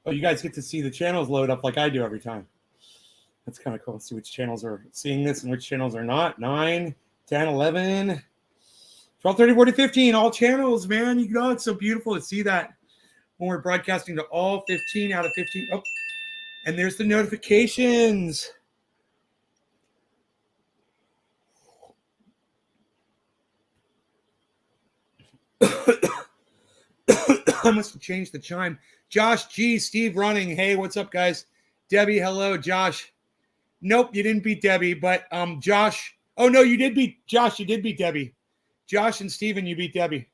Oh, you guys get to see the channels load up like I do every time. That's kind of cool. See which channels are seeing this and which channels are not. 9, 10, 11, 12, 13, 14, 15. All channels, man. You know, it's so beautiful to see that when we're broadcasting to all 15 out of 15. Oh, and there's the notifications. I must have changed the chime. Josh G, Steve running. Hey, what's up, guys? Debbie, hello. Josh. Nope, you didn't beat Debbie, but Josh. Oh no, you did beat Josh. You did beat Debbie. Josh and Steven, you beat Debbie.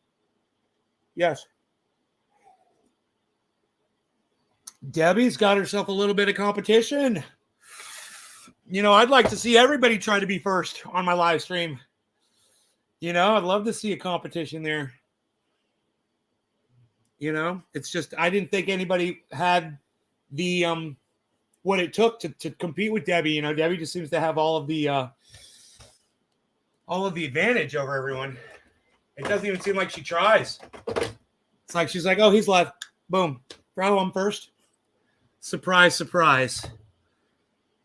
Yes. Debbie's got herself a little bit of competition. You know, I'd like to see everybody try to be first on my live stream. You know, I'd love to see a competition there. You know, it's just I didn't think anybody had the what it took to compete with Debbie. You know, Debbie just seems to have all of the advantage over everyone. It doesn't even seem like she tries. It's like she's like, oh, he's left. Boom. Bro, I'm first. Surprise, surprise.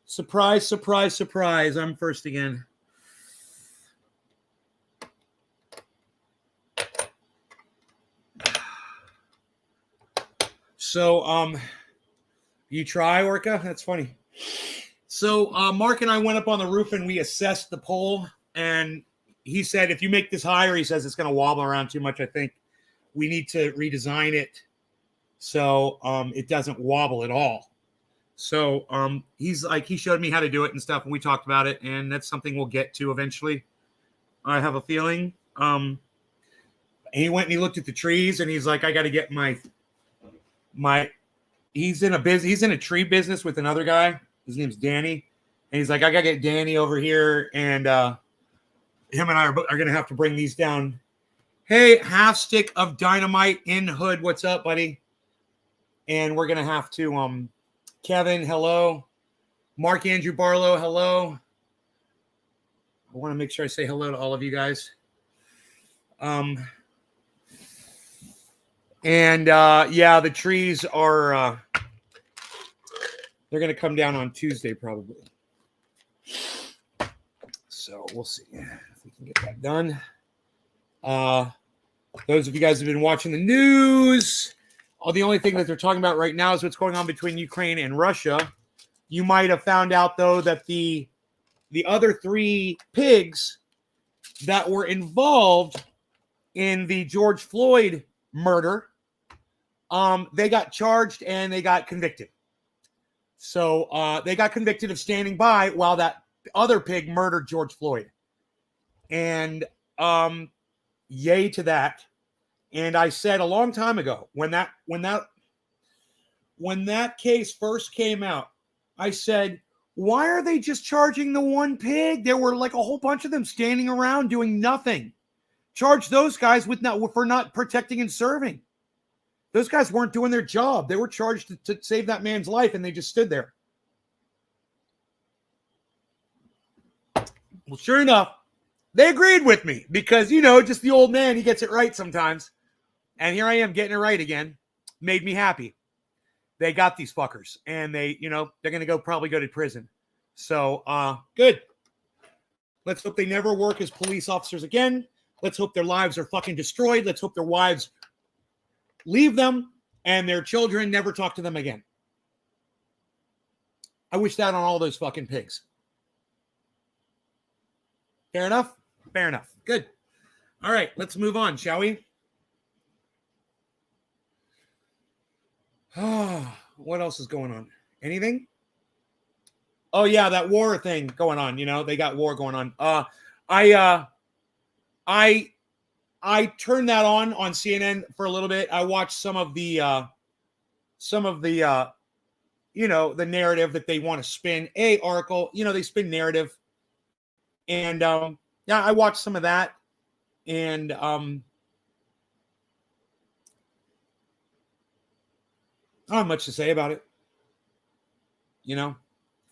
Surprise, surprise, surprise. I'm first again. So, you try, Orca? That's funny. So, Mark and I went up on the roof and we assessed the pole. And he said, if you make this higher, he says it's going to wobble around too much. I think we need to redesign it so it doesn't wobble at all. So he's like, he showed me how to do it and stuff, and we talked about it, and that's something we'll get to eventually. I have a feeling. He went and he looked at the trees, and he's like, I got to get my. He's in a tree business with another guy. His name's Danny, and he's like, I got to get Danny over here, and him and I are going to have to bring these down. Hey, half stick of dynamite in hood. What's up, buddy? And we're going to have to, Kevin, hello. Mark Andrew Barlow, hello. I want to make sure I say hello to all of you guys. Yeah, the trees are, they're going to come down on Tuesday probably. So we'll see if we can get that done. Those of you guys who have been watching the news, the only thing that they're talking about right now is what's going on between Ukraine and Russia. You might have found out, though, that the other 3 pigs that were involved in the George Floyd murder, they got charged and they got convicted. So they got convicted of standing by while that other pig murdered George Floyd. And yay to that. And I said a long time ago, when that case first came out, I said, why are they just charging the one pig? There were like a whole bunch of them standing around doing nothing. Charge those guys for not protecting and serving. Those guys weren't doing their job. They were charged to save that man's life, and they just stood there. Well, sure enough, they agreed with me because, you know, just the old man, he gets it right sometimes. And here I am getting it right again. Made me happy. They got these fuckers, and they, you know, they're going to probably go to prison. So, good. Let's hope they never work as police officers again. Let's hope their lives are fucking destroyed. Let's hope their wives leave them and their children never talk to them again. I wish that on all those fucking pigs. Fair enough? Fair enough. Good. All right, let's move on, shall we? What else is going on? Anything? Oh yeah, that war thing going on. You know, they got war going on. I turned that on CNN for a little bit. I watched some of the you know, the narrative that they want to spin. Article, you know, they spin narrative. And yeah, I watched some of that. And I don't have much to say about it. You know,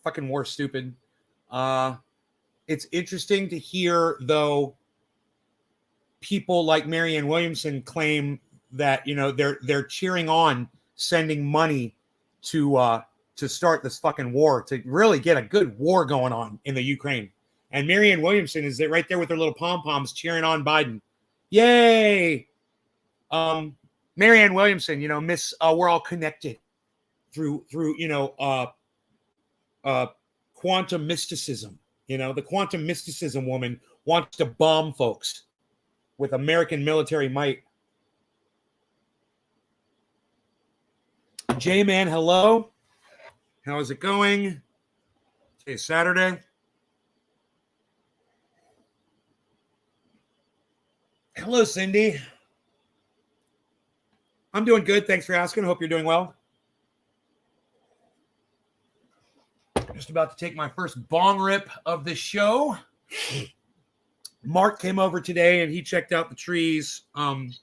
fucking war stupid. It's interesting to hear, though, people like Marianne Williamson claim that, you know, they're cheering on sending money to start this fucking war, to really get a good war going on in the Ukraine. And Marianne Williamson is right there with her little pom-poms cheering on Biden. Yay! Marianne Williamson, Miss We're All Connected through quantum mysticism. The quantum mysticism woman wants to bomb folks with American military might. J-Man, hello. How is it going? Today's Saturday. Hello, Cindy. I'm doing good. Thanks for asking. Hope you're doing well. Just about to take my first bong rip of the show. Mark came over today and he checked out the trees. And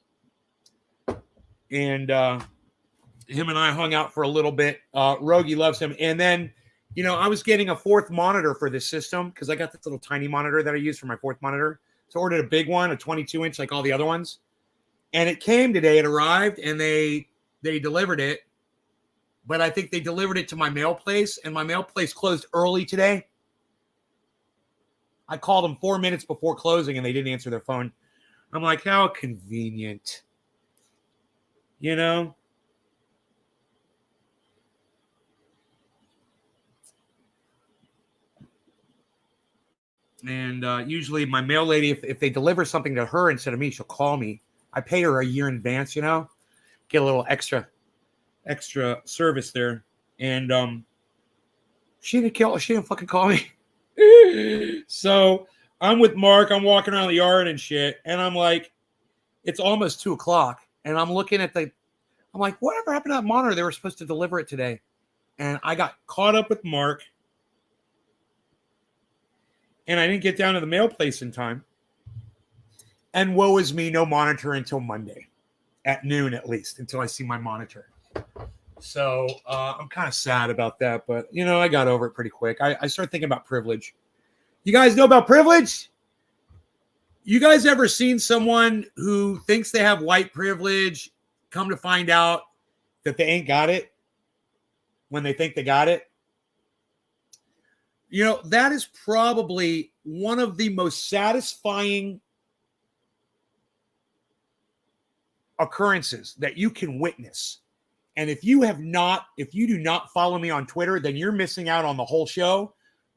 him and I hung out for a little bit. Rogie loves him. And then, I was getting a fourth monitor for this system because I got this little tiny monitor that I use for my fourth monitor. So I ordered a big one, a 22-inch like all the other ones. And it came today. It arrived and they delivered it. But I think they delivered it to my mail place, and my mail place closed early today. I called them 4 minutes before closing, and they didn't answer their phone. I'm like, how convenient. And usually my mail lady, if they deliver something to her instead of me, she'll call me. I pay her a year in advance, get a little extra service there. And she didn't fucking call me. So I'm with Mark. I'm walking around the yard and shit. And I'm like, it's almost 2:00. And I'm looking at I'm like, whatever happened to that monitor? They were supposed to deliver it today. And I got caught up with Mark. And I didn't get down to the mail place in time. And woe is me, no monitor until Monday at noon, at least, until I see my monitor. So I'm kind of sad about that, but I got over it pretty quick. I started thinking about privilege. You guys know about privilege? You guys ever seen someone who thinks they have white privilege come to find out that they ain't got it when they think they got it? That is probably one of the most satisfying occurrences that you can witness. And if you do not follow me on Twitter, then you're missing out on the whole show.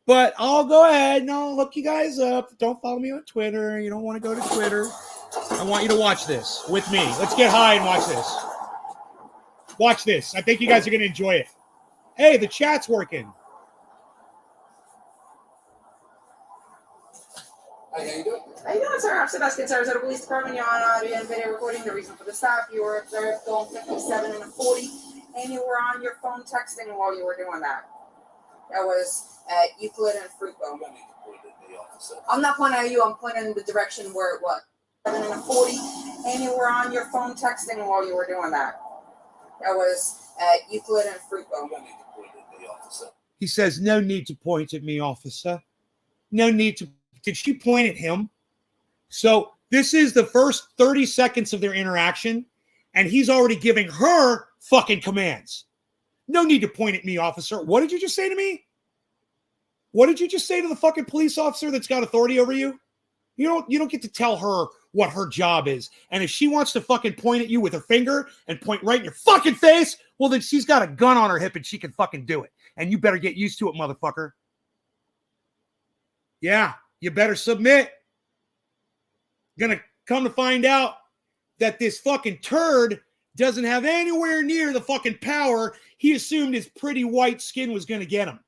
But I'll go ahead and I'll look you guys up. Don't follow me on Twitter. You don't want to go to Twitter. I want you to watch this with me. Let's get high and watch this. Watch this. I think you guys are going to enjoy it. Hey, the chat's working. Hi, how you doing? How you doing, sir? I'm Sebastian Sarasota Police Department. You're on audio and video recording. The reason for the stop, you were observed going 57 and a 40, and you were on your phone texting while you were doing that. That was at Euclid and Fruitville. I'm not pointing at you. I'm pointing in the direction where it was. 7 and a 40, and you were on your phone texting while you were doing that. That was at Euclid and Fruitville. He says, no need to point at me, officer. No need to. Did she point at him? So this is the first 30 seconds of their interaction, and he's already giving her fucking commands. No need to point at me, officer. What did you just say to me? What did you just say to the fucking police officer that's got authority over you? You don't get to tell her what her job is. And if she wants to fucking point at you with her finger and point right in your fucking face, well, then she's got a gun on her hip and she can fucking do it. And you better get used to it, motherfucker. Yeah, you better submit. Gonna come to find out that this fucking turd doesn't have anywhere near the fucking power he assumed his pretty white skin was going to get him.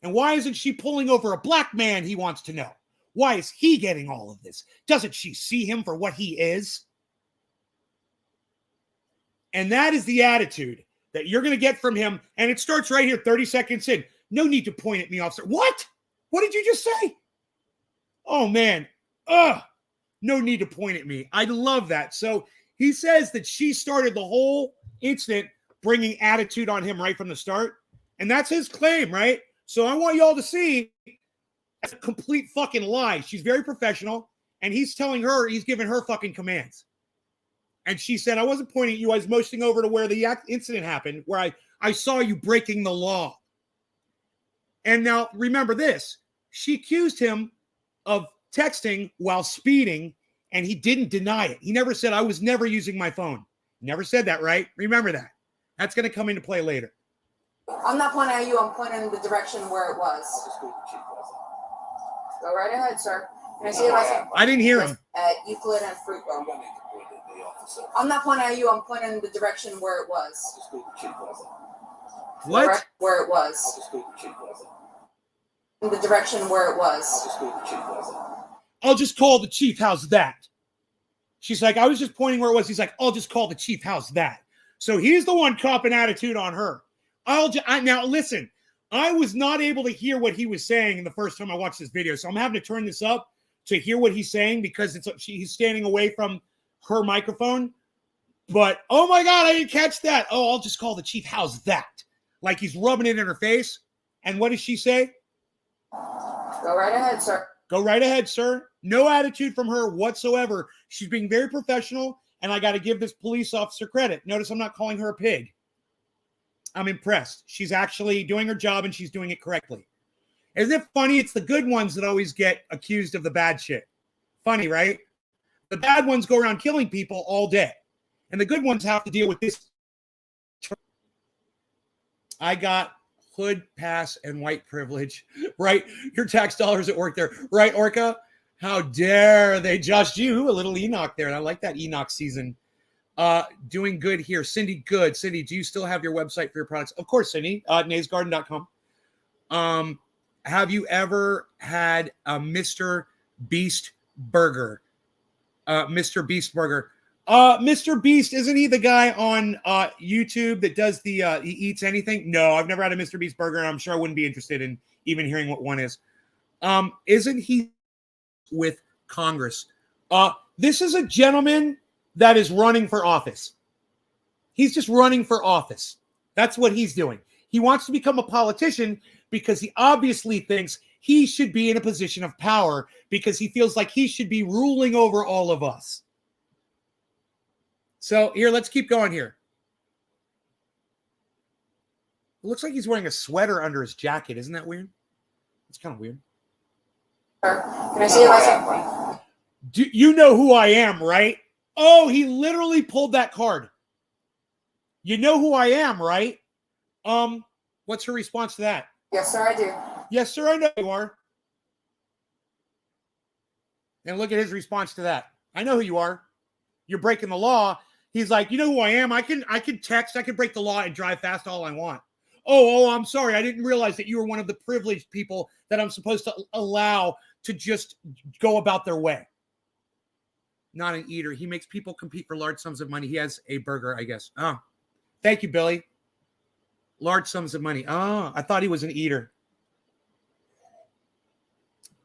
And why isn't she pulling over a black man, he wants to know. Why is he getting all of this? Doesn't she see him for what he is? And that is the attitude that you're going to get from him. And it starts right here, 30 seconds in. No need to point at me, officer. What? What did you just say? Oh, man. Ugh. No need to point at me. I love that. So he says that she started the whole incident bringing attitude on him right from the start. And that's his claim, right? So I want y'all to see that's a complete fucking lie. She's very professional. And he's telling her, he's giving her fucking commands. And she said, I wasn't pointing at you. I was motioning over to where the incident happened, where I saw you breaking the law. And now remember this. She accused him of texting while speeding, and he didn't deny it. He never said, I was never using my phone. Never said that, right? Remember that. That's going to come into play later. I'm not pointing at you. I'm pointing in the direction where it was. Go right ahead, sir. Can I see your license? I didn't hear him. At Euclid and Fruitvale. I'm not pointing at you. I'm pointing in the direction where it was. What? Where it was. In the direction where it was. I'll just call the chief. How's that? She's like, I was just pointing where it was. He's like, I'll just call the chief. How's that? So he's the one copping attitude on her. Now listen, I was not able to hear what he was saying the first time I watched this video. So I'm having to turn this up to hear what he's saying because he's standing away from her microphone. But, oh my God, I didn't catch that. Oh, I'll just call the chief. How's that? Like he's rubbing it in her face. And what does she say? Go right ahead, sir. Go right ahead, sir. No attitude from her whatsoever. She's being very professional, and I got to give this police officer credit. Notice I'm not calling her a pig. I'm impressed. She's actually doing her job, and she's doing it correctly. Isn't it funny? It's the good ones that always get accused of the bad shit. Funny, right? The bad ones go around killing people all day, and the good ones have to deal with this. I got hood pass and white privilege, right? Your tax dollars at work there, right, Orca? How dare they just you? A little Enoch there, and I like that Enoch season. Doing good here. Cindy, good. Cindy, do you still have your website for your products? Of course, Cindy, naysgarden.com. Have you ever had a Mr. Beast burger? Mr. Beast burger. Mr. Beast, isn't he the guy on YouTube that does the he eats anything? No, I've never had a Mr. Beast burger, and I'm sure I wouldn't be interested in even hearing what one is. Isn't he with Congress? This is a gentleman that is running for office. He's just running for office. That's what he's doing. He wants to become a politician because he obviously thinks he should be in a position of power because he feels like he should be ruling over all of us. So here, let's keep going here. It looks like he's wearing a sweater under his jacket. Isn't that weird? It's kind of weird. Can I see your license? Do you know who I am, right? Oh, he literally pulled that card. You know who I am, right? What's her response to that? Yes, sir, I do. Yes, sir, I know you are. And look at his response to that. I know who you are. You're breaking the law. He's like, you know who I am? I can text, I can break the law and drive fast all I want. Oh, I'm sorry. I didn't realize that you were one of the privileged people that I'm supposed to allow to just go about their way. Not an eater. He makes people compete for large sums of money. He has a burger, I guess. Oh, thank you, Billy. Large sums of money. Oh, I thought he was an eater.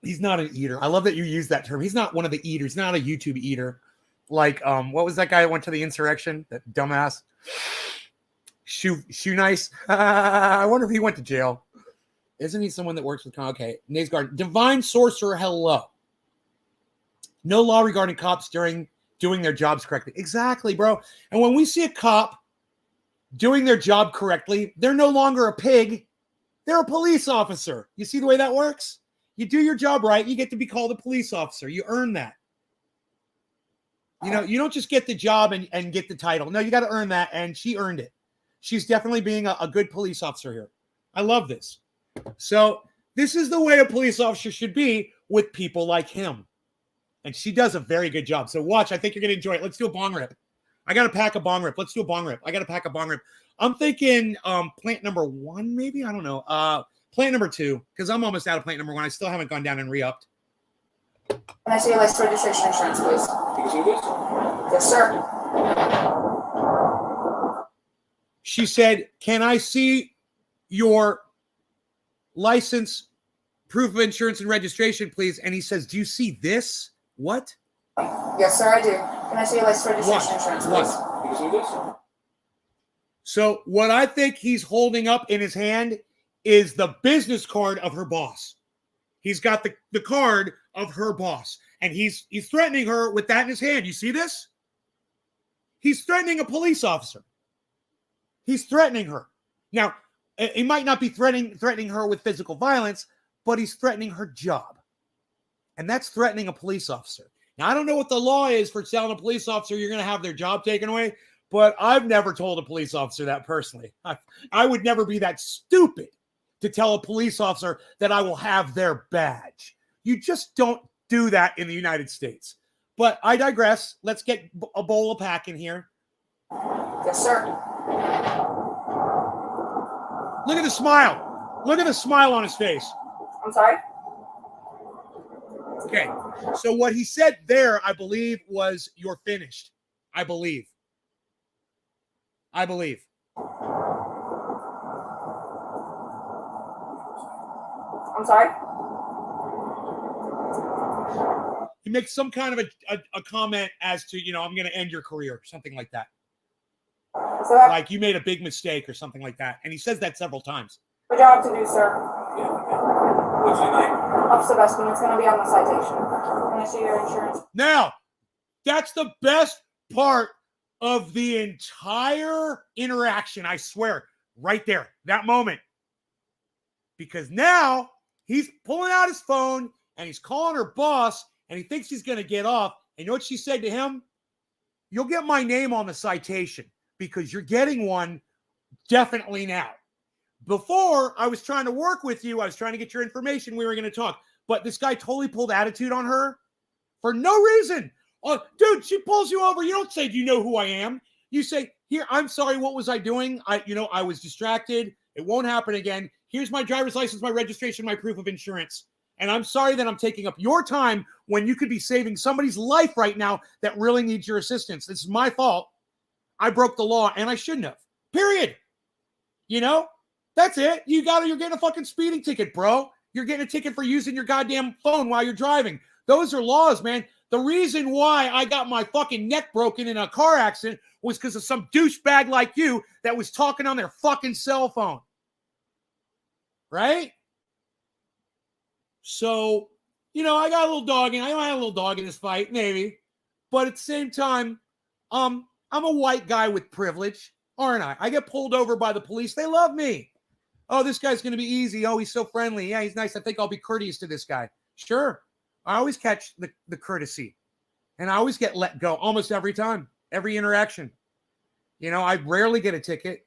He's not an eater. I love that you use that term. He's not one of the eaters. Not a YouTube eater. Like, what was that guy that went to the insurrection? That dumbass. Shoe nice. I wonder if he went to jail. Isn't he someone that works with? Okay, Nays Garden. Divine Sorcerer. Hello. No law regarding cops doing their jobs correctly. Exactly, bro. And when we see a cop doing their job correctly, they're no longer a pig. They're a police officer. You see the way that works? You do your job right, you get to be called a police officer. You earn that. You know, you don't just get the job and get the title. No, you got to earn that, and she earned it. She's definitely being a good police officer here. I love this. So this is the way a police officer should be with people like him. And she does a very good job. So watch. I think you're going to enjoy it. Let's do a bong rip. I got to pack a bong rip. Let's do a bong rip. I got to pack a bong rip. I'm thinking plant number 1, maybe. I don't know. Plant number 2, because I'm almost out of plant number 1. I still haven't gone down and re-upped. Can I see your license, registration, insurance, please? Yes, sir. She said, can I see your license, proof of insurance and registration, please? And he says, do you see this? What? Yes, sir, I do. Can I see your license, registration, insurance, please? So what I think he's holding up in his hand is the business card of her boss. He's got the card of her boss. And he's threatening her with that in his hand. You see this? He's threatening a police officer. He's threatening her. Now, he might not be threatening her with physical violence, but he's threatening her job. And that's threatening a police officer. Now, I don't know what the law is for telling a police officer you're going to have their job taken away, but I've never told a police officer that personally. I would never be that stupid to tell a police officer that I will have their badge. You just don't do that in the United States. But I digress. Let's get a bowl of pack in here. Yes, sir. Look at the smile. Look at the smile on his face. I'm sorry? Okay. So what he said there, I believe, was you're finished. I believe. I'm sorry? He makes some kind of a comment as to, I'm going to end your career, something like that. So that's Like you made a big mistake or something like that. And he says that several times. your job to do, sir. Yeah. What's your name? Officer Vespin, it's going to be on the citation. Can I see your insurance? Now, that's the best part of the entire interaction, I swear, right there, that moment. Because now he's pulling out his phone and he's calling her boss and he thinks he's going to get off. And you know what she said to him? You'll get my name on the citation because you're getting one definitely now. Before, I was trying to work with you. I was trying to get your information. We were going to talk. But this guy totally pulled attitude on her for no reason. Oh, dude, she pulls you over. You don't say, do you know who I am? You say, here, I'm sorry. What was I doing? I was distracted. It won't happen again. Here's my driver's license, my registration, my proof of insurance. And I'm sorry that I'm taking up your time when you could be saving somebody's life right now that really needs your assistance. This is my fault. I broke the law and I shouldn't have. Period. That's it. You're getting a fucking speeding ticket, bro. You're getting a ticket for using your goddamn phone while you're driving. Those are laws, man. The reason why I got my fucking neck broken in a car accident was because of some douchebag like you that was talking on their fucking cell phone. Right? So, I got a little dog in. I had a little dog in this fight, maybe. But at the same time, I'm a white guy with privilege, aren't I? I get pulled over by the police. They love me. Oh, this guy's going to be easy. Oh, he's so friendly. Yeah, he's nice. I think I'll be courteous to this guy. Sure. I always catch the courtesy. And I always get let go almost every time, every interaction. I rarely get a ticket.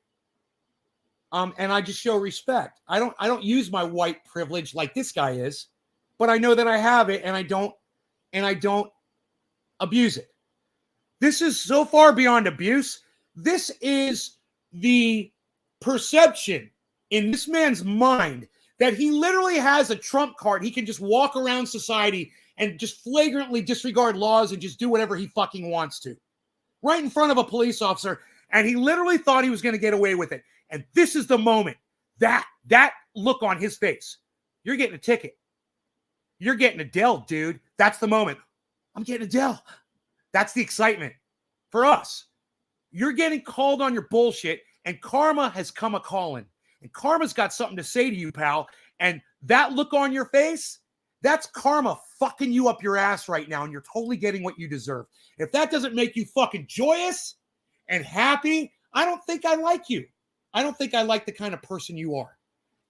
And I just show respect. I don't use my white privilege like this guy is, but I know that I have it and I don't abuse it. This is so far beyond abuse. This is the perception in this man's mind that he literally has a trump card. He can just walk around society and just flagrantly disregard laws and just do whatever he fucking wants to. Right in front of a police officer. And he literally thought he was going to get away with it. And this is the moment. That look on his face. You're getting a ticket. You're getting a Dell, dude. That's the moment. I'm getting a Dell. That's the excitement for us. You're getting called on your bullshit, and karma has come a-calling. And karma's got something to say to you, pal. And that look on your face, that's karma fucking you up your ass right now, and you're totally getting what you deserve. If that doesn't make you fucking joyous and happy, I don't think I like you. I don't think I like the kind of person you are.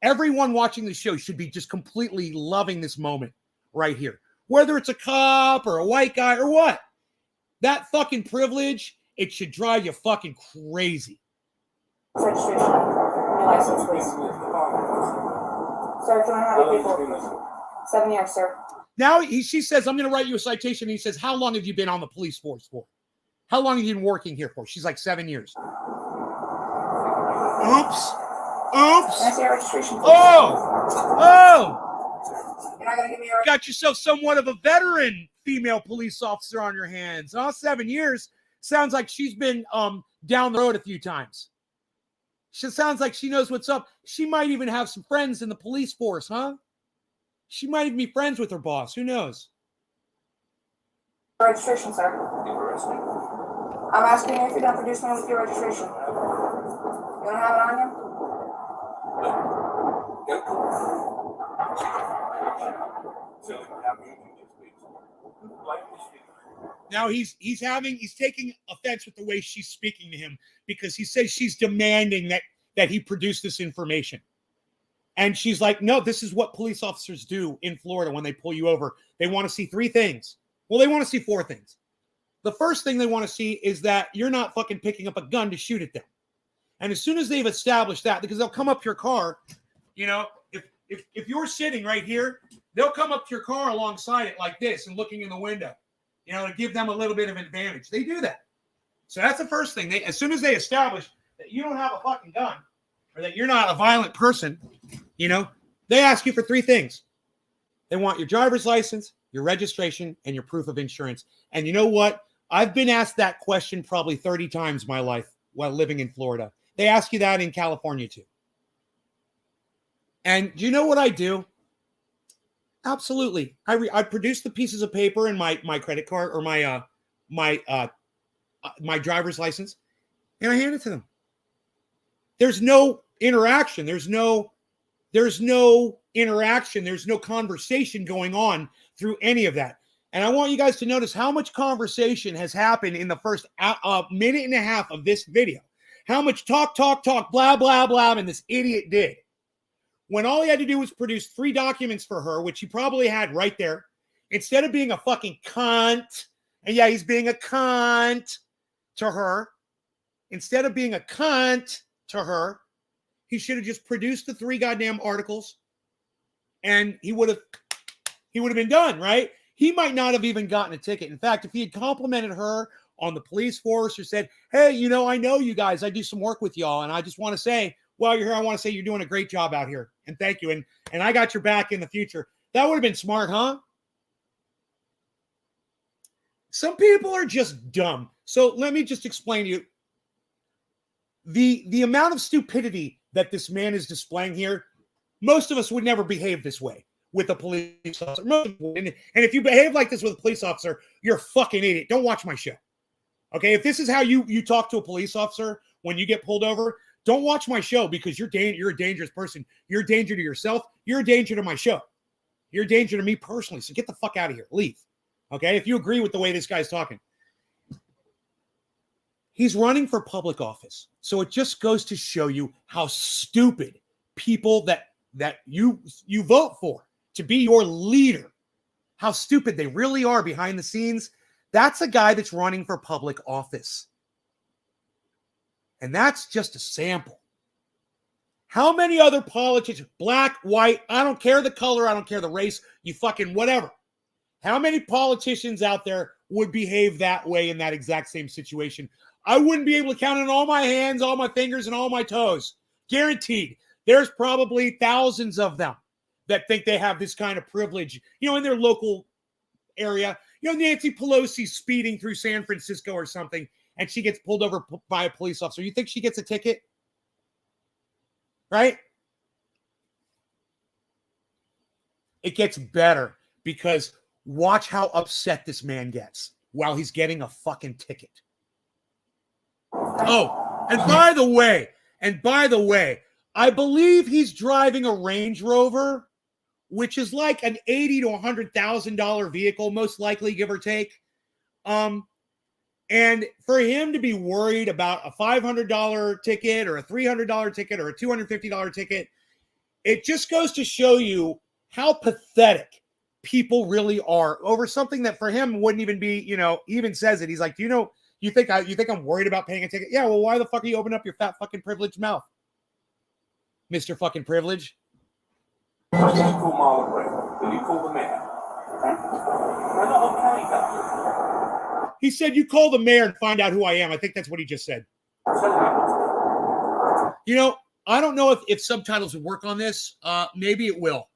Everyone watching the show should be just completely loving this moment right here. Whether it's a cop or a white guy or what. That fucking privilege, it should drive you fucking crazy. Registration. Your license, please. Sir, can I have your paperwork? 7 years, sir. Now she says, I'm going to write you a citation. And he says, how long have you been on the police force for? How long have you been working here for? She's like 7 years. Oops. Can I see your registration, please? Oh. You're not going to give me your... Got yourself somewhat of a veteran female police officer on your hands. 7 years. Sounds like she's been down the road a few times. She sounds like she knows what's up. She might even have some friends in the police force, huh? She might even be friends with her boss. Who knows? Registration, sir. I'm asking you if you're going to produce me with your registration. You want to have it on you? So, how can you just speak? Like this shit. Now he's taking offense with the way she's speaking to him because he says she's demanding that he produce this information. And she's like, no, this is what police officers do in Florida when they pull you over. They want to see 3 things. Well, they want to see 4 things. The first thing they want to see is that you're not fucking picking up a gun to shoot at them. And as soon as they've established that, because they'll come up to your car, you know, if you're sitting right here, they'll come up to your car alongside it like this and looking in the window, you know, to give them a little bit of advantage. They do that. So that's the first thing. As soon as they establish that you don't have a fucking gun or that you're not a violent person, you know, they ask you for 3 things. They want your driver's license, your registration, and your proof of insurance. And you know what? I've been asked that question probably 30 times in my life while living in Florida. They ask you that in California too. And do you know what I do? Absolutely. I produce the pieces of paper and my credit card or my driver's license, and I hand it to them. There's no interaction. There's no interaction. There's no conversation going on through any of that. And I want you guys to notice how much conversation has happened in the first minute and a half of this video. How much talk, blah, blah, blah, and this idiot did. When all he had to do was produce 3 documents for her, which he probably had right there, instead of being a fucking cunt, and yeah, he's being a cunt to her. Instead of being a cunt to her, he should have just produced the 3 goddamn articles, and he would have been done, right? He might not have even gotten a ticket. In fact, if he had complimented her on the police force or said, hey, you know, I know you guys, I do some work with y'all, and I just want to say, while you're here, I want to say you're doing a great job out here, and thank you, and I got your back in the future. That would have been smart, huh? Some people are just dumb. So let me just explain to you. The amount of stupidity that this man is displaying here, most of us would never behave this way with a police officer. And if you behave like this with a police officer, you're a fucking idiot. Don't watch my show. Okay? If this is how you talk to a police officer when you get pulled over, don't watch my show because you're a dangerous person. You're a danger to yourself. You're a danger to my show. You're a danger to me personally. So get the fuck out of here. Leave. Okay? If you agree with the way this guy's talking. He's running for public office. So it just goes to show you how stupid people that you vote for to be your leader, how stupid they really are behind the scenes. That's a guy that's running for public office. And that's just a sample. How many other politicians, black, white, I don't care the color, I don't care the race, you fucking whatever. How many politicians out there would behave that way in that exact same situation? I wouldn't be able to count on all my hands, all my fingers, and all my toes. Guaranteed. There's probably thousands of them that think they have this kind of privilege, you know, in their local area. You know, Nancy Pelosi speeding through San Francisco or something, and she gets pulled over by a police officer. You think she gets a ticket? Right? It gets better because watch how upset this man gets while he's getting a fucking ticket. Oh, and by the way, I believe he's driving a Range Rover, which is like an $80,000 to $100,000 vehicle, most likely, give or take. And for him to be worried about a $500 ticket or a $300 ticket or a $250 ticket, it just goes to show you how pathetic people really are over something that for him wouldn't even be, you know, he even says it. He's like, you think I'm worried about paying a ticket? Yeah, well, why the fuck are you opening up your fat fucking privileged mouth? Mr. fucking privilege. You call Marlon Ray. Will you call the mayor? We're not okay, Doctor. He said, you call the mayor and find out who I am. I think that's what he just said. You know, I don't know if subtitles would work on this. Maybe it will.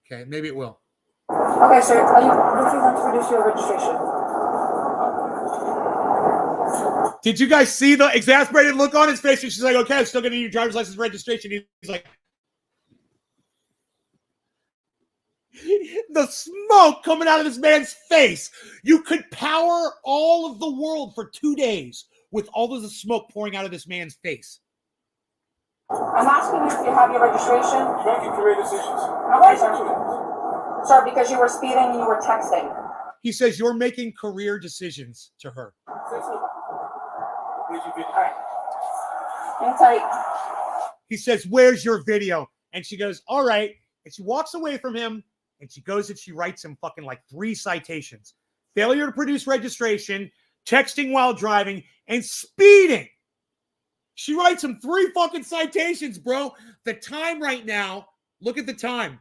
Okay, maybe it will. Okay, sir. Are you looking to produce your registration? Did you guys see the exasperated look on his face? She's like, okay, I'm still going to need your driver's license registration. He's like, the smoke coming out of this man's face. You could power all of the world for 2 days with all of the smoke pouring out of this man's face. I'm asking you if you have your registration. You're making career decisions. Okay, sir. Sir, because you were speeding and you were texting. He says you're making career decisions to her. Where's your video? All right. Hang tight. He says, "Where's your video?" And she goes, "All right." And she walks away from him and she goes and she writes him fucking like 3 citations: failure to produce registration, texting while driving, and speeding. She writes him 3 fucking citations, bro. The time right now, look at the time.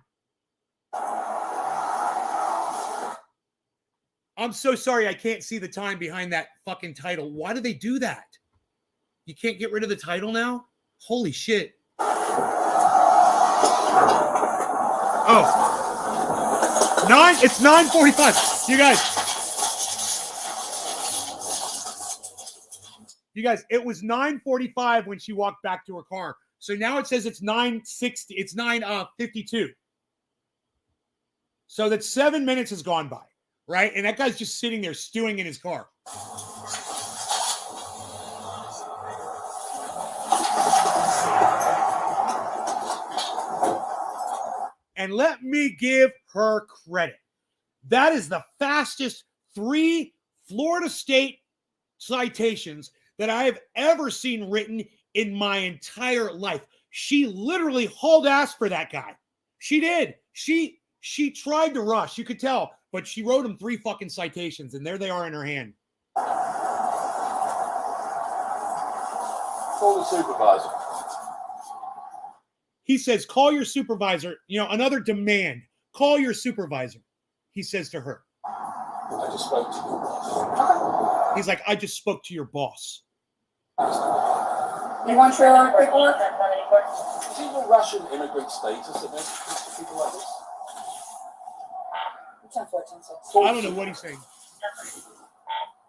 I'm so sorry I can't see the time behind that fucking title. Why do they do that? You can't get rid of the title now? Holy shit. Oh. It's 9:45. You guys, it was 9:45 when she walked back to her car. So now it says it's 9:60. It's 9:52. So that 7 minutes has gone by, right? And that guy's just sitting there stewing in his car. And let me give her credit. That is the fastest 3 Florida State citations that I have ever seen written in my entire life. She literally hauled ass for that guy. She did. She tried to rush. You could tell, but she wrote him 3 fucking citations, and there they are in her hand. Call the supervisor. He says, "Call your supervisor." You know, another demand. Call your supervisor. He says to her. I just spoke to you. He's like, "I just spoke to your boss." You want your paperwork? Is it your Russian immigrant status that makes people like this? 10-14-6. I don't know what he's saying.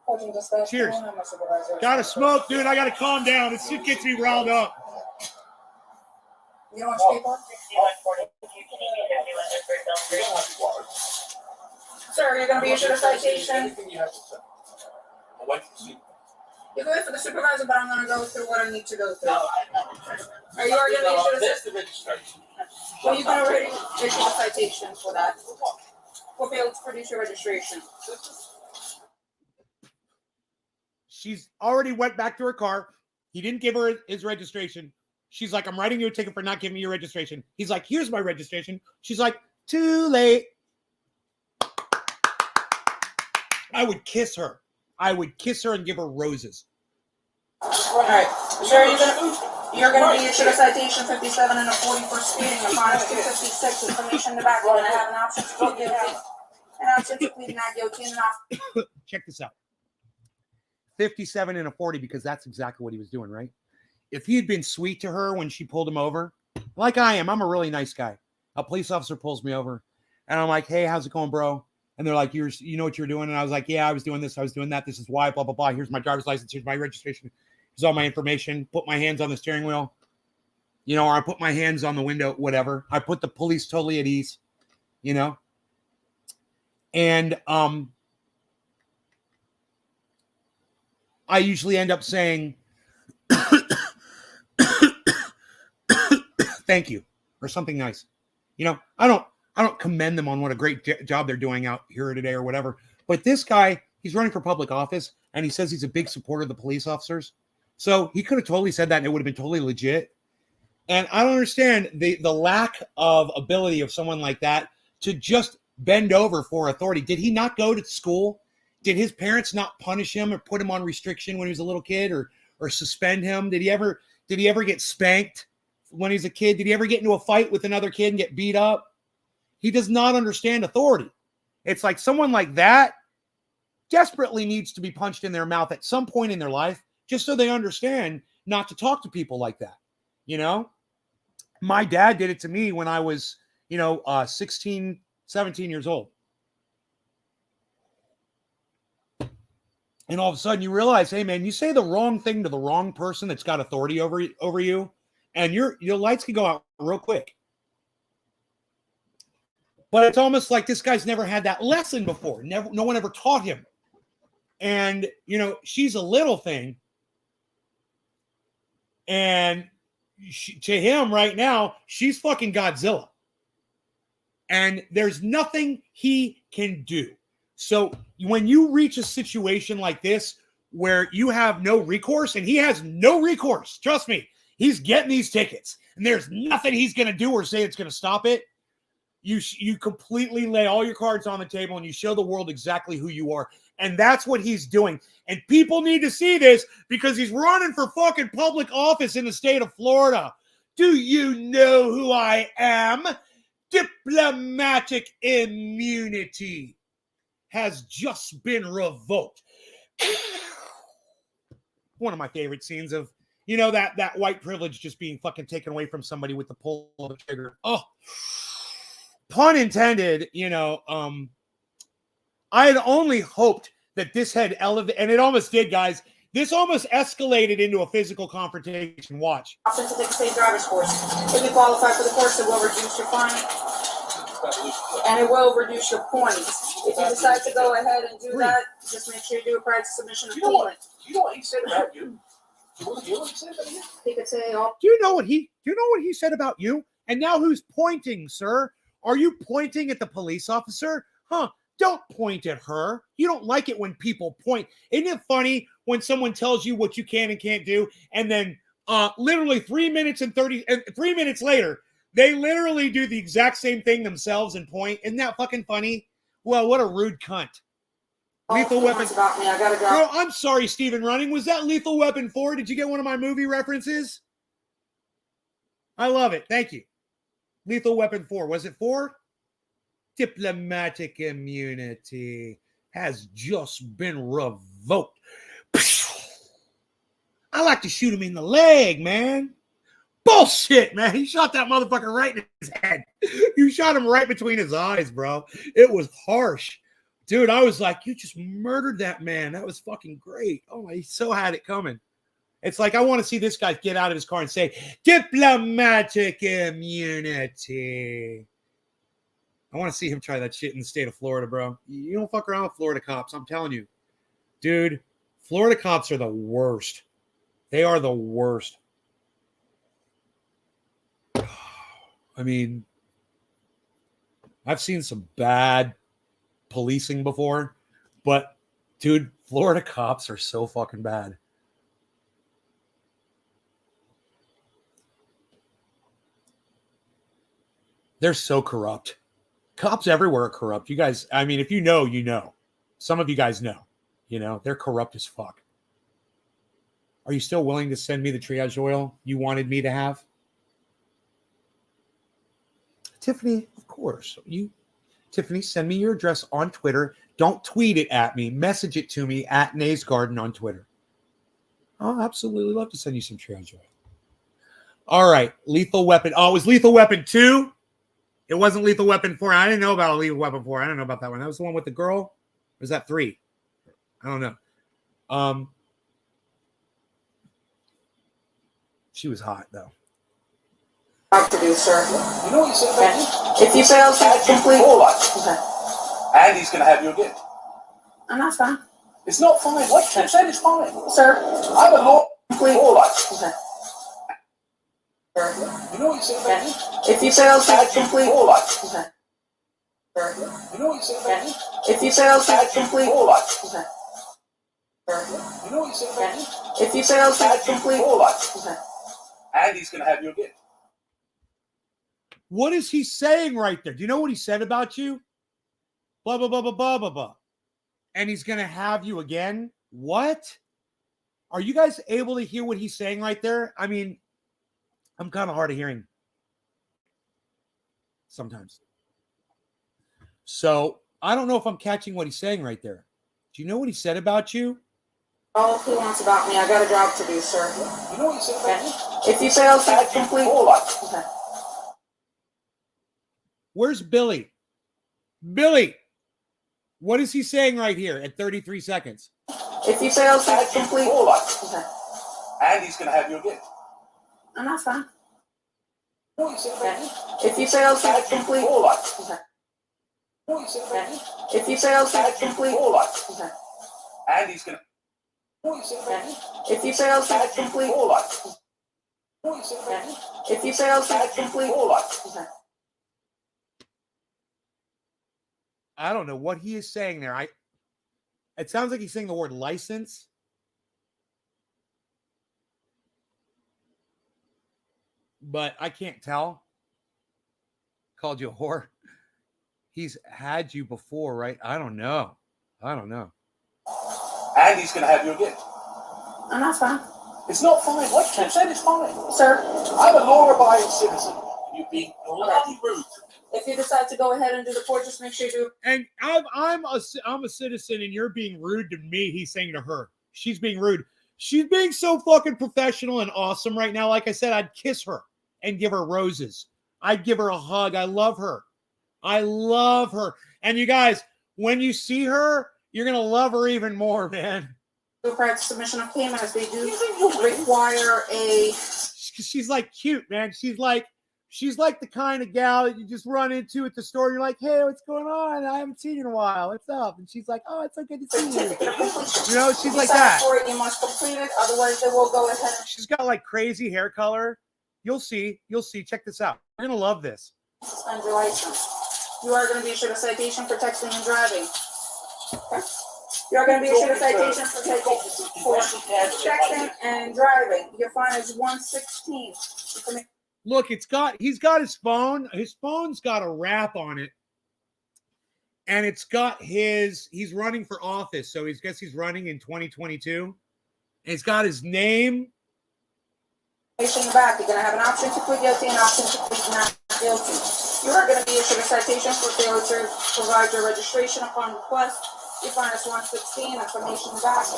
14 dispatch. Cheers. I'm my supervisor. Gotta smoke, dude. I gotta calm down. This shit gets me riled up. You don't want your paperwork? Sir, you're going to be issued a citation. Anything you have to say. I'll wait for the supervisor. You can wait for the supervisor, but I'm going to go through what I need to go through. Are you already going to be issued a That's citation? the registration. Well, you can already issue a citation for that. For failure to produce your registration. She's already went back to her car. He didn't give her his registration. She's like, "I'm writing you a ticket for not giving me your registration." He's like, "Here's my registration." She's like, "Too late." I would kiss her. I would kiss her and give her roses. All right. Sir, you're going to be issued a citation 57 and a 40 for speeding. Upon 256, information in the back. You're going to have an option to plead guilty. An option to plead not guilty and an option. Check this out. 57 and a 40, because that's exactly what he was doing, right? If he had been sweet to her when she pulled him over, like I am, I'm a really nice guy. A police officer pulls me over, and I'm like, "Hey, how's it going, bro?" And they're like, "You know what you're doing?" And I was like, "Yeah, I was doing this. I was doing that. This is why, blah, blah, blah. Here's my driver's license. Here's my registration. Here's all my information." Put my hands on the steering wheel, you know, or I put my hands on the window, whatever. I put the police totally at ease, you know. And I usually end up saying, "Thank you," or something nice. You know, I don't commend them on what a great job they're doing out here today or whatever. But this guy, he's running for public office, and he says he's a big supporter of the police officers. So he could have totally said that, and it would have been totally legit. And I don't understand the lack of ability of someone like that to just bend over for authority. Did he not go to school? Did his parents not punish him or put him on restriction when he was a little kid, or suspend him? Did he ever get spanked when he was a kid? Did he ever get into a fight with another kid and get beat up? He does not understand authority. It's like someone like that desperately needs to be punched in their mouth at some point in their life, just so they understand not to talk to people like that. You know, my dad did it to me when I was, 16, 17 years old. And all of a sudden you realize, hey man, you say the wrong thing to the wrong person that's got authority over you, and your lights can go out real quick. But it's almost like this guy's never had that lesson before. No one ever taught him. And, she's a little thing. And, to him right now, she's fucking Godzilla. And there's nothing he can do. So when you reach a situation like this where you have no recourse, and he has no recourse, trust me, he's getting these tickets, and there's nothing he's going to do or say it's going to stop it. You completely lay all your cards on the table and you show the world exactly who you are. And that's what he's doing. And people need to see this because he's running for fucking public office in the state of Florida. Do you know who I am? Diplomatic immunity has just been revoked. One of my favorite scenes of, that white privilege just being fucking taken away from somebody with the pull of the trigger. Oh, pun intended, I had only hoped that this had elevated, and it almost did, guys. This almost escalated into a physical confrontation. Watch. Option to take a state driver's course. If you qualify for the course, it will reduce your fine, and it will reduce your points. If you decide to go ahead and do that, just make sure you do a prior to submission of payment. You know what he said about you? You want to hear what he said about you? He could say, "Oh, Do you know what he said about you? And now who's pointing, sir? Are you pointing at the police officer? Huh? Don't point at her. You don't like it when people point. Isn't it funny when someone tells you what you can and can't do, and then literally 3 minutes and 3 minutes later, they literally do the exact same thing themselves and point? Isn't that fucking funny? Well, what a rude cunt. Lethal Weapon. About me. I gotta go." Bro, I'm sorry, Stephen Running. Was that Lethal Weapon 4? Did you get one of my movie references? I love it. Thank you. Lethal Weapon 4. Was it 4? Diplomatic immunity has just been revoked. I like to shoot him in the leg, man. Bullshit, man. He shot that motherfucker right in his head. You shot him right between his eyes, bro. It was harsh. Dude, I was like, you just murdered that man. That was fucking great. Oh, he so had it coming. It's like, I want to see this guy get out of his car and say, diplomatic immunity. I want to see him try that shit in the state of Florida, bro. You don't fuck around with Florida cops. I'm telling you. Dude, Florida cops are the worst. They are the worst. I mean, I've seen some bad policing before, but dude, Florida cops are so fucking bad. They're so corrupt. Cops everywhere are corrupt. You guys, I mean, if you know, you know. Some of you guys know. They're corrupt as fuck. Are you still willing to send me the triage oil you wanted me to have? Tiffany, of course. Tiffany, send me your address on Twitter. Don't tweet it at me. Message it to me at Nays Garden on Twitter. I'll absolutely love to send you some triage oil. All right. Lethal Weapon. Oh, it was Lethal Weapon 2? It wasn't Lethal Weapon 4. I didn't know about Lethal Weapon 4. I don't know about that one. That was the one with the girl? Or was that 3? I don't know. She was hot, though. To do, sir. You know what he said about you? If you fail to complete, okay. And he's going to have you again. And that's fine. It's not fine. What you said is fine, Sir. I'm a law Complete. for life. Okay. Sir. You know what he said about you? If you fail to complete, for life. Okay. Sir. You know what he said about you? If you fail to complete, for life. Okay. Sir. You know what he said about you? If you fail to complete, for life. Okay. And he's going to have you again. What is he saying right there? Do you know what he said about you? Blah, blah, blah, blah, blah, blah, blah. And he's going to have you again? What? Are you guys able to hear what he's saying right there? I mean, I'm kind of hard of hearing sometimes. So I don't know if I'm catching what he's saying right there. Do you know what he said about you? All he wants about me, I got a job to do, sir. You know what he said about you? If you fail to complete, for life. Okay. Where's Billy? Billy, what is he saying right here at 33 seconds? If you fail to complete, for life. Okay. And he's going to have you again. And that's fine. You know what he said about you? If you fail to complete, for life. Okay. You know what he said about you? If you fail to complete, for life. Okay. And he's going to. You know what he said about you? If you fail to complete, for life. You If you fail to complete, I don't know what he is saying there. It sounds like he's saying the word license. But I can't tell. Called you a whore. He's had you before, right? I don't know. And he's going to have you again. and that's fine, It's not fine. What you said is fine. sir. I'm a law-abiding citizen. You've been bloody rude. If you decide to go ahead and do the court, just make sure you do. And I'm a citizen, and you're being rude to me. He's saying to her, she's being rude. She's being so fucking professional and awesome right now. Like I said, I'd kiss her and give her roses. I'd give her a hug. I love her. And you guys, when you see her, you're gonna love her even more, man. Prior to submission of payment, as they do require a. She's like cute, man. She's like the kind of gal that you just run into at the store. You're like, hey, what's going on? I haven't seen you in a while. What's up? And she's like, oh, it's so good to see you. Certificate of completion. You know, she's like Sign that. for it, you must complete it, otherwise they will go ahead and She's got like crazy hair color. You'll see. Check this out. You're gonna love this. suspend your license. You are going to be issued a citation for texting and driving. Okay? You are going to be issued a citation for texting and driving. Your fine is $116. Look, he's got his phone. His phone's got a wrap on it. And it's got he's running for office. So he's running in 2022. And it's got his name. In the back, you're going to have an option to plead guilty and an option to plead not guilty. You are going to be issued a citation for failure to provide your registration upon request. Your fine is $116. Information back. You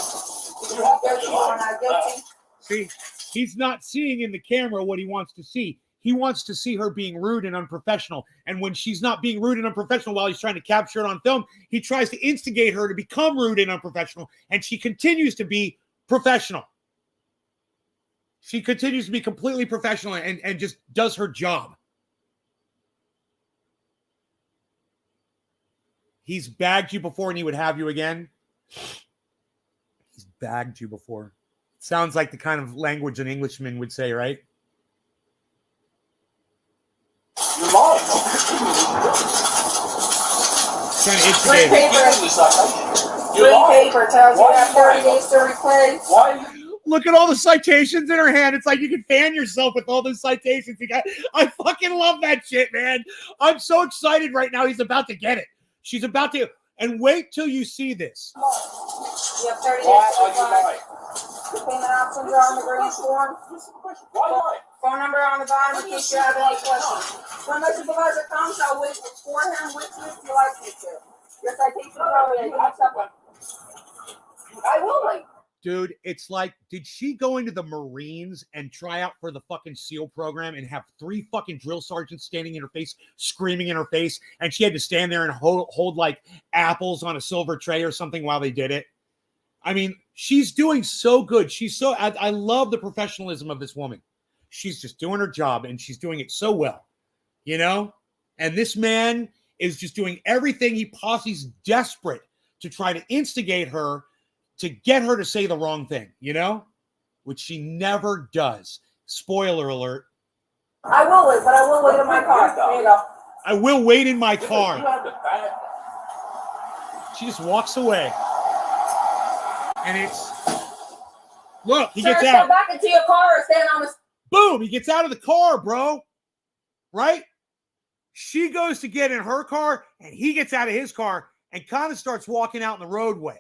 can be guilty or not guilty. See, he's not seeing in the camera what he wants to see. He wants to see her being rude and unprofessional. And when she's not being rude and unprofessional while he's trying to capture it on film, he tries to instigate her to become rude and unprofessional. And she continues to be professional. She continues to be completely professional and just does her job. He's bagged you before and he would have you again. He's bagged you before. Sounds like the kind of language an Englishman would say, right? You're lying. Trying to Green instigate. paper. You're Green lying. paper tells you Why have are you 30 days to replace. Why are you? Look at all the citations in her hand. It's like you can fan yourself with all those citations. I fucking love that shit, man. I'm so excited right now. He's about to get it. She's about to. And wait till you see this. You have 30 days Why to are you reply. lying? The payment options are on the green form. Why lying? Phone number on the bottom in case you have any questions. When the supervisor comes, I'll wait for him with you if you like me to. Your citation is already. You can accept one. I will wait. Dude, it's like, did she go into the Marines and try out for the fucking SEAL program and have 3 fucking drill sergeants standing in her face, screaming in her face, and she had to stand there and hold like apples on a silver tray or something while they did it? I mean, she's doing so good. I love the professionalism of this woman. She's just doing her job and she's doing it so well, you know? And this man is just doing everything he's desperate to try to instigate her to get her to say the wrong thing, you know, which she never does. Spoiler alert. I will wait, but I will wait in my car. There you go. I will wait in my You car. have the bad. She just walks away. And it's, look, he Sir, gets step out. back into your car or stand on the. Boom, he gets out of the car, bro. Right? She goes to get in her car and he gets out of his car and kind of starts walking out in the roadway.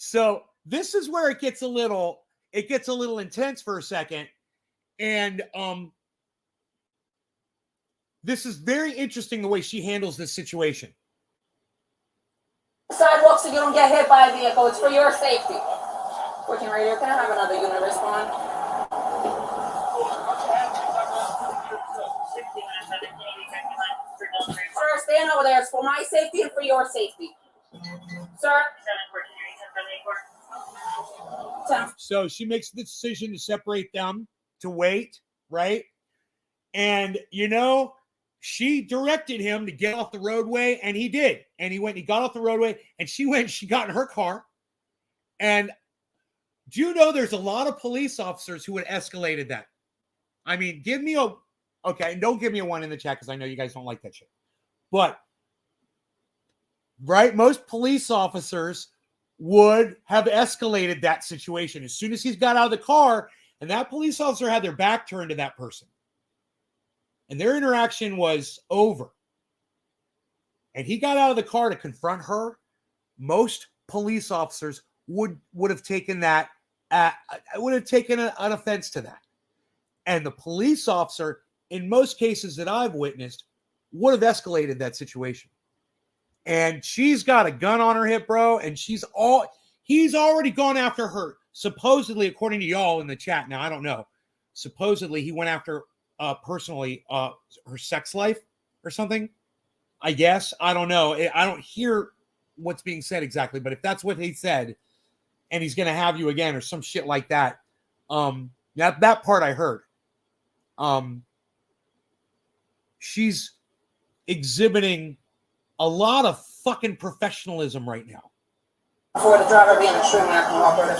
So this is where it gets a little intense for a second. And this is very interesting the way she handles this situation. Sidewalk so you don't get hit by a vehicle. It's for your safety. Working radio, can I have another unit respond? Sir, stand over there. It's for my safety and for your safety. Sir? So she makes the decision to separate them, to wait, right? And, you know, she directed him to get off the roadway, and he did. And he got off the roadway, and she got in her car. And Do you know there's a lot of police officers who would escalated that? I mean, give me a okay, and don't give me a one in the chat because I know you guys don't like that shit. But right, most police officers would have escalated that situation as soon as he's got out of the car, and that police officer had their back turned to that person. And their interaction was over. And he got out of the car to confront her. Most police officers would have taken that would have taken an offense to that. And the police officer, in most cases that I've witnessed, would have escalated that situation. And she's got a gun on her hip, bro, and he's already gone after her. Supposedly, according to y'all in the chat, now I don't know. Supposedly, he went after personally her sex life or something. I guess. I don't know. I don't hear what's being said exactly, but if that's what he said, and he's gonna have you again or some shit like that, that part I heard. She's exhibiting a lot of fucking professionalism right now. For the driver being extremely uncooperative.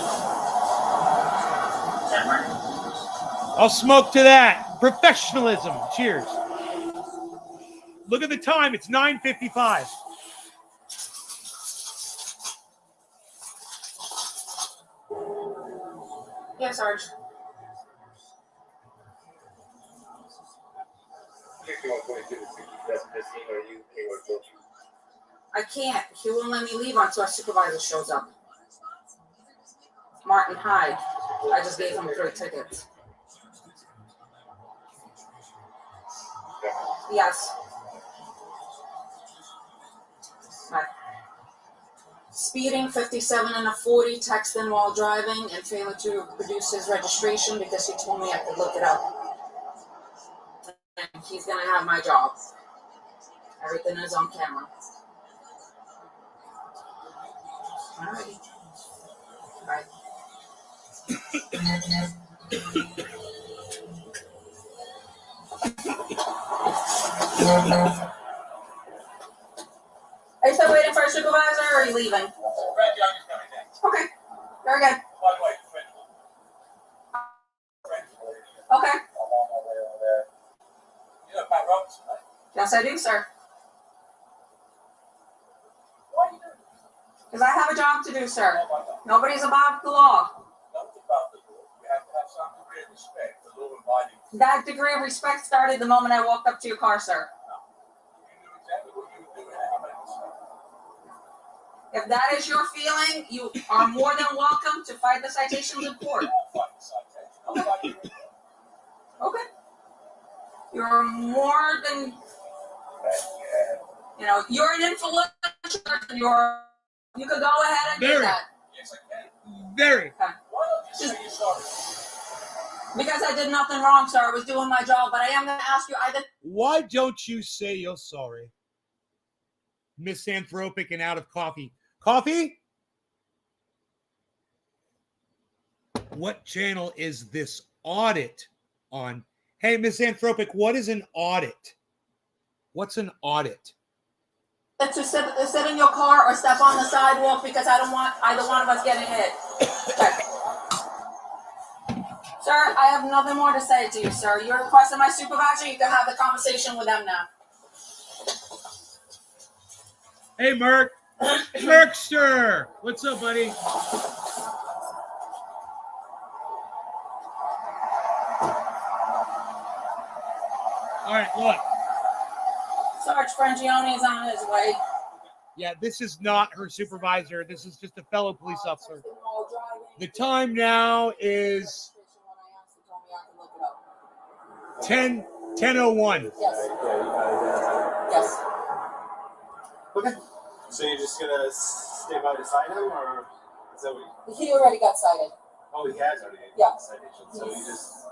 I'll smoke to that. Professionalism. Cheers. Look at the time. It's 9:55. Yeah, Sarge. I can't. He won't let me leave until our supervisor shows up. Martin Hyde. I just gave him 3 tickets. Yes. Right. Speeding 57 and a 40, texting while driving, and failing to produce his registration because he told me I could look it up. And he's gonna have my job. Everything is on camera. Alrighty. Bye. Are you still waiting for a supervisor or are you leaving? Okay. Very good. Okay. Yes, I do, sir. Because I have a job to do, sir. Nobody's above the law. That degree of respect started the moment I walked up to your car, sir. If that is your feeling, you are more than welcome to fight the citations in court. Okay. Okay. You're more than, you're an influential person. You could go ahead and do that. Yes, I can. Very. Okay. Why don't you say you're sorry? Because I did nothing wrong, sir. I was doing my job, but I am going to ask you, Why don't you say you're sorry? Misanthropic and out of coffee. Coffee? What channel is this audit on? Hey, Misanthropic, what is an audit? What's an audit? to sit in your car or step on the sidewalk because I don't want either one of us getting hit. Okay. Sir, I have nothing more to say to you, sir. You're requesting my supervisor. You can have the conversation with them now. Hey, Merc. Merkster. What's up, buddy? All right, look. Sarge Frangione is on his way. Yeah, this is not her supervisor. This is just a fellow police officer. The time now is 10:01. Yes. Yes. Okay. So you're just gonna stay by beside him, or is that what? He already got cited. Oh, he has already. Yeah. Citation. So you just.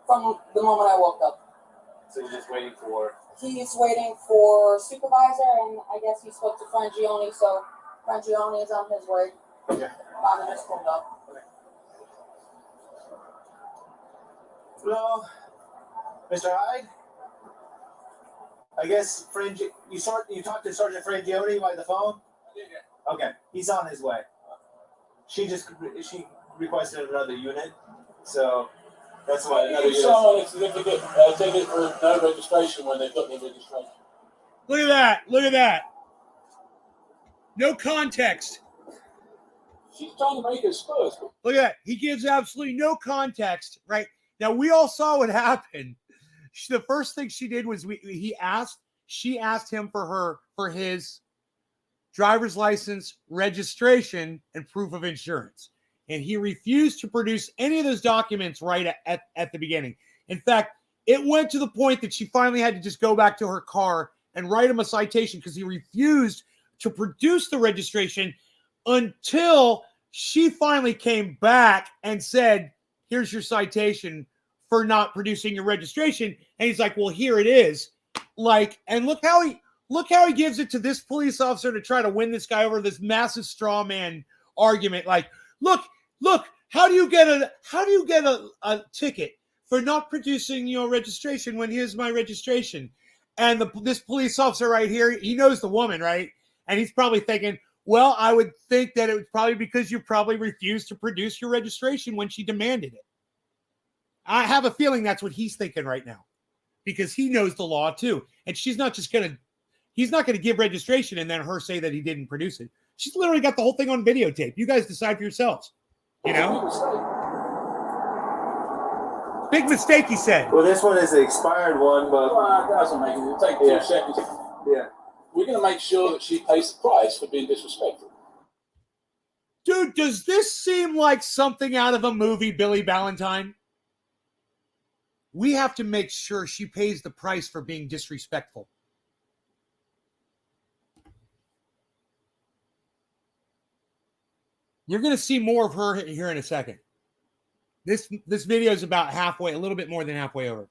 From the moment I woke up. So you're just waiting for. He's waiting for supervisor, and I guess he spoke to Frangione, so Frangione is on his way. Okay. 5 minutes pulled up. Okay. Hello, Mr. Hyde. I guess you talked to Sergeant Frangione by the phone. Yeah. Okay, he's on his way. She requested another unit, so that's why Why another give unit. someone a certificate, ticket for no registration when they've got their registration? Look at that. Look at that. No context. She's trying to make us Spurs. Look at that. He gives absolutely no context, right? Now, we all saw what happened. The first thing she did was she asked him for his driver's license, registration, and proof of insurance. And he refused to produce any of those documents right at the beginning. In fact, it went to the point that she finally had to just go back to her car and write him a citation because he refused to produce the registration until she finally came back and said, here's your citation for not producing your registration. And he's like, well, here it is. Like, and look how he gives it to this police officer to try to win this guy over, this massive straw man argument. Like, look, how do you get a ticket for not producing your registration when here's my registration? And this police officer right here, he knows the woman, right? And he's probably thinking, well, I would think that it was probably because you probably refused to produce your registration when she demanded it. I have a feeling that's what he's thinking right now because he knows the law too. And he's not going to give registration and then her say that he didn't produce it. She's literally got the whole thing on videotape. You guys decide for yourselves. You know? Big mistake, he said. Well, this one is an expired one, but Well, that doesn't make it. It'll take 2 seconds. yeah. We're going to make sure that she pays the price for being disrespectful. Dude, does this seem like something out of a movie, Billy Valentine? We have to make sure she pays the price for being disrespectful. You're going to see more of her here in a second. This video is about halfway, a little bit more than halfway over.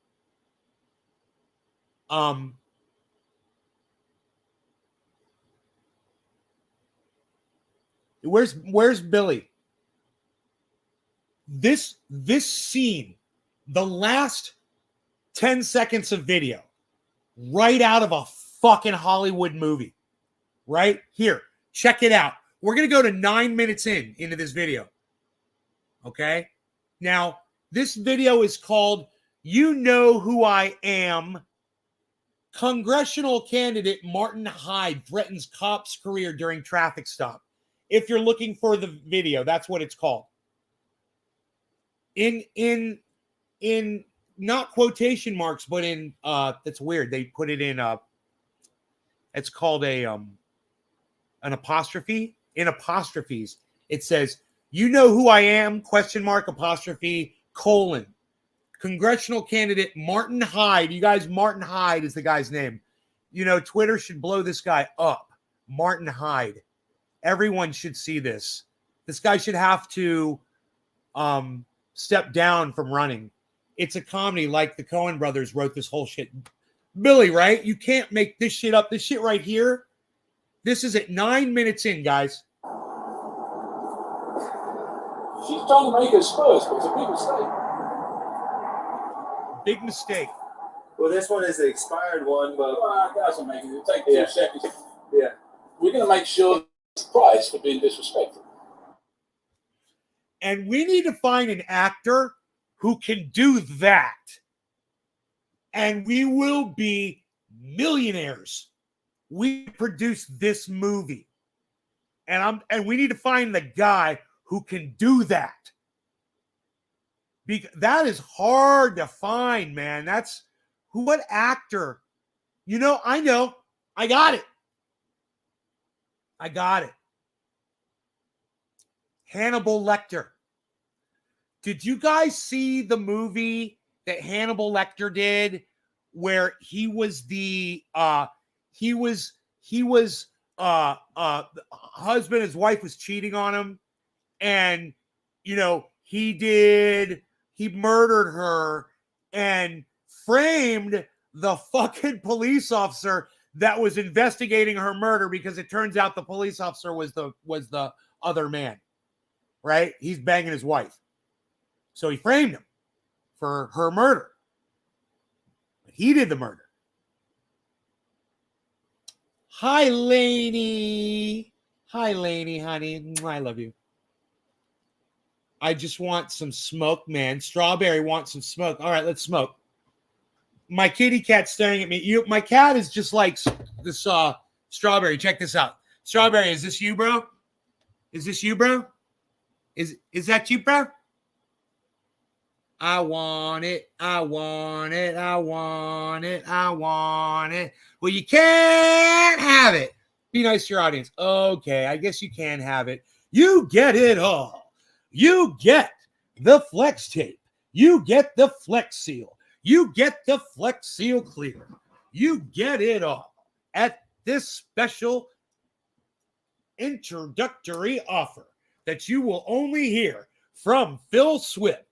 Where's Billy? This scene, the last 10 seconds of video, right out of a fucking Hollywood movie. Right here. Check it out. We're going to go to 9 minutes into this video. Okay? Now, this video is called You Know Who I Am. Congressional candidate Martin Hyde threatens cop's career during traffic stop. If you're looking for the video, that's what it's called. In not quotation marks, but in that's weird. They put it in it's called an apostrophe. In apostrophes, it says, "You know who I am?" ? Apostrophe : Congressional candidate Martin Hyde. You guys, Martin Hyde is the guy's name. You know, Twitter should blow this guy up. Martin Hyde. Everyone should see this. This guy should have to step down from running. It's a comedy, like the Coen brothers wrote this whole shit. Billy, right? You can't make this shit up. This shit right here. This is at 9 minutes in, guys. She's trying to make us Spurs, but it's a big mistake. Big mistake. Well, this one is an expired one, but Well, that doesn't make it. It'll take 2 seconds. yeah. We're going to make sure it's the price for being disrespectful. And we need to find an actor who can do that. And we will be millionaires. We produced this movie. And we need to find the guy who can do that. That is hard to find, man. That's what actor? You know, I know. I got it. Hannibal Lecter. Did you guys see the movie that Hannibal Lecter did where he was the husband, his wife was cheating on him, and you know, he murdered her and framed the fucking police officer that was investigating her murder, because it turns out the police officer was the other man, right? He's banging his wife. So he framed him for her murder. But he did the murder. Hi, Lainey. Hi, Lainey, honey. I love you. I just want some smoke, man. Strawberry wants some smoke. All right, let's smoke. My kitty cat's staring at me. My cat is just like this Strawberry. Check this out. Strawberry, is this you, bro? Is this you, bro? Is that you, bro? I want it. I want it. I want it. I want it. Well, you can't have it. Be nice to your audience. Okay, I guess you can have it. You get it all. You get the Flex Tape. You get the Flex Seal. You get the Flex Seal Clear. You get it all at this special introductory offer that you will only hear from Phil Swift.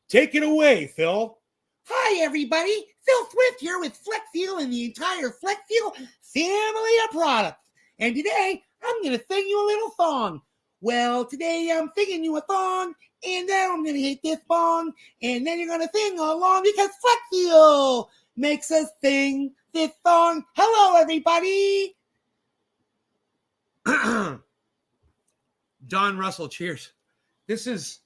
Take it away, Phil. Hi, everybody. Phil Swift here with Flex Seal and the entire Flex Seal family of products. And today, I'm going to sing you a little song. Well, today I'm singing you a song, and then I'm going to hit this bong, and then you're going to sing along because Flex Seal makes us sing this song. Hello, everybody. Don Russell, cheers. This is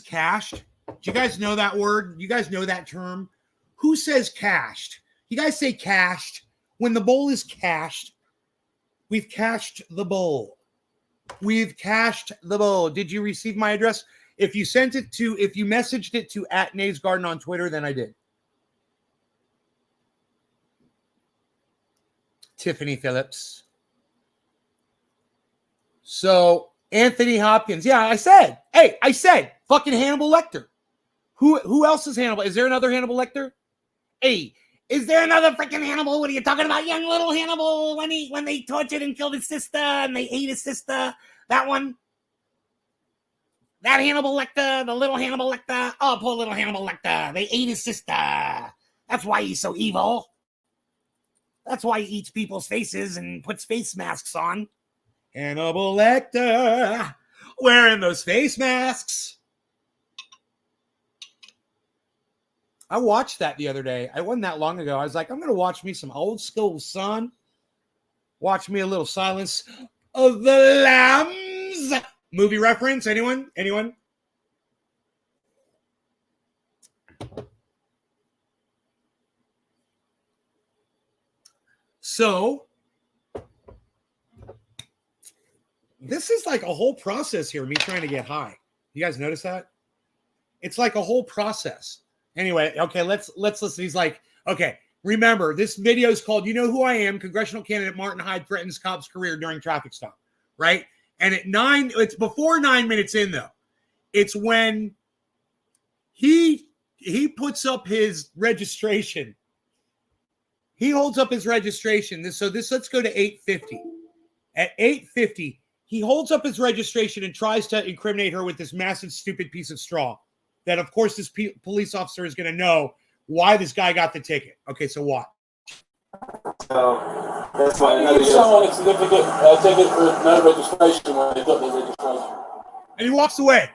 cached. Do you guys know that word? You guys know that term? Who says cached? You guys say cached. When the bowl is cached, we've cached the bowl. We've cached the bowl. Did you receive my address? If you messaged it to @NaysGarden on Twitter, then I did. Tiffany Phillips. So Anthony Hopkins. Yeah, I said fucking Hannibal Lecter. Who else is Hannibal? Is there another Hannibal Lecter? Hey, is there another freaking Hannibal? What are you talking about? Young little Hannibal when they tortured and killed his sister and they ate his sister. That one. That Hannibal Lecter, the little Hannibal Lecter. Oh, poor little Hannibal Lecter. They ate his sister. That's why he's so evil. That's why he eats people's faces and puts face masks on. Hannibal Lecter wearing those face masks. I watched that the other day. It wasn't that long ago. I was like, I'm going to watch me some old school, son. Watch me a little Silence of the Lambs. Movie reference? Anyone? Anyone? So, this is like a whole process here, me trying to get high. You guys notice that? It's like a whole process. Anyway, okay, let's listen. He's like, okay, remember, this video is called You Know Who I Am, Congressional Candidate Martin Hyde Threatens Cop's Career During Traffic Stop, right? And at 9, it's before 9 minutes in, though. It's when he puts up his registration. He holds up his registration. Let's go to 8:50. At 8:50, he holds up his registration and tries to incriminate her with this massive, stupid piece of straw. That, of course, this police officer is going to know why this guy got the ticket. Okay, so what? So that's why If someone is looking at ticket for no registration when they got their registration. And he walks away.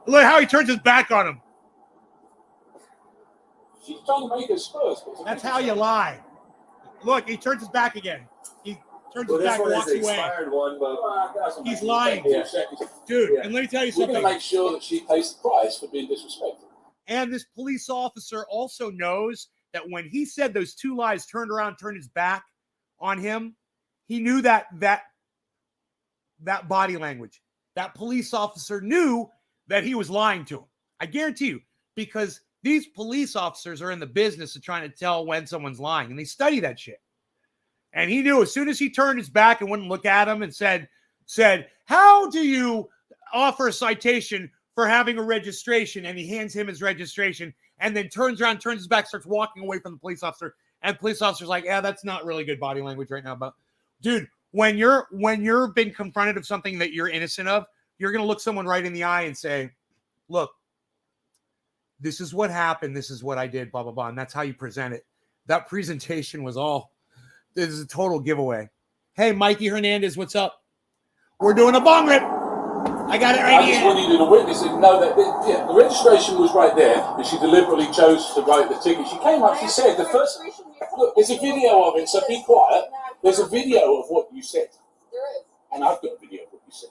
Look how he turns his back on him. She's trying to make us first. That's how you lie. Look, he turns his back again. He turns his back and walks away. expired one, but He's lying. Yeah. Dude, Yeah. and let me tell you We're going something. to make sure that she pays the price for being disrespectful. And this police officer also knows that when he said those two lies, turned around, turned his back on him, he knew that body language. That police officer knew that he was lying to him. I guarantee you, because these police officers are in the business of trying to tell when someone's lying, and they study that shit. And he knew as soon as he turned his back and wouldn't look at him and said, how do you offer a citation for having a registration? And he hands him his registration and then turns around, turns his back, starts walking away from the police officer. And the police officer's like, yeah, that's not really good body language right now. But dude, when you're been confronted of something that you're innocent of, you're going to look someone right in the eye and say, look, this is what happened. This is what I did, blah, blah, blah. And that's how you present it. That presentation was this is a total giveaway. Hey, Mikey Hernandez, what's up? We're doing a bong rip. I got it right I just here. wanted you to witness it. No, the registration was right there, and she deliberately chose to write the ticket. She came up, she said, the first... Look, there's a video of it, so be quiet. There's a video of what you said. There is. And I've got a video of what you said.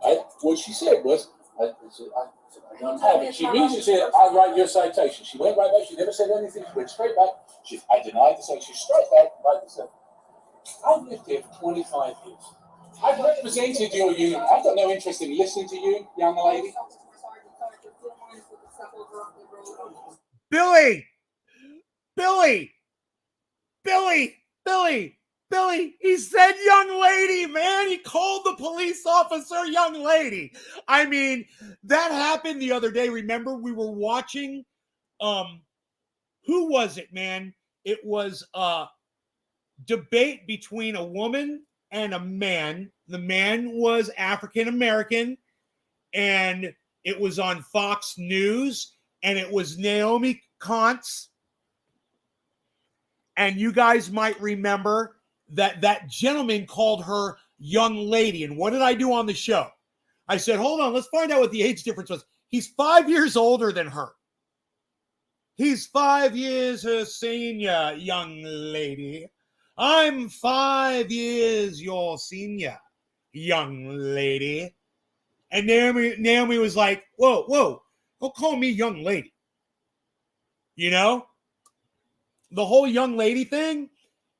Right? What she said was, I don't have it. She immediately said, "I write your citation." She went right back. She never said anything. She went straight back. I denied the citation. She's straight back. Right this. I've lived here for 25 years. I've represented your union. I've got no interest in listening to you, young lady. Billy, Billy, Billy, Billy, Billy. He said young lady, man. He called the police officer young lady. I mean, that happened the other day. Remember, we were watching, who was it, man? It was a debate between a woman and a man. The man was African American, and it was on Fox News, and it was Naomi Kantz. And you guys might remember that gentleman called her young lady. And what did I do on the show? I said, hold on, let's find out what the age difference was. He's 5 years older than her. He's 5 years her senior, young lady. I'm 5 years your senior, young lady. And Naomi was like, whoa, don't call me young lady. You know? The whole young lady thing,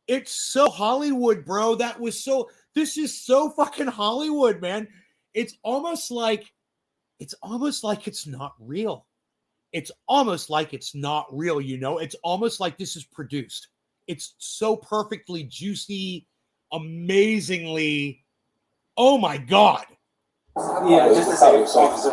it's so Hollywood, bro. This is so fucking Hollywood, man. It's almost like it's not real. It's almost like it's not real, you know? It's almost like this is produced. It's so perfectly juicy, amazingly, oh my God. Yeah, just to say, officer.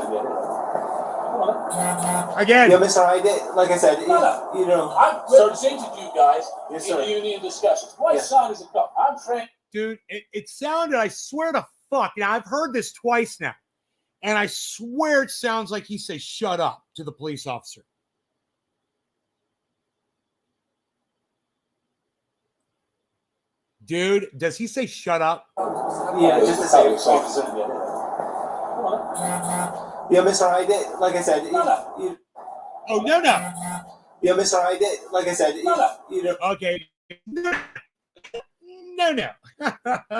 Again. Yeah, Mr. Like I said, you know. I'm represented you guys Yes, in sir. the union discussions. My Yes. son is a cop. I'm trained. Dude, it sounded, I swear to fuck, now I've heard this twice now, and I swear it sounds like he says shut up to the police officer. Dude, does he say shut up? Yeah, just to say, officer. Yeah, Mr. Like I said, you, Oh, no. yeah, Mr. Like I said, you know. Okay. No.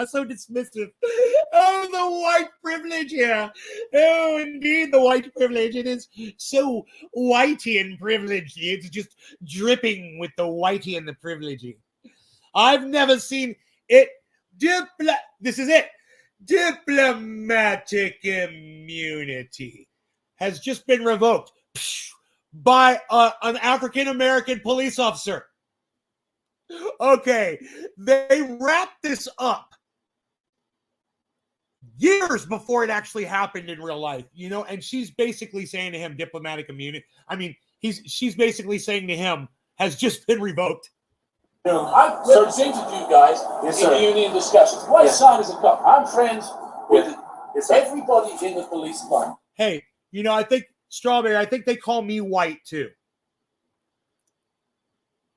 So dismissive. Oh, the white privilege here. Oh, indeed, the white privilege. It is so whitey and privileged. It's just dripping with the whitey and the privilegey. I've never seen it. This is it. Diplomatic immunity has just been revoked by an African-American police officer. Okay, they wrapped this up years before it actually happened in real life, you know, and she's basically saying to him, diplomatic immunity. I mean, she's basically saying to him, has just been revoked. I've represented you guys in the union discussions. My son is a cop. I'm friends with everybody in the police department. Hey, you know, I think Strawberry, I think they call me white too.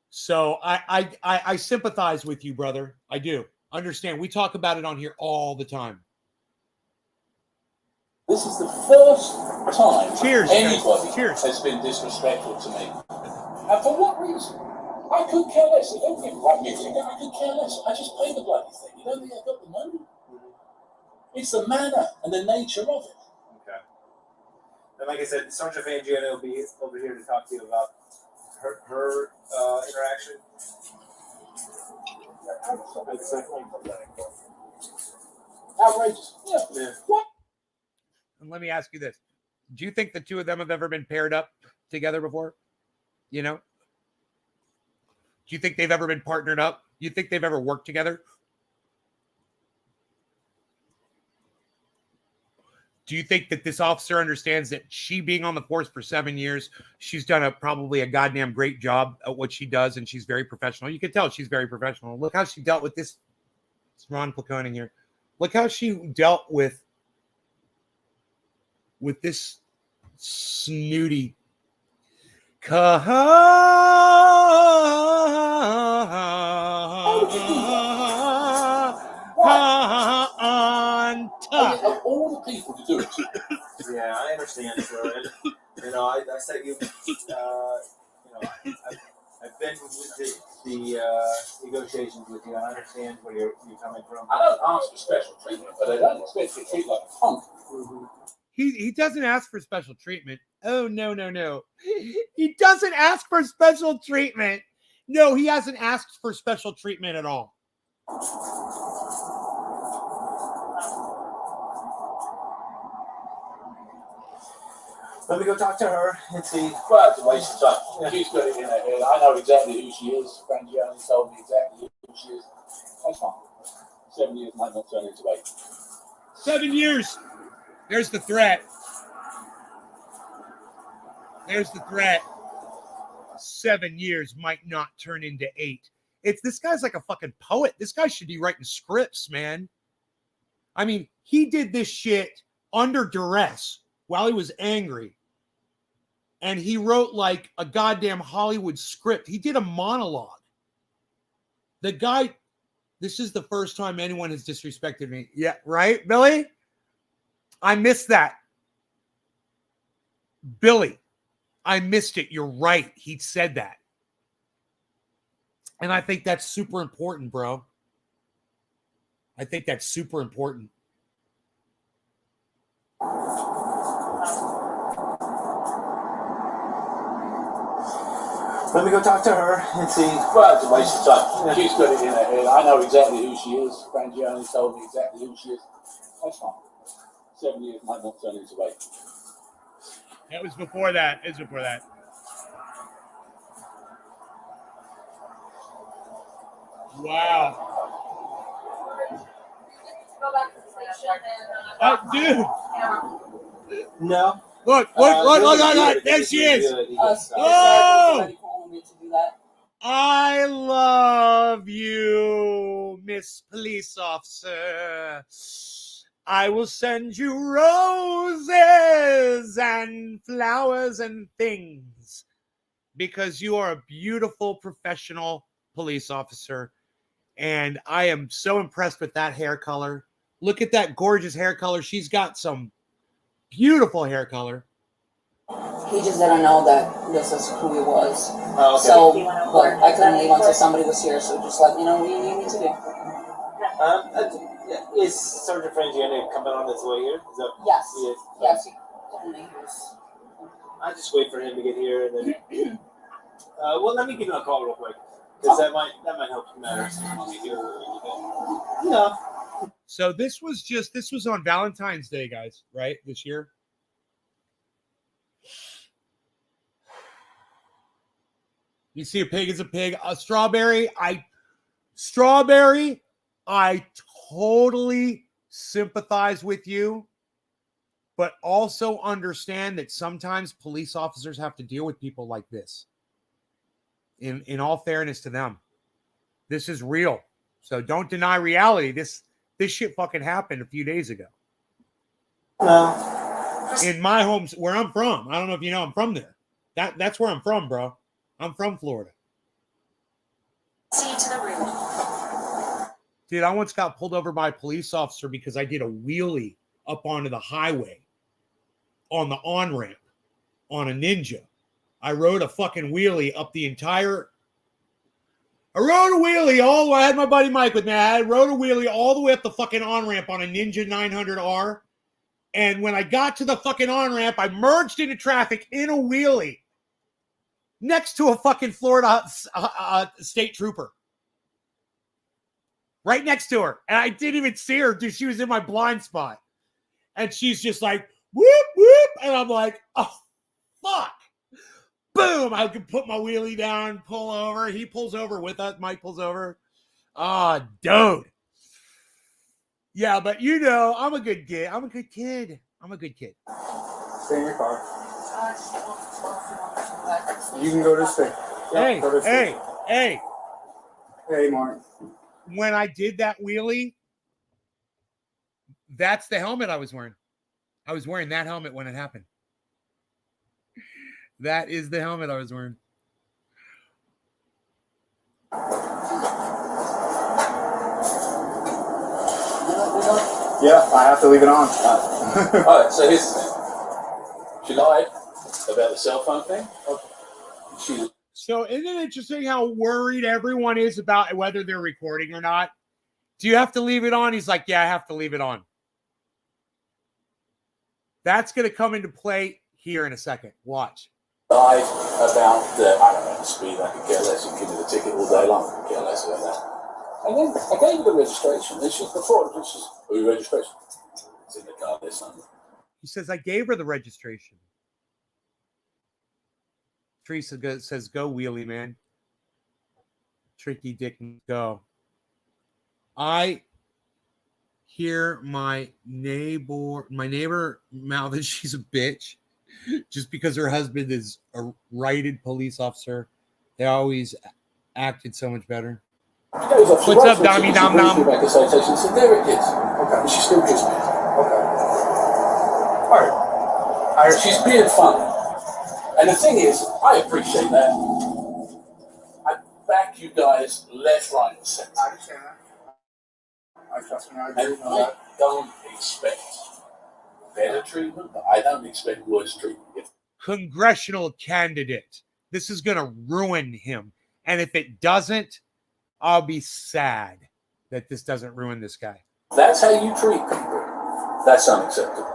So I sympathize with you, brother. I do. Understand. We talk about it on here all the time. This is the first time anybody Cheers. has been disrespectful to me. And for what reason? I could care less. If they didn't like music, I could care less. I just pay the bloody thing. You don't think I've got the money? It's the manner and the nature of it. Okay. And like I said, Sergeant Vangiano will be over here to talk to you about her interaction. Outrageous. Yeah. What? And let me ask you this. Do you think the two of them have ever been paired up together before? You know? Do you think they've ever been partnered up? Do you think they've ever worked together? Do you think that this officer understands that she being on the force for 7 years, she's done probably a goddamn great job at what she does, and she's very professional. You can tell she's very professional. Look how she dealt with this. It's Ron Placoning here. Look how she dealt with this snooty Of all the people to do it. Yeah, I understand, sir. And, you know, I said you know, I've been with the negotiations with you. I understand where you're coming from. I don't ask for special treatment, but I don't expect to treat like a punk. Mm-hmm. He doesn't ask for special treatment. Oh, no. He doesn't ask for special treatment. No, he hasn't asked for special treatment at all. Let me go talk to her and see. Well, it's a waste of time. She's got it in her head. I know exactly who she is. Frangione told me exactly who she is. That's fine. 7 years might not turn into 8. 7 years. There's the threat. There's the threat. 7 years might not turn into 8. This guy's like a fucking poet. This guy should be writing scripts, man. I mean, he did this shit under duress while he was angry. And he wrote like a goddamn Hollywood script. He did a monologue. The guy, this is the first time anyone has disrespected me. Yeah, right, Billy? I missed that. Billy, I missed it. You're right. He said that. And I think that's super important, bro. I think that's super important. Let me go talk to her and see. Well, it's a waste of time. She's got it in her head. I know exactly who she is. Frangione told me exactly who she is. That's fine. 7 years might not turn into 8. That was before that. It was before that. Wow. Go back to the station and Dude. No. Look. There she is. Oh! I love you, Miss Police Officer. I will send you roses and flowers and things because you are a beautiful professional police officer. And I am so impressed with that hair color. Look at that gorgeous hair color. She's got some beautiful hair color. He just didn't know that this is who he was. Oh, okay. So, but I couldn't leave until somebody was here, so just let me know what you need me to do. Is Sergeant Frangione coming on his way here? Is that Yes. he is? Yes, he told me he was. I just wait for him to get here and then. Well, let me give him a call real quick because that might help matters. No. So this was on Valentine's Day, guys, right? This year. You see a pig is a pig. A strawberry, I totally sympathize with you, but also understand that sometimes police officers have to deal with people like this. In all fairness to them, this is real. So don't deny reality. This shit fucking happened a few days ago. No. In my home, where I'm from. I don't know if you know, I'm from there. That's where I'm from, bro. I'm from Florida. see to the room. Dude, I once got pulled over by a police officer because I did a wheelie up onto the highway on the on-ramp on a Ninja. I rode a fucking wheelie up the entire... I had my buddy Mike with me. I rode a wheelie all the way up the fucking on-ramp on a Ninja 900R. And when I got to the fucking on-ramp, I merged into traffic in a wheelie next to a fucking Florida state trooper. Right next to her. And I didn't even see her, dude. She was in my blind spot. And she's just like, whoop, whoop. And I'm like, oh, fuck. Boom. I can put my wheelie down, pull over. He pulls over with us. Mike pulls over. Oh, dude. Yeah, but you know, I'm a good kid. I'm a good kid. Stay in your car. You can go to sleep. Hey, go to sleep. hey. Hey, Mark. When I did that wheelie, that's the helmet I was wearing. I was wearing that helmet when it happened. That is the helmet I was wearing. Yeah, I have to leave it on. All right, so here's the thing. She lied about the cell phone thing. So isn't it interesting how worried everyone is about whether they're recording or not? Do you have to leave it on? He's like, yeah, I have to leave it on. That's going to come into play here in a second. Watch. Lied about I don't know, the speed. I could care less. You give me the ticket all day long. I could care less about that. And then I gave her the registration. And she's before, which is your registration. It's in the car there, son. He says, I gave her the registration. Teresa says, go, wheelie, man. Tricky Dick, go. I hear my neighbor mouth that she's a bitch just because her husband is a righted police officer. They always acted so much better. What's up, Dommy Dom Dom? Back a citation. So there it is. Okay. She still gives me. Okay. All right. She's being funny. And the thing is, I appreciate that. I back you guys left, right, and center. I understand that. I trust me. I agree And with I that. don't expect better treatment, but I don't expect worse treatment. Congressional candidate. This is going to ruin him. And if it doesn't, I'll be sad that this doesn't ruin this guy. That's how you treat people. That's unacceptable.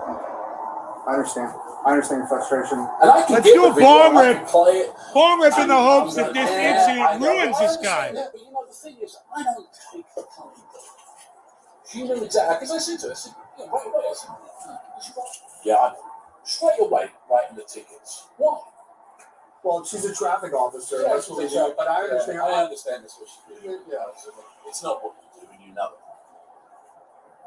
I understand. I understand your frustration. And I can Let's get do the a video, bomb I rip. can play it. Bomb rip in the hopes that I'm this gonna- incident I know, ruins I this guy. understand that, but you know, the thing is, I don't take the punch. She knew exactly, because I said to her, I said, yeah, right away, I said, yeah, I know. Straight away, writing the tickets. Why? Well, she's a traffic officer. Yeah, That's what they do. But I understand. I understand that's what she did. Yeah. It's not what you do, and you know it.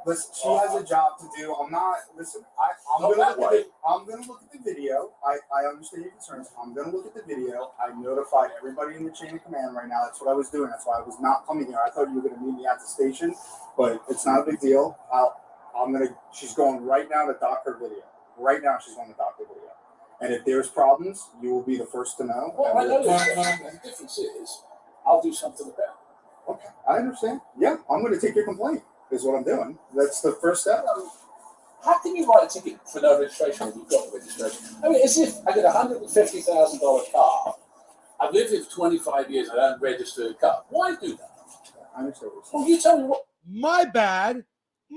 Listen, she has a job to do. I'm not. Listen, I'm Not gonna that look way. at I'm gonna look at the video. I understand your concerns. I'm gonna look at the video. I notified everybody in the chain of command right now. That's what I was doing. That's why I was not coming here. I thought you were gonna meet me at the station, but it's not a big deal. She's going right now to dock her video. Right now, she's going to dock her video. And if there's problems, you will be the first to know. Well, I know there's the difference is, I'll do something about it. Okay, I understand. Yeah, I'm going to take your complaint. Is what I'm doing. That's the first step. How can you write a ticket for no registration if you've got the registration? I mean, as if I get a $150,000 car. I've lived here for 25 years. I don't register a car. Why do that? I understand. Well, you tell me what. My bad.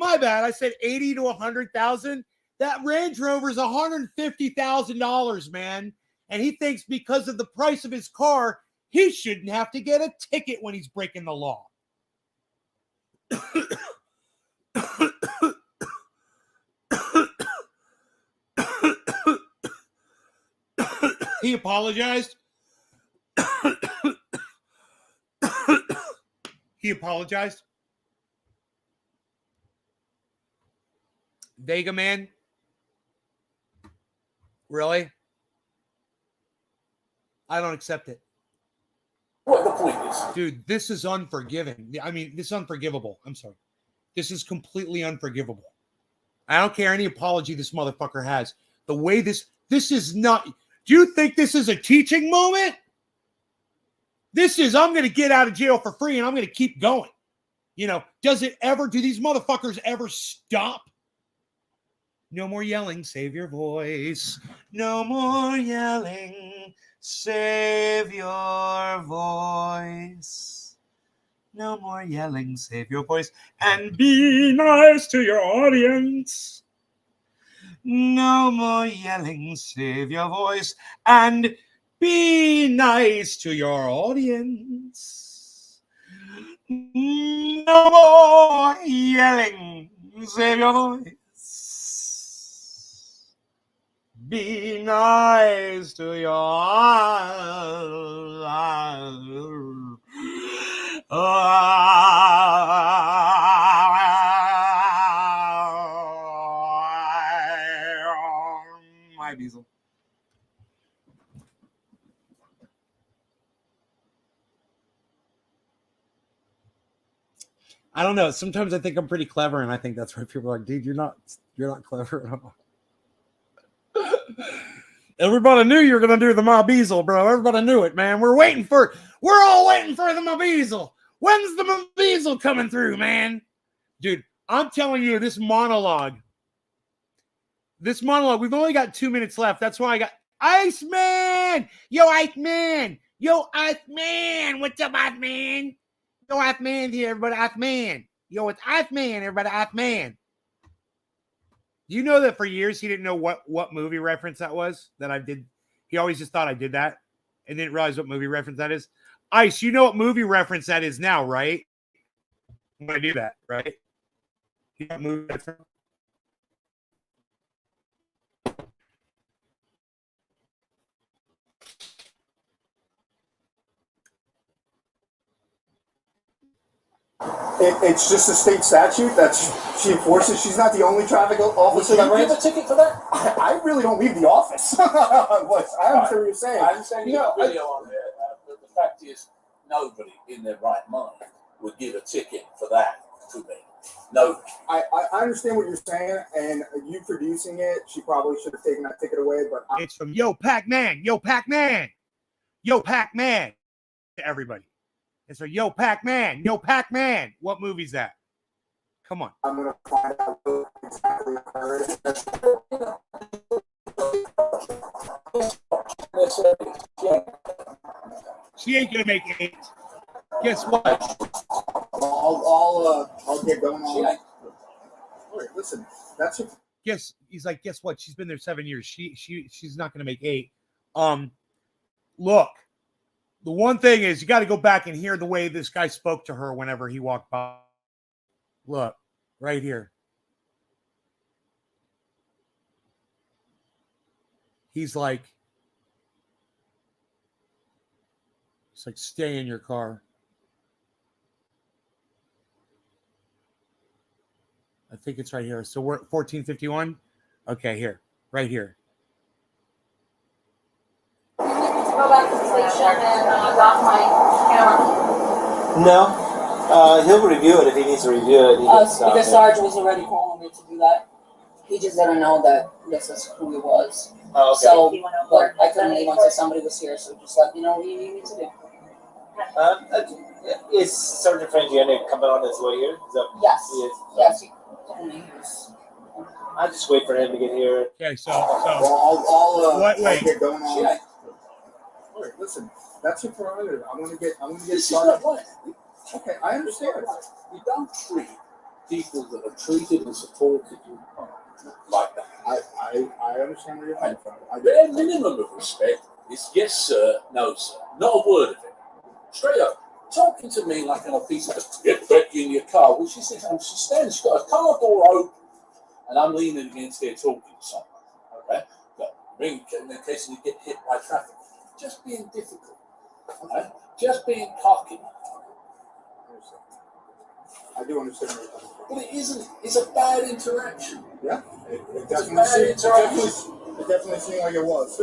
I said 80 to 100,000. That Range Rover's $150,000, man. And he thinks because of the price of his car, he shouldn't have to get a ticket when he's breaking the law. He apologized. He apologized. Vega man. Really? I don't accept it. What the point is? Dude, this is unforgiving. I mean, this is unforgivable. I'm sorry. This is completely unforgivable. I don't care any apology this motherfucker has. The way this is not. Do you think this is a teaching moment? This is, I'm going to get out of jail for free and I'm going to keep going. You know, do these motherfuckers ever stop? No more yelling, save your voice. No more yelling, save your voice. No more yelling, save your voice. And be nice to your audience. No more yelling, save your voice. And be nice to your audience. No more yelling, save your voice. Be nice to your my Diesel. I don't know. Sometimes I think I'm pretty clever, and I think that's why people are like, dude, you're not clever at all. Everybody knew you were gonna do the Mabizel, bro. Everybody knew it, man. We're all waiting for the Mabizel. When's the Mabizel coming through, man? Dude, I'm telling you, this monologue, we've only got 2 minutes left. That's why I got Iceman. Yo, Iceman. What's up, Iceman? Yo, Iceman here, everybody. Iceman. Yo, it's Iceman, everybody. Iceman. You know that for years he didn't know what movie reference that was that I did. He always just thought I did that and didn't realize what movie reference that is. Ice, you know what movie reference that is now, right? When I do that, right? You know what movie reference? It's just a state statute that she enforces. She's not the only traffic officer that Would you give a writes. ticket for that? I really don't leave the office. I understand what you're saying. I understand you You know, got video on there, but the fact is, nobody in their right mind would give a ticket for that to me. Nobody. I understand what you're saying, and you producing it, she probably should have taken that ticket away. But It's from Yo Pac-Man, Yo Pac-Man, Yo Pac-Man to everybody. It's from Yo Pac-Man, Yo Pac-Man. What movie's that? Come on. I'm gonna find out what exactly occurred. She ain't gonna make 8. Guess what? I'll get going on. All right, listen, that's it. He's like, guess what? She's been there 7 years. She's not gonna make 8. Look, the one thing is you got to go back and hear the way this guy spoke to her whenever he walked by. Look, right here. He's like, stay in your car. I think it's right here. So we're at 1451. Okay, here, right here. Go back to the station and drop my camera. No, he'll review it if he needs to review it. Because Sarge was already calling me to do that. He just didn't know that this is who he was. Oh, okay. So, but I couldn't leave until somebody was here. So just let me know what you need me to do. Is Sergeant Frangiani coming on his way here? Is that, Yes. He is? Yes. He told me he was. I'll just wait for him to get here. Okay, so I'll wait. get going on. Yeah. All right, listen, that's your prerogative. I'm gonna get This is started. not right. Okay, I understand. You don't treat people that are treated and supported you like that. I understand where you're coming from. I do. Their minimum of respect is yes, sir, no, sir. Not a word of it. Straight up. Talking to me like I'm a piece of get back in your car. Well, she says, she stands, she's got her car door open, and I'm leaning against there talking to someone. Okay? But in case you get hit by traffic. Just being difficult. Okay? Just being cocky. I do understand where you're coming from. But it isn't. It's a bad interaction. Yeah, it It's a bad interaction. definitely seemed like it was.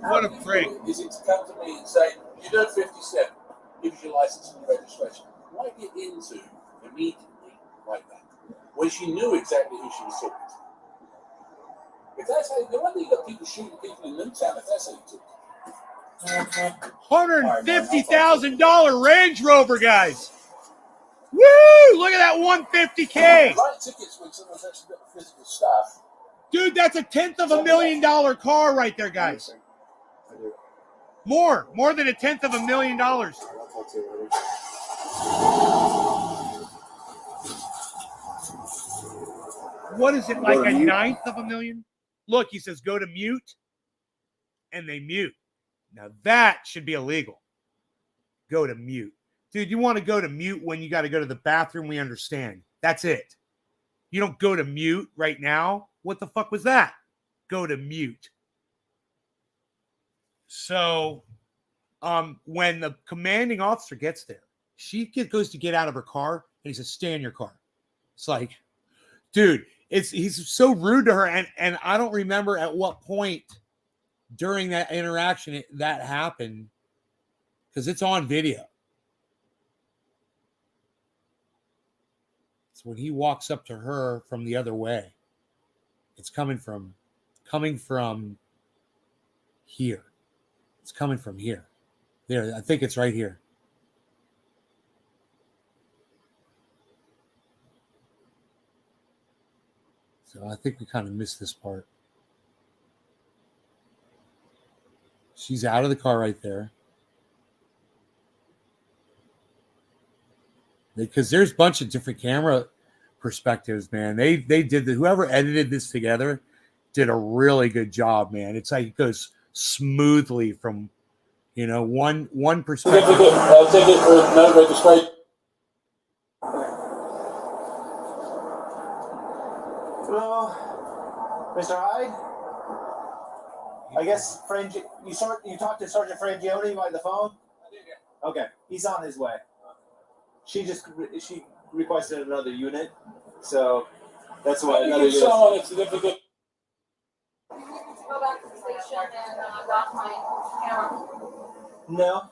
What a prick. Is it to come to me and say, you know 57, gives you license and registration. Why get into immediately like that? When she knew exactly who she was talking to. If that's how, no wonder you got people shooting people in Newtown if that's how you took it. $150,000 Range Rover, guys. Woo! Look at that 150K. Write tickets when someone's actually got the physical stuff. Dude, that's $1/10 car right there, guys. I do. More than $1/10 I'll talk to you later. What is it, like a $1/9 Look, he says go to mute, and they mute. Now that should be illegal. Go to mute. Dude, you want to go to mute when you got to go to the bathroom, we understand. That's it. You don't go to mute right now. What the fuck was that? Go to mute. So, when the commanding officer gets there, she goes to get out of her car, and he says, stay in your car. It's like, dude, he's so rude to her, and I don't remember at what point during that interaction that happened, because it's on video. It's when he walks up to her from the other way. It's coming from here. It's coming from here. There, I think it's right here. So I think we kind of missed this part. She's out of the car right there. Because there's a bunch of different camera perspectives, man. They did whoever edited this together did a really good job, man. It's like it goes smoothly from one perspective. Ticket for no registration. Hello, Mr. Hyde. I guess you talked to Sergeant Frangione by the phone. Okay, he's on his way. She requested another unit, so that's why another unit. Someone that's significant. Go back to the station and dock my camera. No,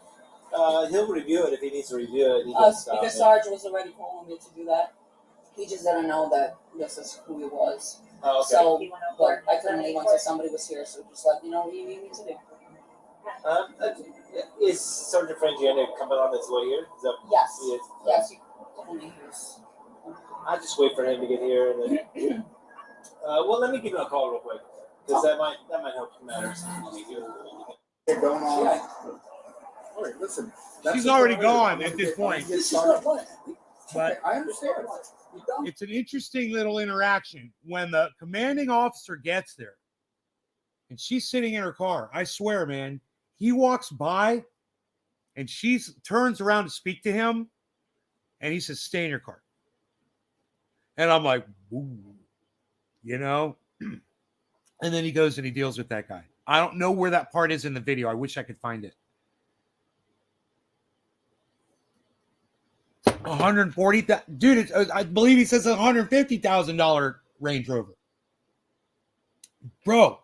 he'll review it if he needs to review it. He can stop Because it. Sarge was already calling me to do that. He just didn't know that this is who he was. Oh, okay. So, but I couldn't leave until somebody was here. So just let me know what you need me to do. Is Sergeant Frangione coming on his way here? Is that, Yes. He is? Yes. He told me he was. I'll just wait for him to get here, and then. Well, let me give him a call real quick, because that might help matters. They're going on. All right, listen. She's already gone at this point. This is what was. But I understand. it's an interesting little interaction when the commanding officer gets there and she's sitting in her car. I swear, man, he walks by and she turns around to speak to him and he says, "Stay in your car." And I'm like, ooh, and then he goes and he deals with that guy. I don't know where that part is in the video. I wish I could find it. 140, dude. I believe he says $150,000 Range Rover. Bro,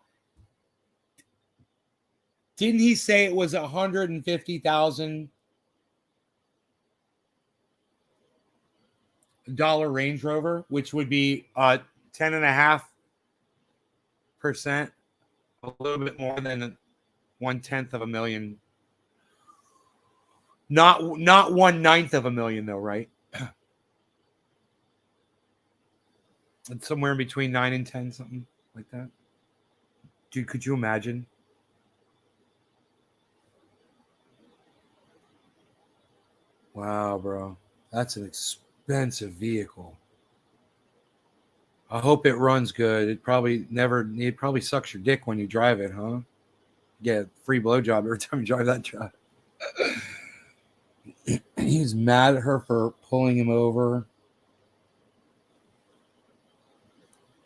didn't he say it was $150,000 Range Rover, which would be 10.5%, a little bit more than 1/10 of a million. Not 1/9 of a million though, right? It's somewhere in between 9 and 10, something like that. Dude, could you imagine? Wow, bro. That's an expensive vehicle. I hope it runs good. It probably sucks your dick when you drive it, huh? Get a free blowjob every time you drive that truck. He's mad at her for pulling him over.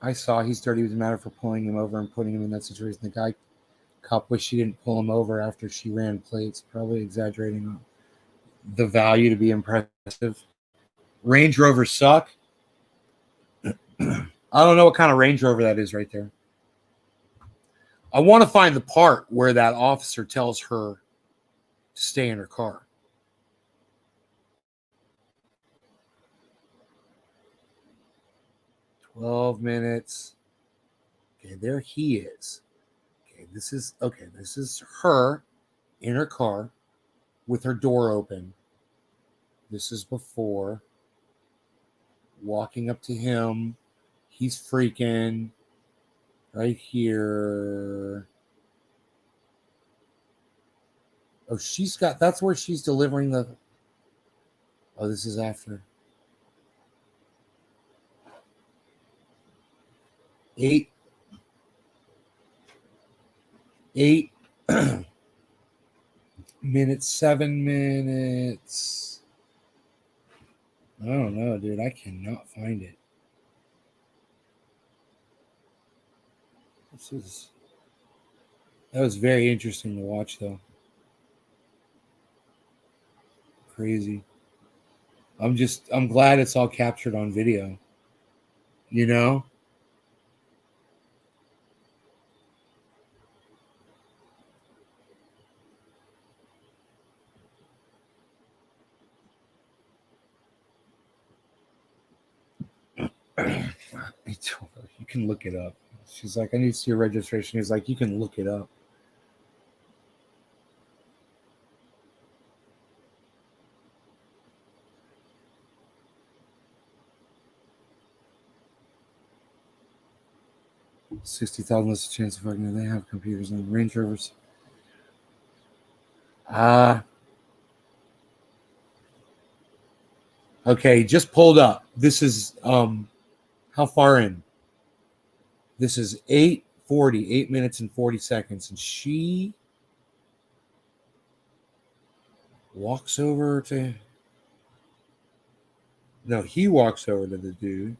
I saw he's dirty. He was mad at her for pulling him over and putting him in that situation. The cop wished she didn't pull him over after she ran plates. Probably exaggerating the value to be impressive. Range Rovers suck. I don't know what kind of Range Rover that is right there. I want to find the part where that officer tells her to stay in her car. 12 minutes. Okay, there he is. Okay, this is her in her car with her door open. This is before walking up to him. He's freaking right here. Oh, that's where she's delivering the. Oh, this is after. 8 minutes, 7 minutes. I don't know, dude. I cannot find it. That was very interesting to watch, though. Crazy. I'm glad it's all captured on video. You know? He told her, you can look it up. She's like, I need to see your registration. He's like, you can look it up. $60,000 less chance of fucking. They have computers and Range Rovers. Okay, just pulled up. This is How far in? This is 8:40, 8 minutes and 40 seconds. And she walks over to... No, he walks over to the dude.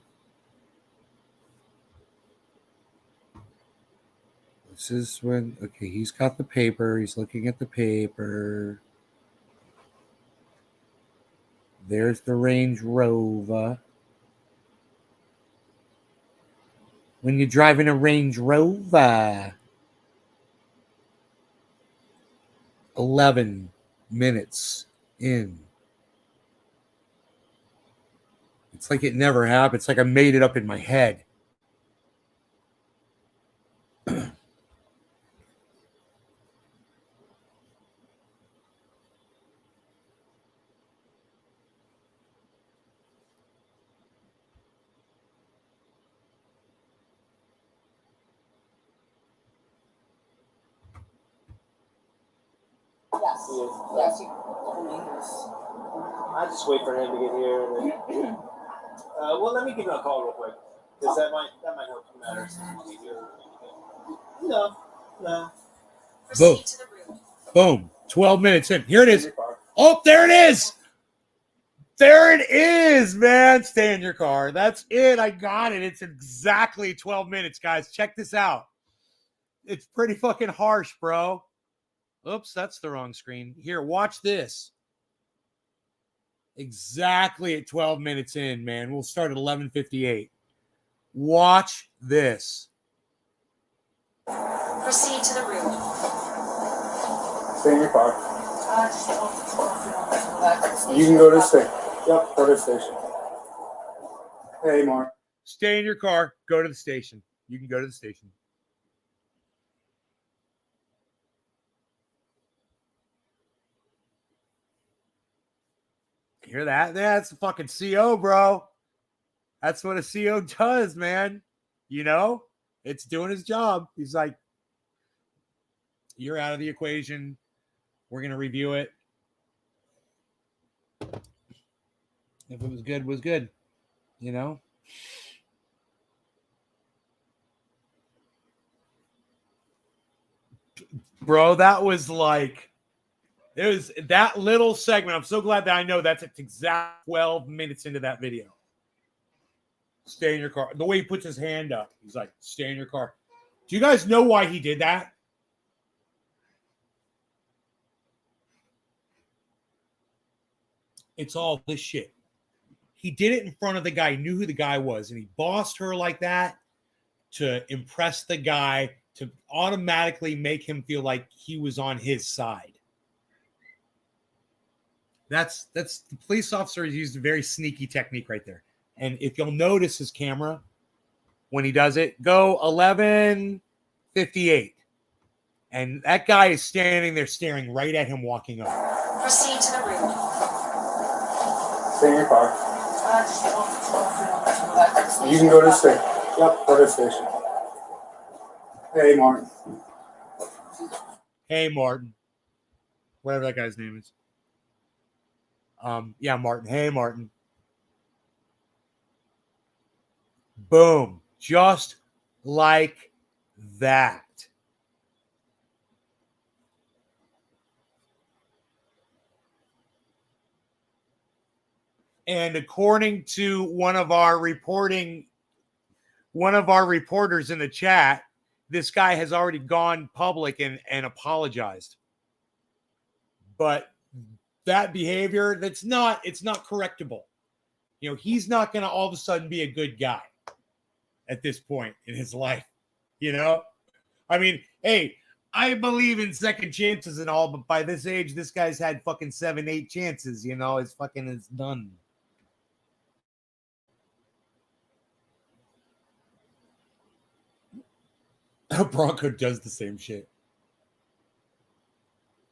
This is when... Okay, he's got the paper. He's looking at the paper. There's the Range Rover. When you're driving a Range Rover. 11 minutes in. It's like it never happened. It's like I made it up in my head. Yes. Yes. You told me he was. I just wait for him to get here. And then, well, let me give him a call real quick because that might help matters. No. Boom. Proceed to the room. Boom. 12 minutes in. Here it is. Oh, there it is. There it is, man. Stay in your car. That's it. I got it. It's exactly 12 minutes, guys. Check this out. It's pretty fucking harsh, bro. Oops, that's the wrong screen. Here, watch this. Exactly at 12 minutes in, man. We'll start at 11:58. Watch this. Proceed to the room. Stay in your car. Just go back to the station. You can go to the station. Yep, go to the station. Hey, Mark. Stay in your car. Go to the station. You can go to the station. Hear that? That's a fucking CO, bro. That's what a CO does, man. You know, it's doing his job. He's like, you're out of the equation. We're going to review it. If it was good, it was good. You know? Bro, that was like... It was that little segment. I'm so glad that I know that's exact 12 minutes into that video. Stay in your car. The way he puts his hand up, he's like, stay in your car. Do you guys know why he did that? It's all this shit. He did it in front of the guy. He knew who the guy was, and he bossed her like that to impress the guy, to automatically make him feel like he was on his side. That's the police officer used a very sneaky technique right there. And if you'll notice his camera when he does it, go 11:58. And that guy is standing there staring right at him walking up. Proceed to the room. Stay in your car. Just go back to the station. You can go to the station. Yep, go to the station. Hey, Martin. Hey, Martin. Whatever that guy's name is. Yeah, Martin. Hey, Martin. Boom. Just like that. And according to one of our reporters in the chat, this guy has already gone public and apologized. But that behavior, it's not correctable. You know, he's not going to all of a sudden be a good guy at this point in his life. You know, I mean, hey, I believe in second chances and all, but by this age, this guy's had fucking 7-8 chances. You know, it's done. Bronco does the same shit.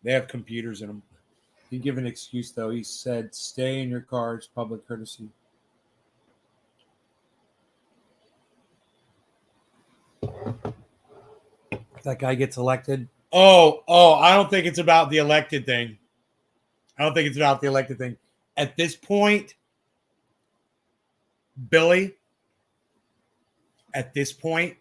They have computers in them. He gave an excuse, though. He said, stay in your car. It's public courtesy. That guy gets elected. Oh, I don't think it's about the elected thing. At this point, Billy, at this point,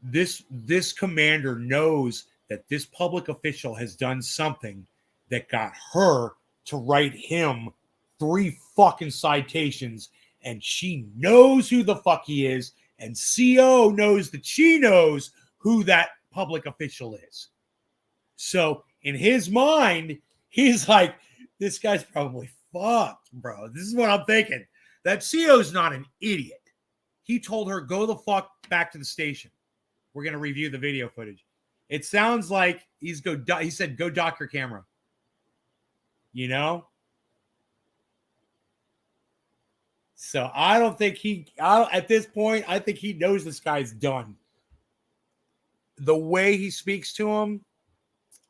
this commander knows that this public official has done something that got her to write him 3 fucking citations, and she knows who the fuck he is, and CO knows that she knows who that public official is. So in his mind, he's like, this guy's probably fucked, bro. This is what I'm thinking. That CO's not an idiot. He told her, go the fuck back to the station. We're going to review the video footage. It sounds like he said, go dock your camera. You know? So I don't think at this point, I think he knows this guy's done. The way he speaks to him,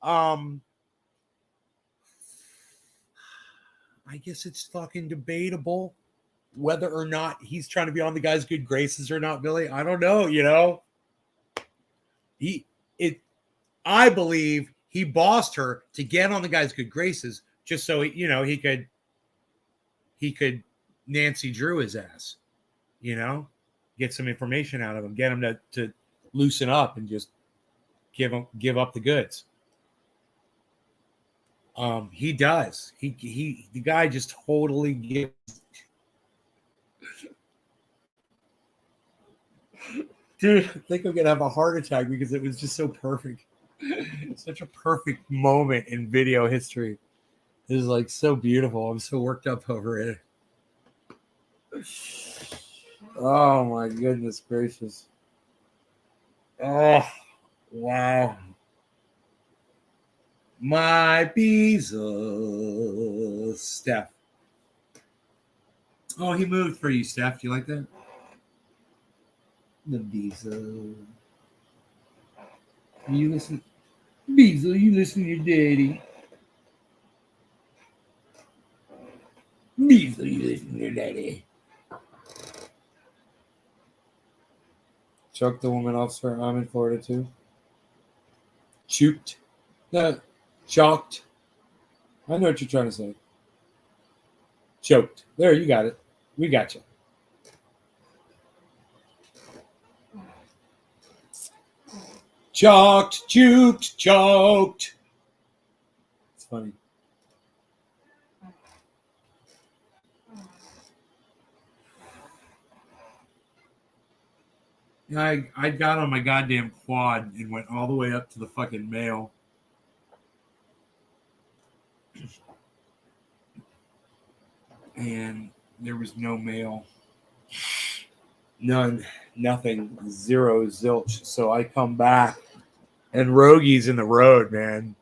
I guess it's fucking debatable whether or not he's trying to be on the guy's good graces or not, Billy. I don't know, you know. I believe he bossed her to get on the guy's good graces just so he could Nancy Drew his ass, get some information out of him, get him to loosen up and just give up the goods. He does. The guy just totally gives. Dude, I think I'm gonna have a heart attack because it was just so perfect. Such a perfect moment in video history. It was like so beautiful. I'm so worked up over it. Oh my goodness gracious. Oh wow. My Beezus. Steph. Oh, he moved for you, Steph. Do you like that? The Beezus. You listen. Beezus, you listen to your daddy. Beezus, you listen to your daddy. Choke the woman officer. I'm in Florida too. Choked. No, chalked. I know what you're trying to say. Choked. There, you got it. We got you. Chalked, choked, choked. It's funny. Yeah, I got on my goddamn quad and went all the way up to the fucking mail. And there was no mail. None. Nothing. Zero. Zilch. So I come back and Rogie's in the road, man.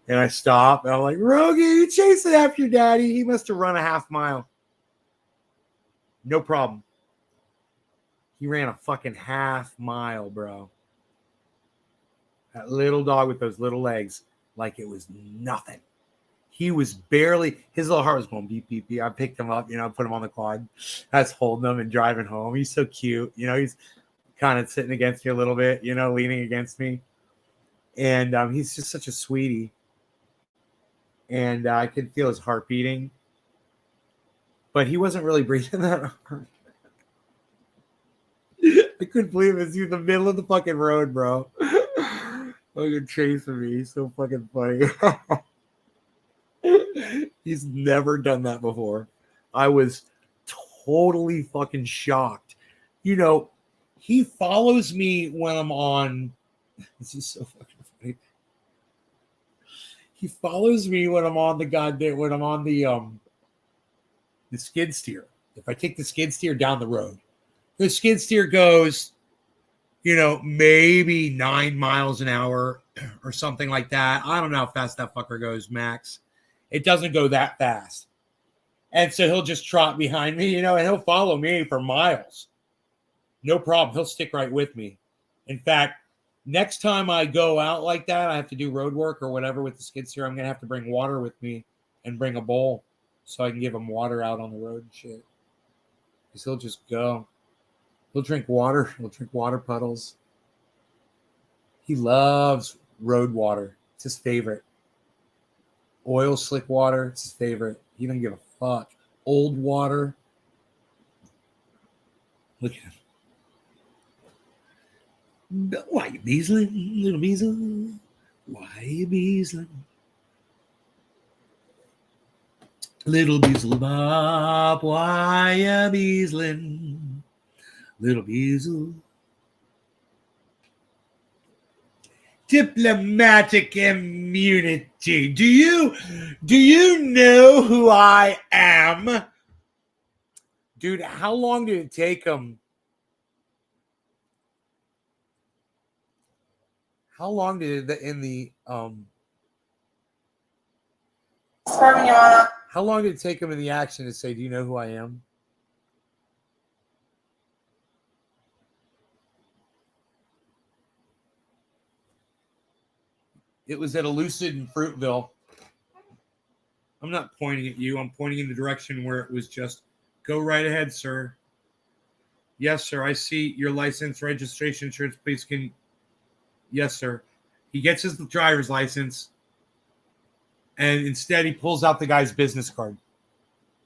And I stop and I'm like, Rogie, you chasing after your daddy. He must have run a half mile. No problem. He ran a fucking half mile, bro. That little dog with those little legs, like it was nothing. He was barely, his little heart was going beep, beep, beep. I picked him up, put him on the quad. I was holding him and driving home. He's so cute. He's kind of sitting against me a little bit, leaning against me. And he's just such a sweetie. And I could feel his heart beating. But he wasn't really breathing that hard. I couldn't believe it. He's in the middle of the fucking road, bro. Fucking chasing me. He's so fucking funny. He's never done that before. I was totally fucking shocked. He follows me when I'm on. This is so fucking funny. He follows me when I'm on the skid steer. If I take the skid steer down the road, the skid steer goes, maybe 9 miles an hour or something like that. I don't know how fast that fucker goes, max. It doesn't go that fast. And so he'll just trot behind me, and he'll follow me for miles. No problem. He'll stick right with me. In fact, next time I go out like that, I have to do road work or whatever with the skid steer. I'm going to have to bring water with me and bring a bowl so I can give him water out on the road and shit. Because he'll just go. He'll drink water. He'll drink water puddles. He loves road water. It's his favorite. Oil slick water. It's his favorite. He doesn't give a fuck. Old water. Look at him. Why you beasling, little beasel? Why you beasling? Little beasel bop, why you beasling? Little beasel. Diplomatic immunity. Do you know who I am? Dude, how long did it take him? How long did it in the Parmigiana. how long did it take him in the action to say, "Do you know who I am?" It was at a Lucid in Fruitville. I'm not pointing at you. I'm pointing in the direction where it was just, go right ahead, sir. Yes, sir. I see your license, registration, insurance. Please can. Yes, sir. He gets his driver's license, and instead he pulls out the guy's business card.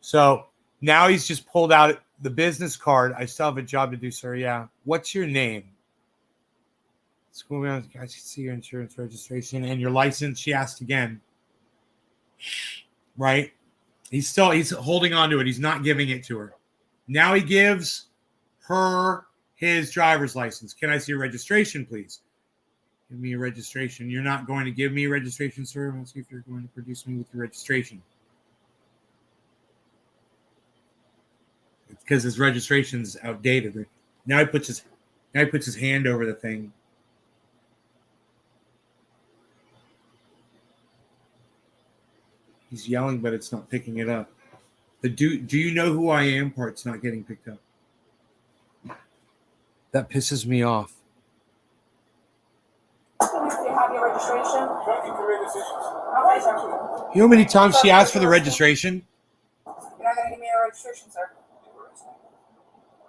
So now he's just pulled out the business card. I still have a job to do, sir. Yeah. What's your name? School guys can see your insurance registration and your license. She asked again. Right? He's holding on to it. He's not giving it to her. Now he gives her his driver's license. Can I see your registration, please? Give me your registration. You're not going to give me a registration, sir. Let's see if you're going to produce me with your registration. It's because his registration's outdated. Now he puts his hand over the thing. He's yelling, but it's not picking it up. The do you know who I am part's not getting picked up. That pisses me off. You have your registration. You know how many times she asked for the registration? You're not going to give me your registration, sir.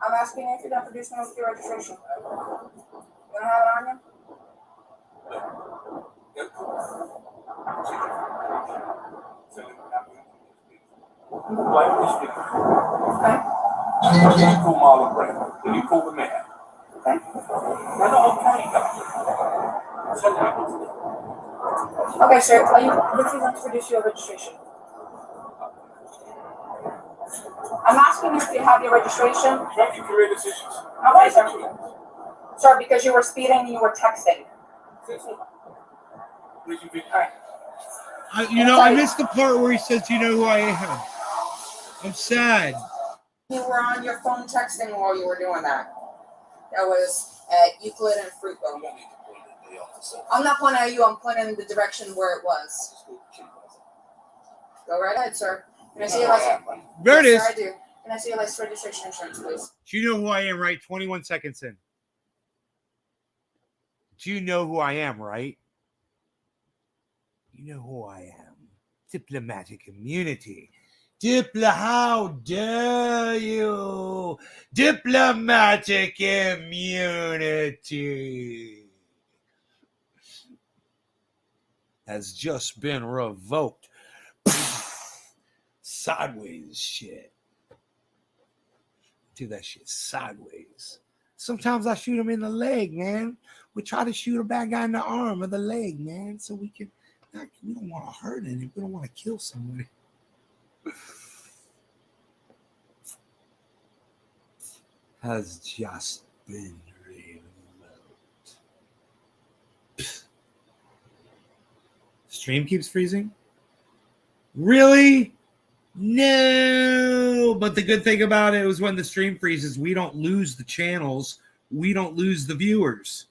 I'm asking you if you're going to produce me with your registration. You don't have it on you? Okay. Then you call Marlon Brando. Then you call the mayor. Okay. No, okay. Tell me what to do. Okay, sir. Are you refusing to produce your registration? I'm asking you if you have your registration. Make your career decisions. Okay, sir. Sir, because you were speeding and you were texting. I missed the part where he says, "You know who I am." I'm sad. You were on your phone texting while you were doing that. That was at Euclid and Fruitville. I'm not pointing at you. I'm pointing in the direction where it was. Go right ahead, sir. Can I see your license? There it is. Yes, sir, I do. Can I see your license, registration, insurance, please? Do you know who I am, right? 21 seconds in. Do you know who I am, right? You know who I am. Diplomatic immunity. How dare you? Diplomatic immunity has just been revoked. Sideways shit. Do that shit sideways. Sometimes I shoot him in the leg, man. We try to shoot a bad guy in the arm or the leg, man, so we don't want to hurt him. We don't want to kill somebody. Has just been revoked. Stream keeps freezing? Really? No. But the good thing about it was when the stream freezes, we don't lose the channels. We don't lose the viewers.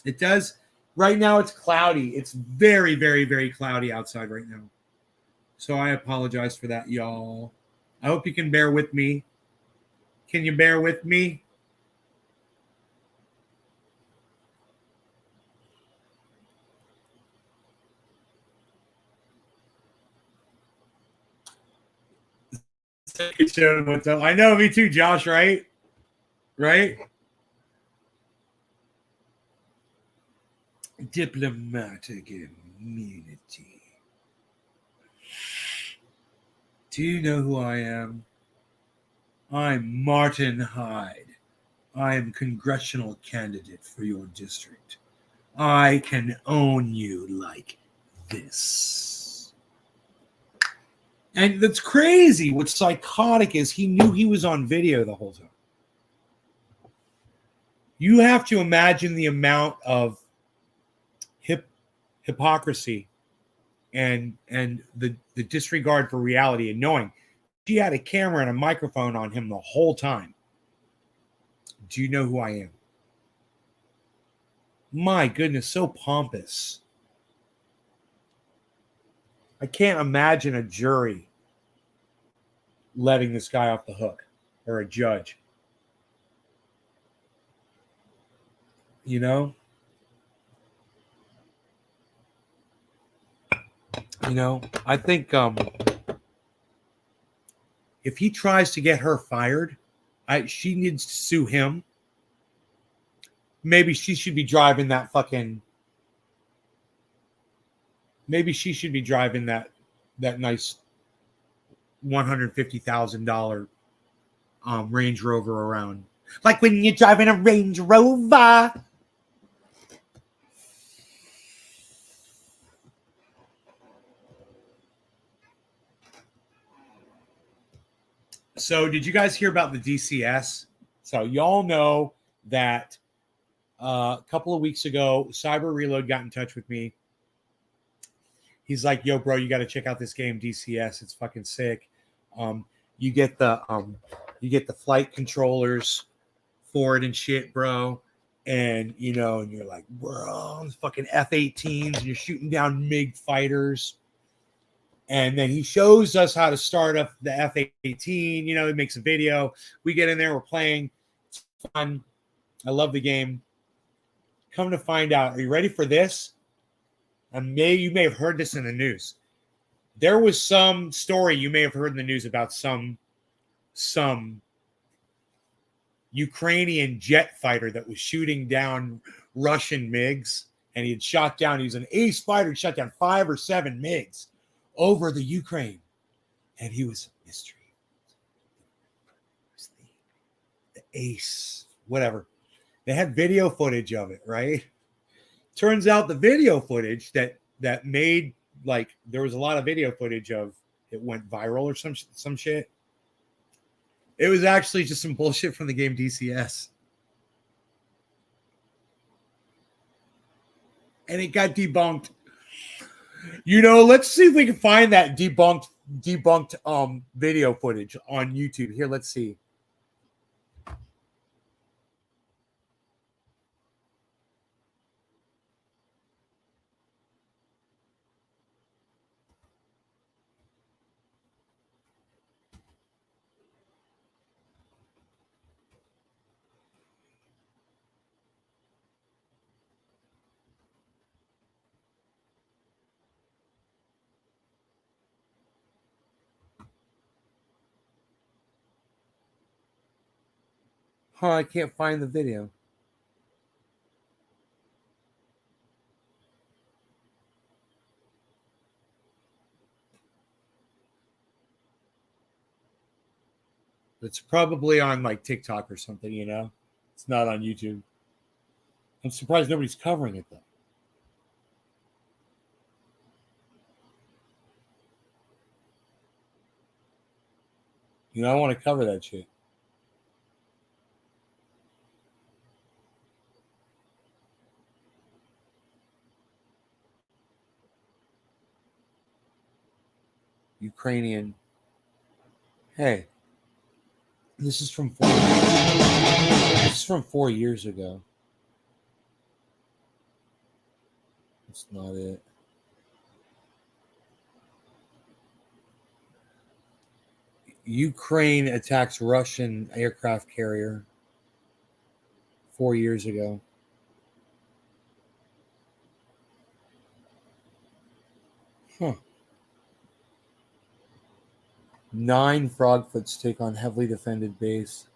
It does. Right now it's cloudy. It's very, very, very cloudy outside right now. So I apologize for that, y'all. I hope you can bear with me. Can you bear with me? I know, me too, Josh, right? Right? Diplomatic immunity. Do you know who I am? I'm Martin Hyde, I am congressional candidate for your district. I can own you like this. And that's crazy. What's psychotic is he knew he was on video the whole time. You have to imagine the amount of hypocrisy and the disregard for reality, and knowing she had a camera and a microphone on him the whole time. Do you know who I am? My goodness, so pompous. I can't imagine a jury letting this guy off the hook, or a judge. You know? I think if he tries to get her fired, she needs to sue him. Maybe she should be driving that fucking. Maybe she should be driving that nice $150,000 Range Rover around, like when you're driving a Range Rover. So, did you guys hear about the DCS? So, y'all know that a couple of weeks ago, Cyber Reload got in touch with me. He's like, "Yo, bro, you got to check out this game, DCS. It's fucking sick. You get the flight controllers for it and shit, bro. And and you're like, bro, it's fucking F-18s, and you're shooting down MiG fighters." And then he shows us how to start up the F-18. He makes a video. We get in there, we're playing. It's fun. I love the game. Come to find out, are you ready for this? You may have heard this in the news. There was some story you may have heard in the news about some Ukrainian jet fighter that was shooting down Russian MiGs, and he was an ace fighter, shot down 5 or 7 MiGs over the Ukraine, and he was a mystery. The ace, whatever. They had video footage of it, right? Turns out the video footage that made, like, there was a lot of video footage of it went viral or some shit. It was actually just some bullshit from the game DCS. And it got debunked. Let's see if we can find that debunked video footage on YouTube. Here, let's see. I can't find the video. It's probably on like TikTok or something, It's not on YouTube. I'm surprised nobody's covering it though. I want to cover that shit. Ukrainian. Hey, this is from 4 years ago. That's not it. Ukraine attacks Russian aircraft carrier 4 years ago. Huh. 9 Frogfoots take on heavily defended base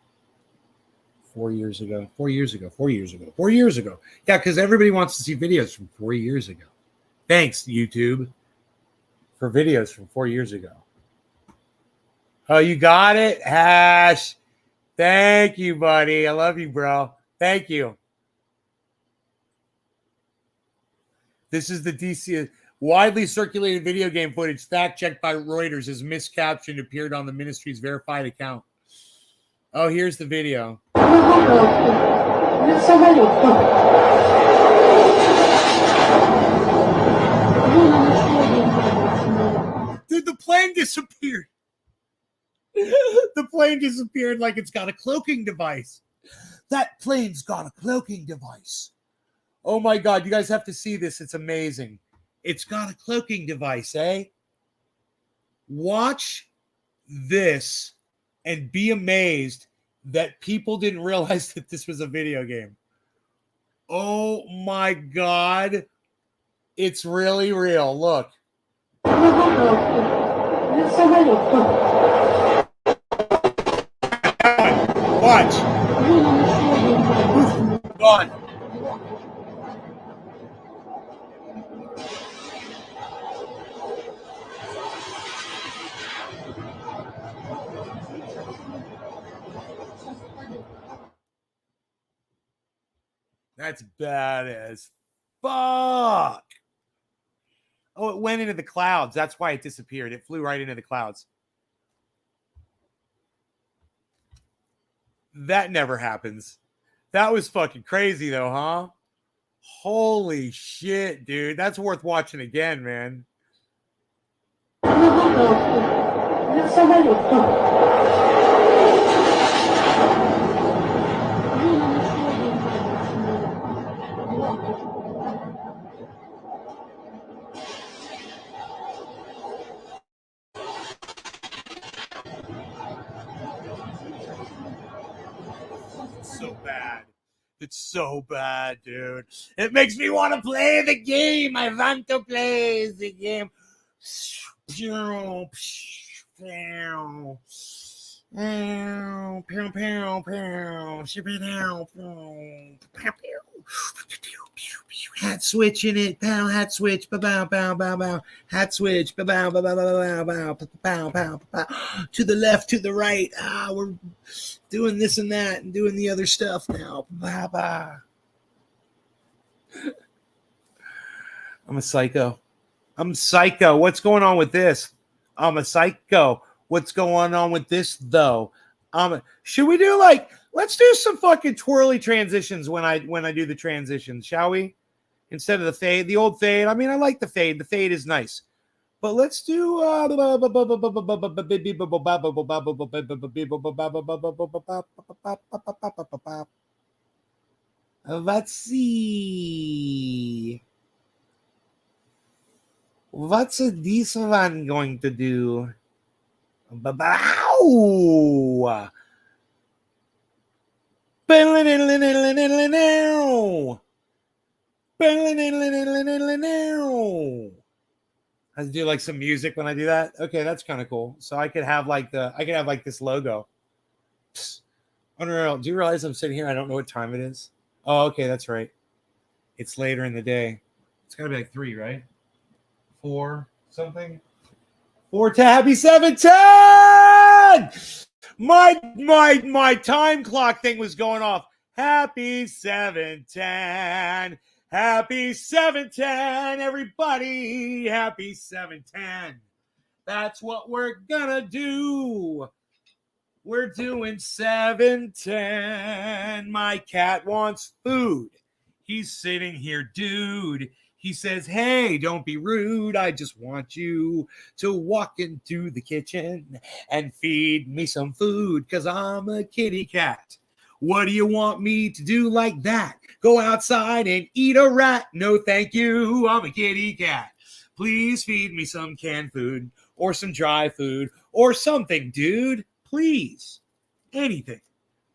4 years ago. 4 years ago. 4 years ago. 4 years ago. Yeah, because everybody wants to see videos from 4 years ago. Thanks, YouTube, for videos from 4 years ago. Oh, you got it? Hash. Thank you, buddy. I love you, bro. Thank you. This is the DC widely circulated video game footage fact-checked by Reuters as miscaptioned appeared on the ministry's verified account. Oh, here's the video. Dude, the plane disappeared. The plane disappeared like it's got a cloaking device. That plane's got a cloaking device. Oh my God, you guys have to see this. It's amazing. It's got a cloaking device, eh? Watch this and be amazed that people didn't realize that this was a video game. Oh my God. It's really real. Look. Watch. Gone. That's bad as fuck. Oh, it went into the clouds. That's why it disappeared. It flew right into the clouds. That never happens. That was fucking crazy though, huh? Holy shit, dude. That's worth watching again, man. So bad. It's so bad, dude. It makes me want to play the game. I want to play the game. Hat switch in it. Pow, hat switch. Bow, bow, bow, bow, bow. Hat switch. Bow, bow, bow, bow, bow, bow, bow, bow, bow. To the left, to the right. We're doing this and that and doing the other stuff now. Bow, bow. I'm a psycho. I'm psycho. What's going on with this? I'm a psycho. What's going on with this though? Should we do let's do some fucking twirly transitions when I do the transitions, shall we? Instead of the fade, the old fade. I mean, I like the fade. The fade is nice. But let's do let's see. What's this one going to do? Bow. I do like some music when I do that. Okay, that's kind of cool. So I could have this logo. Unreal. Do you realize I'm sitting here? I don't know what time it is. Oh, okay, that's right. It's later in the day. It's gotta be like 3, right? 4 something. 4 to happy 710. My time clock thing was going off. Happy 710. Happy 710, everybody. Happy 710. That's what we're gonna do. We're doing 710. My cat wants food. He's sitting here, dude. He says, hey, don't be rude. I just want you to walk into the kitchen and feed me some food because I'm a kitty cat. What do you want me to do like that? Go outside and eat a rat? No, thank you. I'm a kitty cat. Please feed me some canned food or some dry food or something, dude. Please. Anything.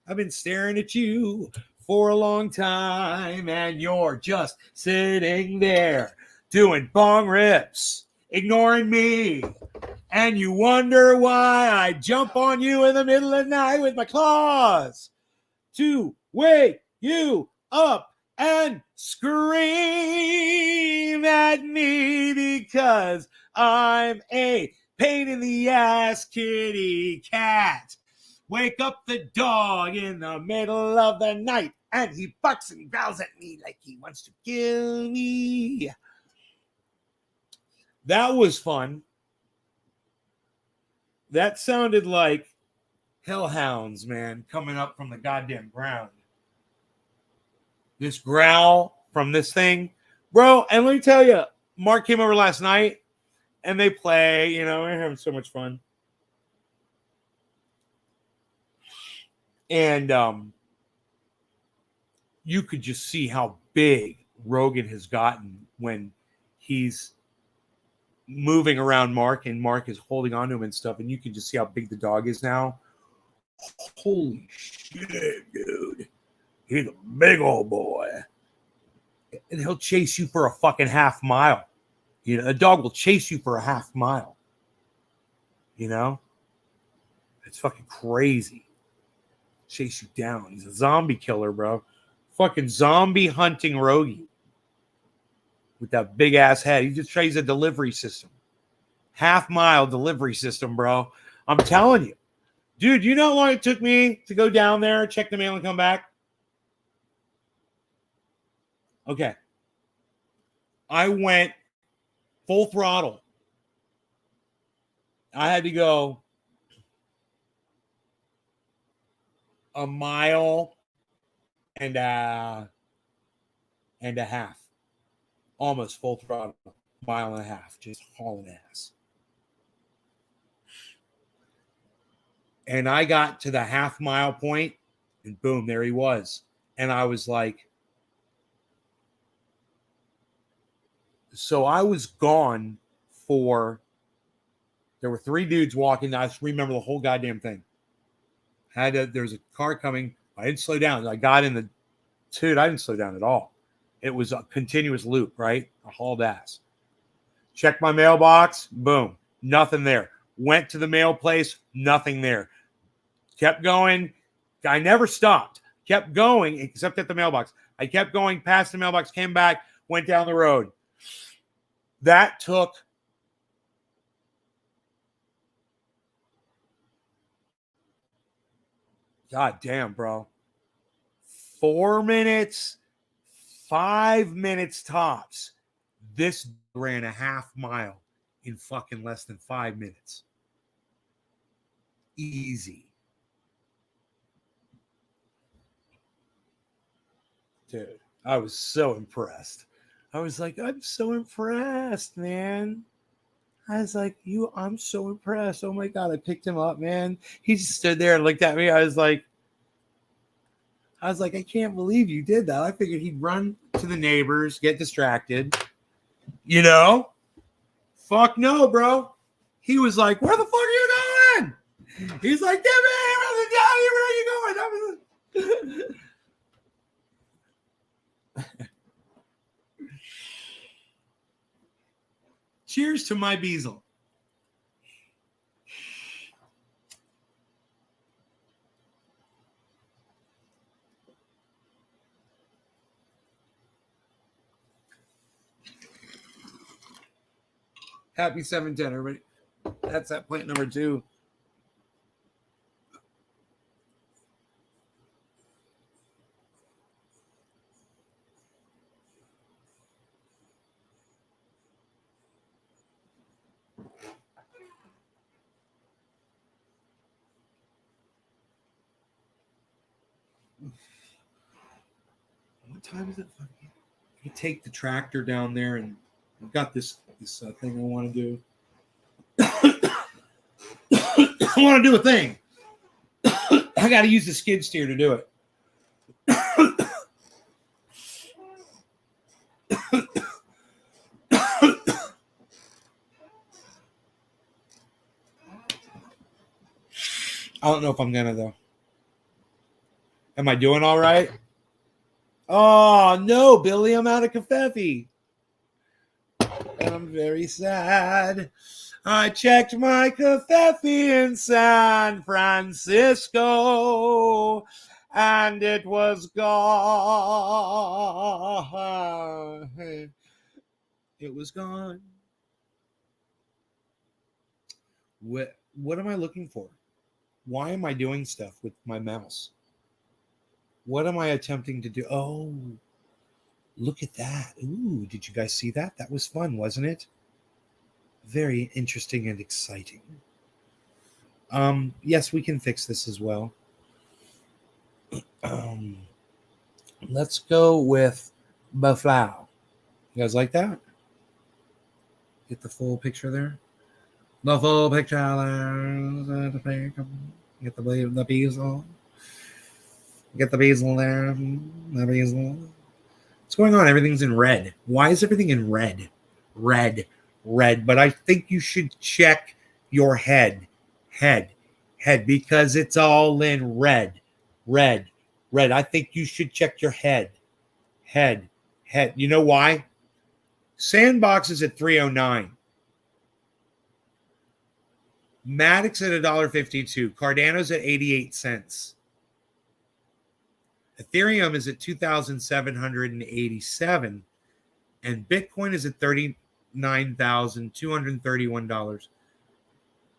I've been staring at you for a long time, and you're just sitting there doing bong rips, ignoring me, and you wonder why I jump on you in the middle of the night with my claws to wake you up and scream at me because I'm a pain in the ass kitty cat. Wake up the dog in the middle of the night, and he barks and growls at me like he wants to kill me. That was fun. That sounded like hellhounds, man, coming up from the goddamn ground. This growl from this thing, bro. And let me tell you, Mark came over last night, and they play. You know, we're having so much fun. And you could just see how big Rogan has gotten when he's moving around Mark and Mark is holding on to him and stuff. And you can just see how big the dog is now. Holy shit, dude. He's a big old boy. And he'll chase you for a fucking half mile. You know, a dog will chase you for a half mile. You know? It's fucking crazy. Chase you down. He's a zombie killer, bro. Fucking zombie hunting Rogie with that big ass head. He just tries a delivery system. Half mile delivery system, bro. I'm telling you. Dude, you know how long it took me to go down there, check the mail, and come back? Okay. I went full throttle. I had to go a mile and a half. Almost full throttle. Mile and a half. Just hauling ass. And I got to the half mile point, and boom, there he was. And I was like, so I was gone for, there were 3 dudes walking. I just remember the whole goddamn thing. There was a car coming. I didn't slow down. I got in the, dude, I didn't slow down at all. It was a continuous loop, right? I hauled ass. Checked my mailbox. Boom. Nothing there. Went to the mail place. Nothing there. Kept going. I never stopped. Kept going, except at the mailbox. I kept going past the mailbox, came back, went down the road. That took God damn, bro. 4 minutes, 5 minutes tops. This ran a half mile in fucking less than 5 minutes. Easy. Dude, I was so impressed. I was like, I'm so impressed, man. I was like, I'm so impressed. Oh my God, I picked him up, man. He just stood there and looked at me. I was like, I can't believe you did that. I figured he'd run to the neighbors, get distracted. You know? Fuck no, bro. He was like, where the fuck are you going? He's like, get me, Daddy, where are you going? Cheers to my Beazle. Happy 710, everybody. That's that plant number 2. What time is it? You take the tractor down there, and I've got this thing I want to do. I want to do a thing. I got to use the skid steer to do it. I don't know if I'm gonna though. Am I doing all right? Oh no, Billy, I'm out of Covfefe. And I'm very sad. I checked my Covfefe in San Francisco, and it was gone. It was gone. What am I looking for? Why am I doing stuff with my mouse? What am I attempting to do? Oh, look at that. Ooh, did you guys see that? That was fun, wasn't it? Very interesting and exciting. Yes, we can fix this as well. Let's go with Buffalo. You guys like that? Get the full picture there. The full picture there. Get the bezel. Get the bezel there. The bezel. What's going on? Everything's in red. Why is everything in red? Red. But I think you should check your head, because it's all in red. I think you should check your head. You know why? Sandbox is at 309. Maddox at $1.52. Cardano's at 88 cents. Ethereum is at 2,787, and Bitcoin is at $39,231.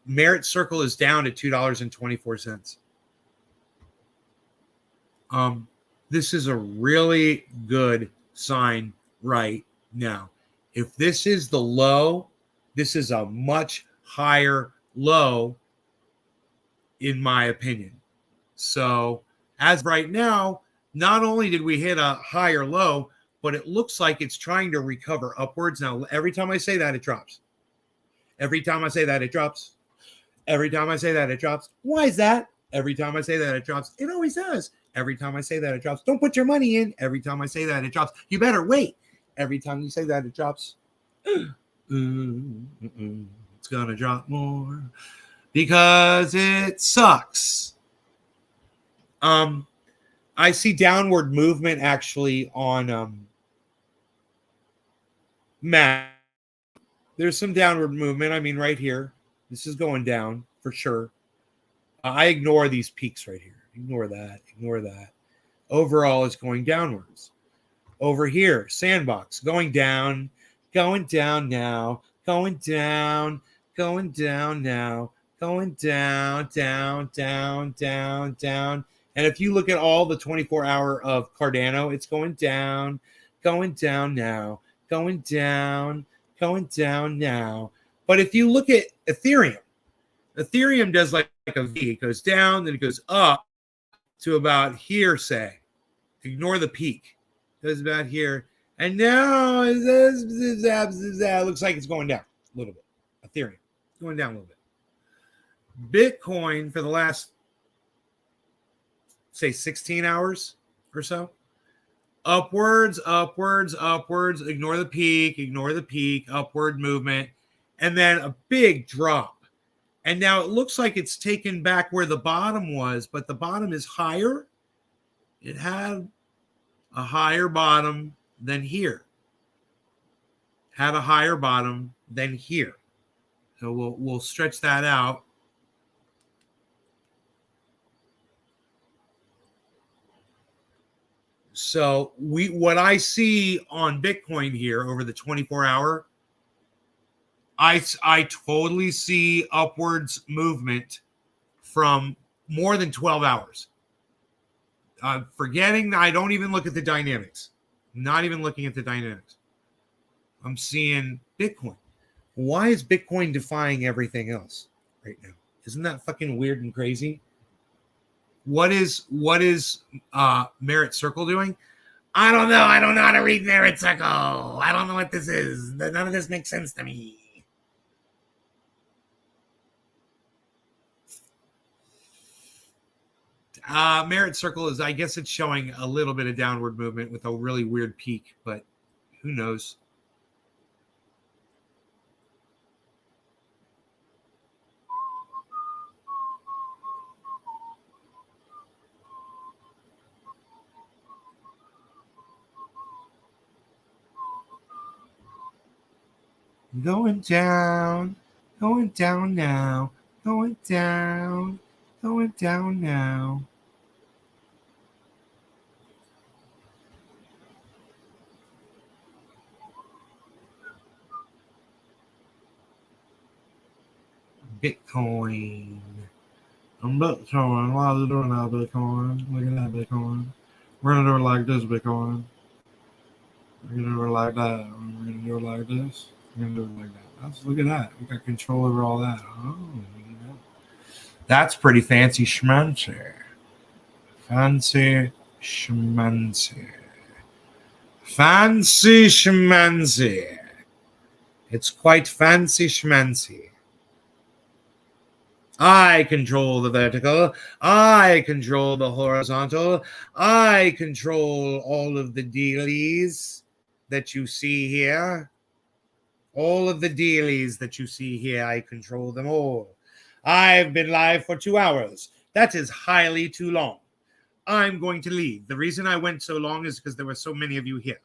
Merit Circle is down to $2.24. This is a really good sign right now. If this is the low, this is a much higher low, in my opinion. So, as right now, not only did we hit a higher low, but it looks like it's trying to recover upwards. Now, every time I say that, it drops. Every time I say that, it drops. Every time I say that, it drops. Why is that? Every time I say that, it drops. It always does. Every time I say that, it drops. Don't put your money in. Every time I say that, it drops. You better wait. Every time you say that, it drops. It's going to drop more because it sucks. I see downward movement actually on Matt. There's some downward movement. I mean, right here. This is going down for sure. I ignore these peaks right here. Ignore that. Overall, it's going downwards. Over here, Sandbox going down now, going down now, going down, down. And if you look at all the 24-hour of Cardano, it's going down now, going down now. But if you look at Ethereum does like a V. It goes down, then it goes up to about here, say. Ignore the peak. It goes about here. And now it looks like it's going down a little bit. Ethereum going down a little bit. Bitcoin for the last, say, 16 hours or so. Upwards. Ignore the peak. Upward movement. And then a big drop. And now it looks like it's taken back where the bottom was, but the bottom is higher. It had a higher bottom than here. So we'll stretch that out. So what I see on Bitcoin here over the 24-hour, I totally see upwards movement from more than 12 hours. Forgetting, I don't even look at the dynamics. Not even looking at the dynamics. I'm seeing Bitcoin. Why is Bitcoin defying everything else right now? Isn't that fucking weird and crazy? What is Merit Circle doing? I don't know. I don't know how to read Merit Circle. I don't know what this is. None of this makes sense to me. Merit Circle is, I guess it's showing a little bit of downward movement with a really weird peak, but who knows? Going down now, going down now. Bitcoin. I'm Bitcoin. Why are you doing that, Bitcoin? Look at that, Bitcoin. We're gonna do it like this, Bitcoin. We're gonna do it like that. We're gonna do it like this. We're gonna do it like that. Look at that. We got control over all that. Oh, look at that. That's pretty fancy schmancy. Fancy schmancy. Fancy schmancy. It's quite fancy schmancy. I control the vertical. I control the horizontal. I control all of the dealies that you see here. All of the dealies that you see here, I control them all. I've been live for 2 hours. That is highly too long. I'm going to leave. The reason I went so long is because there were so many of you here.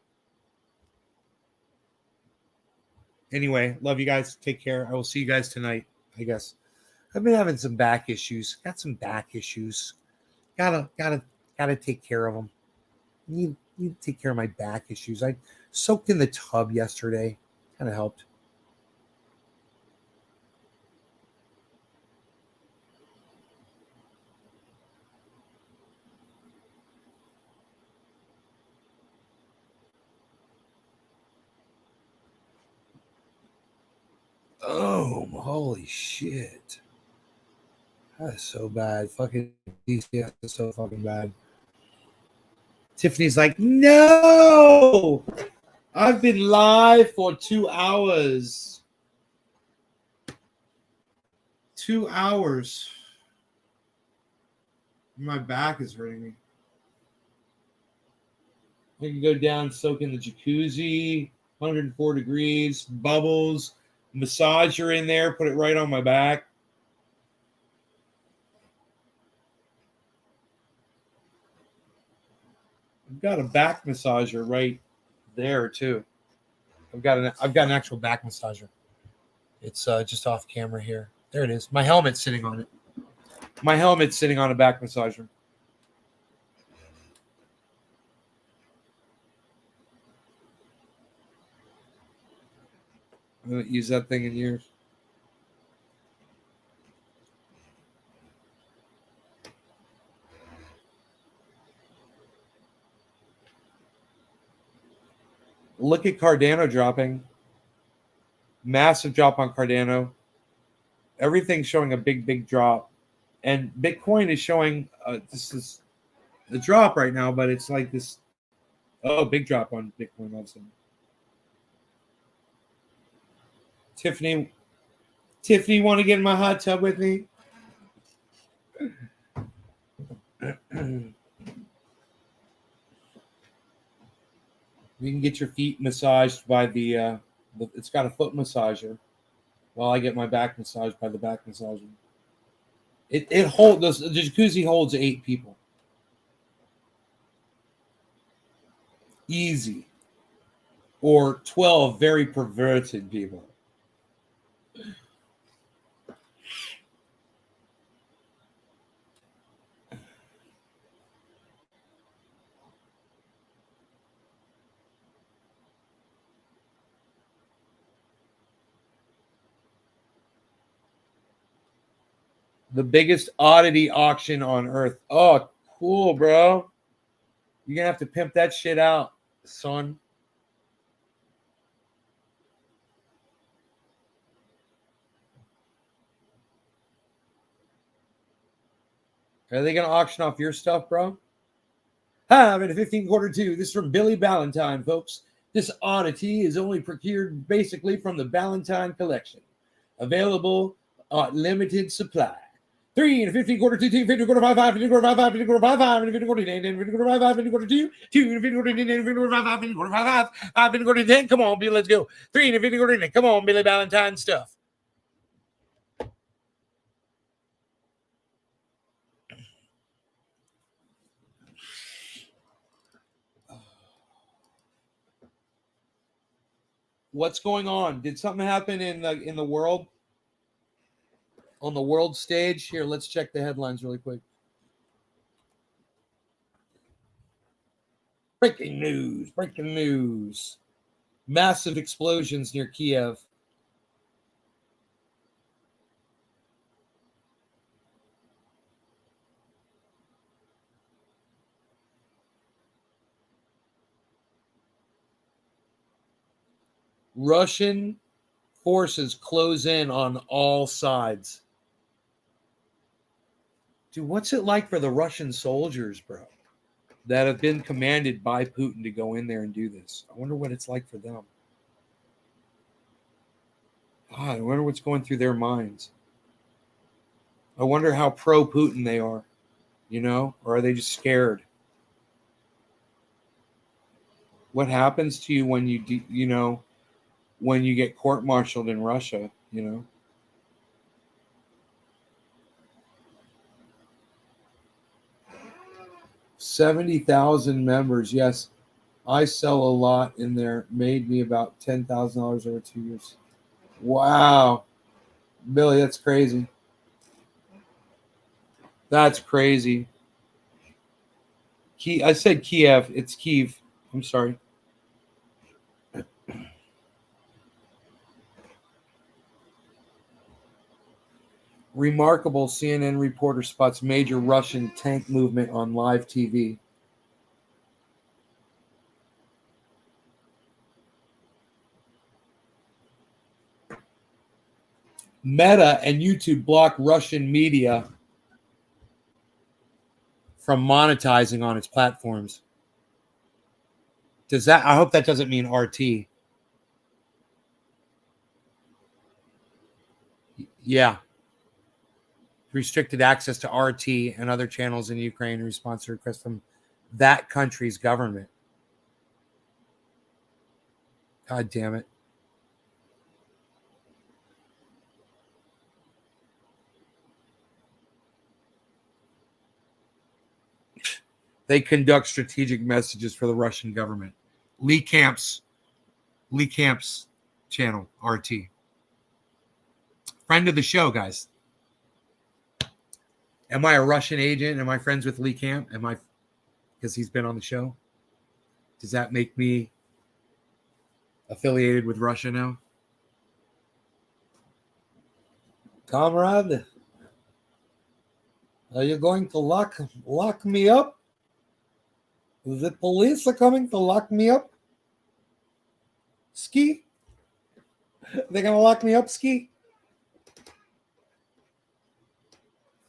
Anyway, love you guys. Take care. I will see you guys tonight, I guess. I've been having some back issues. Got some back issues. Gotta take care of them. Need to take care of my back issues. I soaked in the tub yesterday. Kind of helped. Oh, holy shit. That is so bad. Fucking DCS is so fucking bad. Tiffany's like, no! I've been live for 2 hours. 2 hours. My back is hurting me. I can go down, soak in the jacuzzi, 104 degrees, bubbles, massager in there, put it right on my back. I've got a back massager right there too. I've got an actual back massager. It's just off camera here. There it is. My helmet's sitting on it. My helmet's sitting on a back massager. I haven't used that thing in years. Look at Cardano dropping. Massive drop on Cardano. Everything's showing a big drop. And Bitcoin is showing this is a drop right now, but it's like this. Oh, big drop on Bitcoin all of a sudden. Tiffany, want to get in my hot tub with me? You can get your feet massaged by the it's got a foot massager, while I get my back massaged by the back massager. It holds the jacuzzi holds 8 people. Easy. Or 12 very perverted people. The biggest oddity auction on earth. Oh, cool, bro. You're going to have to pimp that shit out, son. Are they going to auction off your stuff, bro? Hi, I'm in a 15 quarter 2. This is from Billy Ballantyne, folks. This oddity is only procured basically from the Ballantyne collection. Available limited supply. 3 and 15 quarter 2, 2, 15 quarter 5, 5, 15 quarter 5, 5, 15 quarter 5, 5, 15 quarter 10, 15 quarter 5, 5, 15 quarter 2, 2 and 15 quarter 10, 15 quarter 5, 5, 15 quarter 5, 5, 5, 15 quarter 10. Come on, Billy, let's go. 3 and 15 quarter 10. Come on, Billy Ballantyne stuff. What's going on? Did something happen in the world? On the world stage? Here, let's check the headlines really quick. Breaking news. Massive explosions near Kiev. Russian forces close in on all sides. Dude, what's it like for the Russian soldiers, bro, that have been commanded by Putin to go in there and do this? I wonder what it's like for them. God, I wonder what's going through their minds. I wonder how pro-Putin they are, you know, or are they just scared? What happens to you when when you get court-martialed in Russia, you know? $70,000 members. Yes, I sell a lot in there. Made me about $10,000 over 2 years. Wow, Billy, that's crazy. That's crazy. I said Kiev. It's Kiev. I'm sorry. Remarkable CNN reporter spots major Russian tank movement on live TV. Meta and YouTube block Russian media from monetizing on its platforms. I hope that doesn't mean RT. Yeah. Restricted access to RT and other channels in Ukraine in response to requests from that country's government. God damn it. They conduct strategic messages for the Russian government. Lee Camp's channel, RT. Friend of the show, guys. Am I a Russian agent? Am I friends with Lee Camp? Am I, because he's been on the show? Does that make me affiliated with Russia now? Comrade, are you going to lock me up? The police are coming to lock me up? Ski? They're going to lock me up, Ski?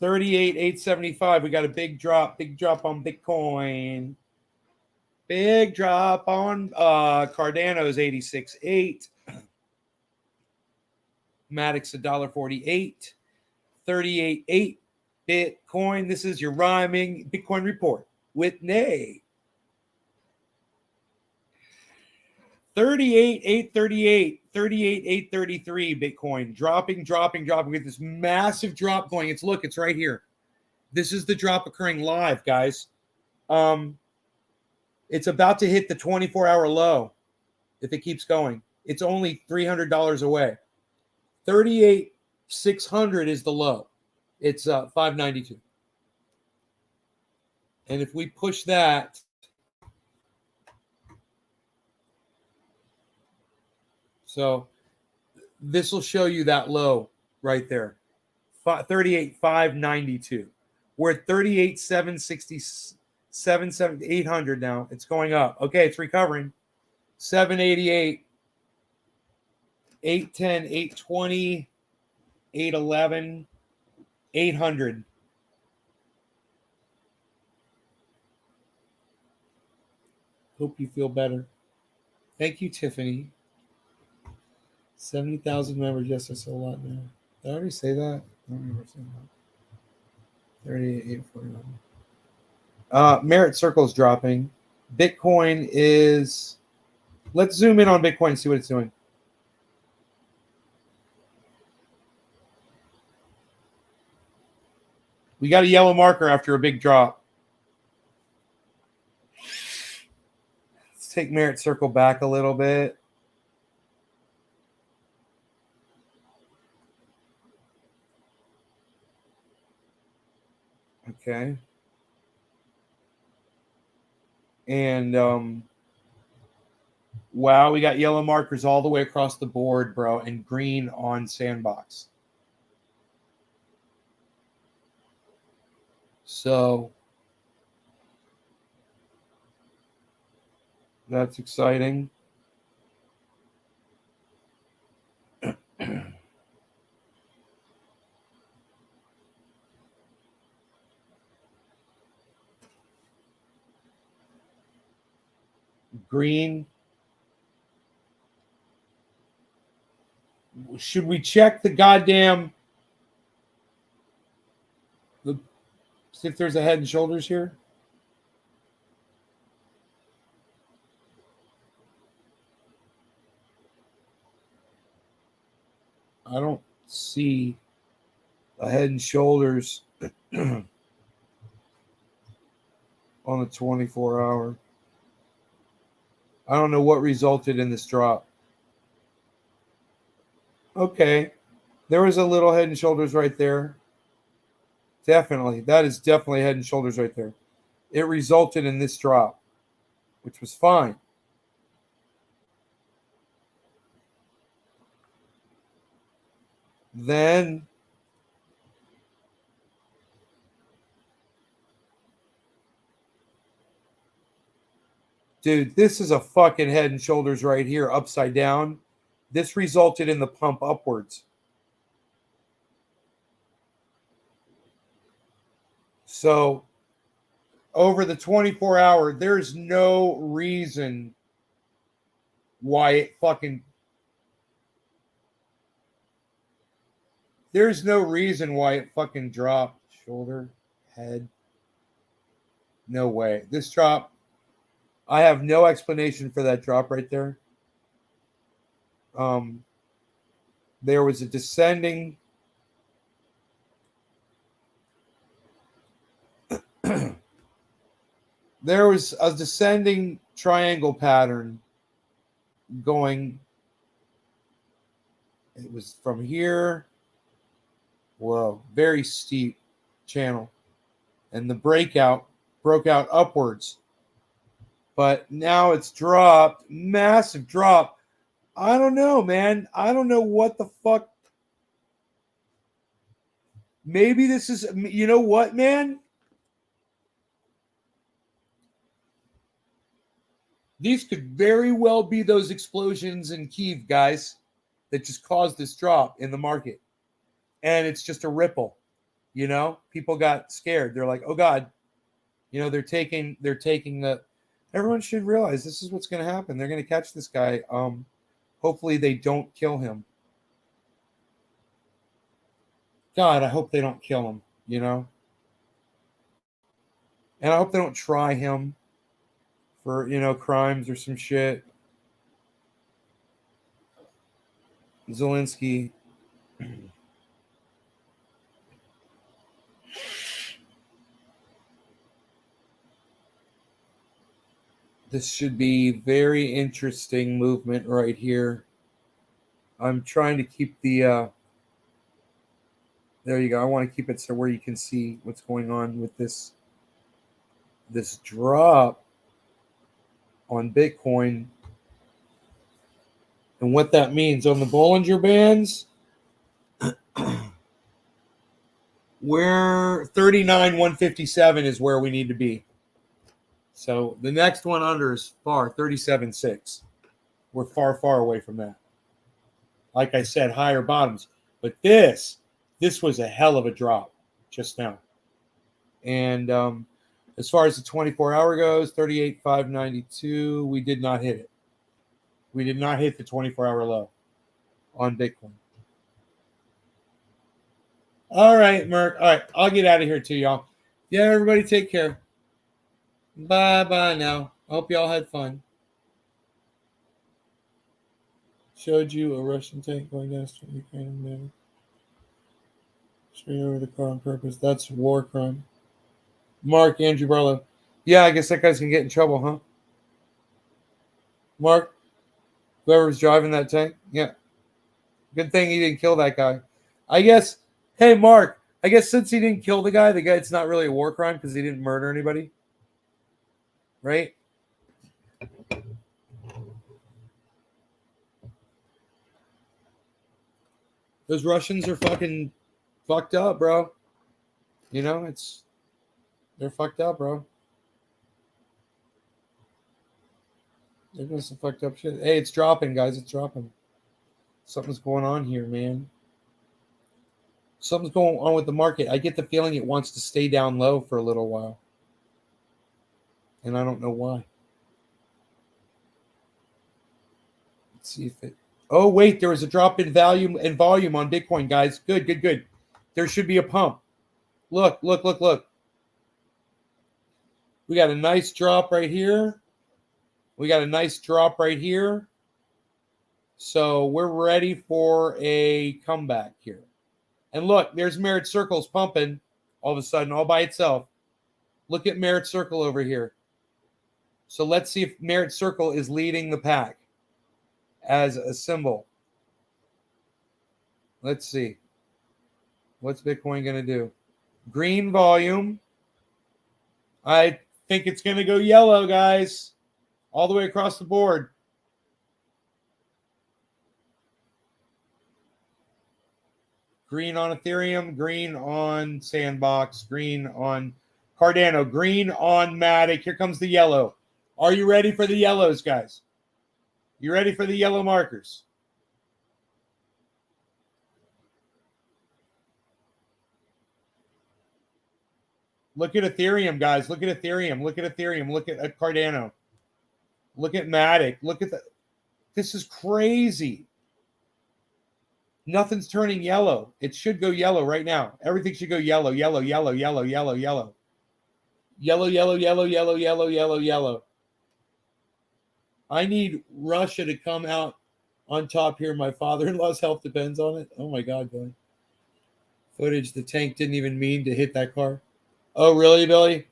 38,875. We got a big drop on Bitcoin. Big drop on Cardano's 86.8. Maddox $1.48. 38.8 Bitcoin. This is your rhyming Bitcoin report with Nay. 38,838, 38,833 Bitcoin, dropping with this massive drop going. It's right here. This is the drop occurring live, guys. It's about to hit the 24-hour low if it keeps going. It's only $300 away. 38,600 is the low. It's 592. And if we push that, so this will show you that low right there. 38,592. We're at 38,760, 800 now. It's going up. Okay, it's recovering. 788, 810, 820, 811, 800. Hope you feel better. Thank you, Tiffany. 70,000 members. Yes, that's a lot now. Did I already say that? I don't remember saying that. 38,849. Merit Circle is dropping. Bitcoin is. Let's zoom in on Bitcoin and see what it's doing. We got a yellow marker after a big drop. Let's take Merit Circle back a little bit. Okay. And wow, we got yellow markers all the way across the board, bro, and green on Sandbox. So that's exciting. green. Should we check the goddamn see if there's a Head and Shoulders here? I don't see a Head and Shoulders on the 24-hour. I don't know what resulted in this drop. Okay. There was a little Head and Shoulders right there. Definitely. That is definitely Head and Shoulders right there. It resulted in this drop, which was fine. Then dude, this is a fucking Head and Shoulders right here, upside down. This resulted in the pump upwards. So over the 24-hour, there's no reason why it fucking... There's no reason why it fucking dropped. Shoulder, head. No way. This drop, I have no explanation for that drop right there. There was a descending... There was a descending triangle pattern going. It was from here. Whoa, very steep channel. And the breakout broke out upwards. But now it's dropped. Massive drop. I don't know, man. I don't know what the fuck. Maybe this is, you know what, man? These could very well be those explosions in Kyiv, guys, that just caused this drop in the market. And it's just a ripple, you know? People got scared. They're like, oh, God. You know, they're taking the... Everyone should realize this is what's going to happen. They're going to catch this guy. Hopefully they don't kill him. God, I hope they don't kill him, you know? And I hope they don't try him for, you know, crimes or some shit. Zelensky. This should be very interesting movement right here. I'm trying to keep the... there you go. I want to keep it so where you can see what's going on with this drop on Bitcoin and what that means on the Bollinger Bands. Where 39,157 is where we need to be. So the next one under is far 37.6. We're far, far away from that. Like I said, higher bottoms. But this was a hell of a drop just now. And as far as the 24-hour goes, 38,592, we did not hit it. We did not hit the 24-hour low on Bitcoin. All right, Merc. All right, I'll get out of here too, y'all. Yeah, everybody take care. Bye-bye now. Hope y'all had fun. Showed you a Russian tank going down to Ukraine. Straight over the car on purpose. That's war crime. Mark, Andrew Barlow. Yeah, I guess that guy's going to get in trouble, huh? Mark, whoever's driving that tank? Yeah. Good thing he didn't kill that guy. I guess, hey, Mark, I guess since he didn't kill the guy, it's not really a war crime because he didn't murder anybody. Right? Those Russians are fucking fucked up, bro. You know, they're fucked up, bro. They're doing some fucked up shit. Hey, it's dropping, guys. It's dropping. Something's going on here, man. Something's going on with the market. I get the feeling it wants to stay down low for a little while. And I don't know why. Let's see if it. Oh wait, there was a drop in volume on Bitcoin, guys. Good, good, good. There should be a pump. Look, look, look, look. We got a nice drop right here. We got a nice drop right here. So we're ready for a comeback here. And look, there's Merit Circles pumping all of a sudden, all by itself. Look at Merit Circle over here. So let's see if Merit Circle is leading the pack as a symbol. Let's see. What's Bitcoin going to do? Green volume. I think it's going to go yellow, guys, all the way across the board. Green on Ethereum, green on Sandbox, green on Cardano, green on Matic. Here comes the yellow. Are you ready for the yellows, guys? You ready for the yellow markers? Look at Ethereum, guys. Look at Ethereum. Look at Ethereum. Look at Cardano. Look at Matic. Look at the. This is crazy. Nothing's turning yellow. It should go yellow right now. Everything should go yellow, yellow, yellow, yellow, yellow, yellow. Yellow, yellow, yellow, yellow, yellow, yellow, yellow. I need Russia to come out on top here. My father-in-law's health depends on it. Oh my God, Billy. Footage. The tank didn't even mean to hit that car. Oh, really, Billy?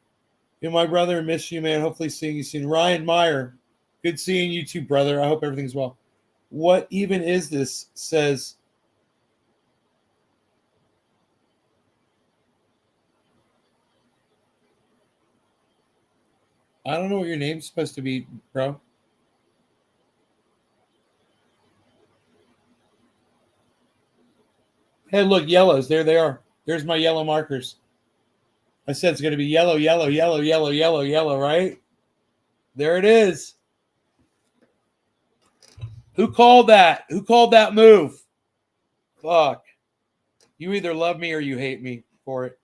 You know, my brother, miss you, man. Hopefully seeing you soon. Ryan Meyer. Good seeing you too, brother. I hope everything's well. What even is this? Says I don't know what your name's supposed to be, bro. Hey, look, yellows. There they are. There's my yellow markers. I said it's going to be yellow, yellow, yellow, yellow, yellow, yellow, right? There it is. Who called that? Who called that move? Fuck. You either love me or you hate me for it.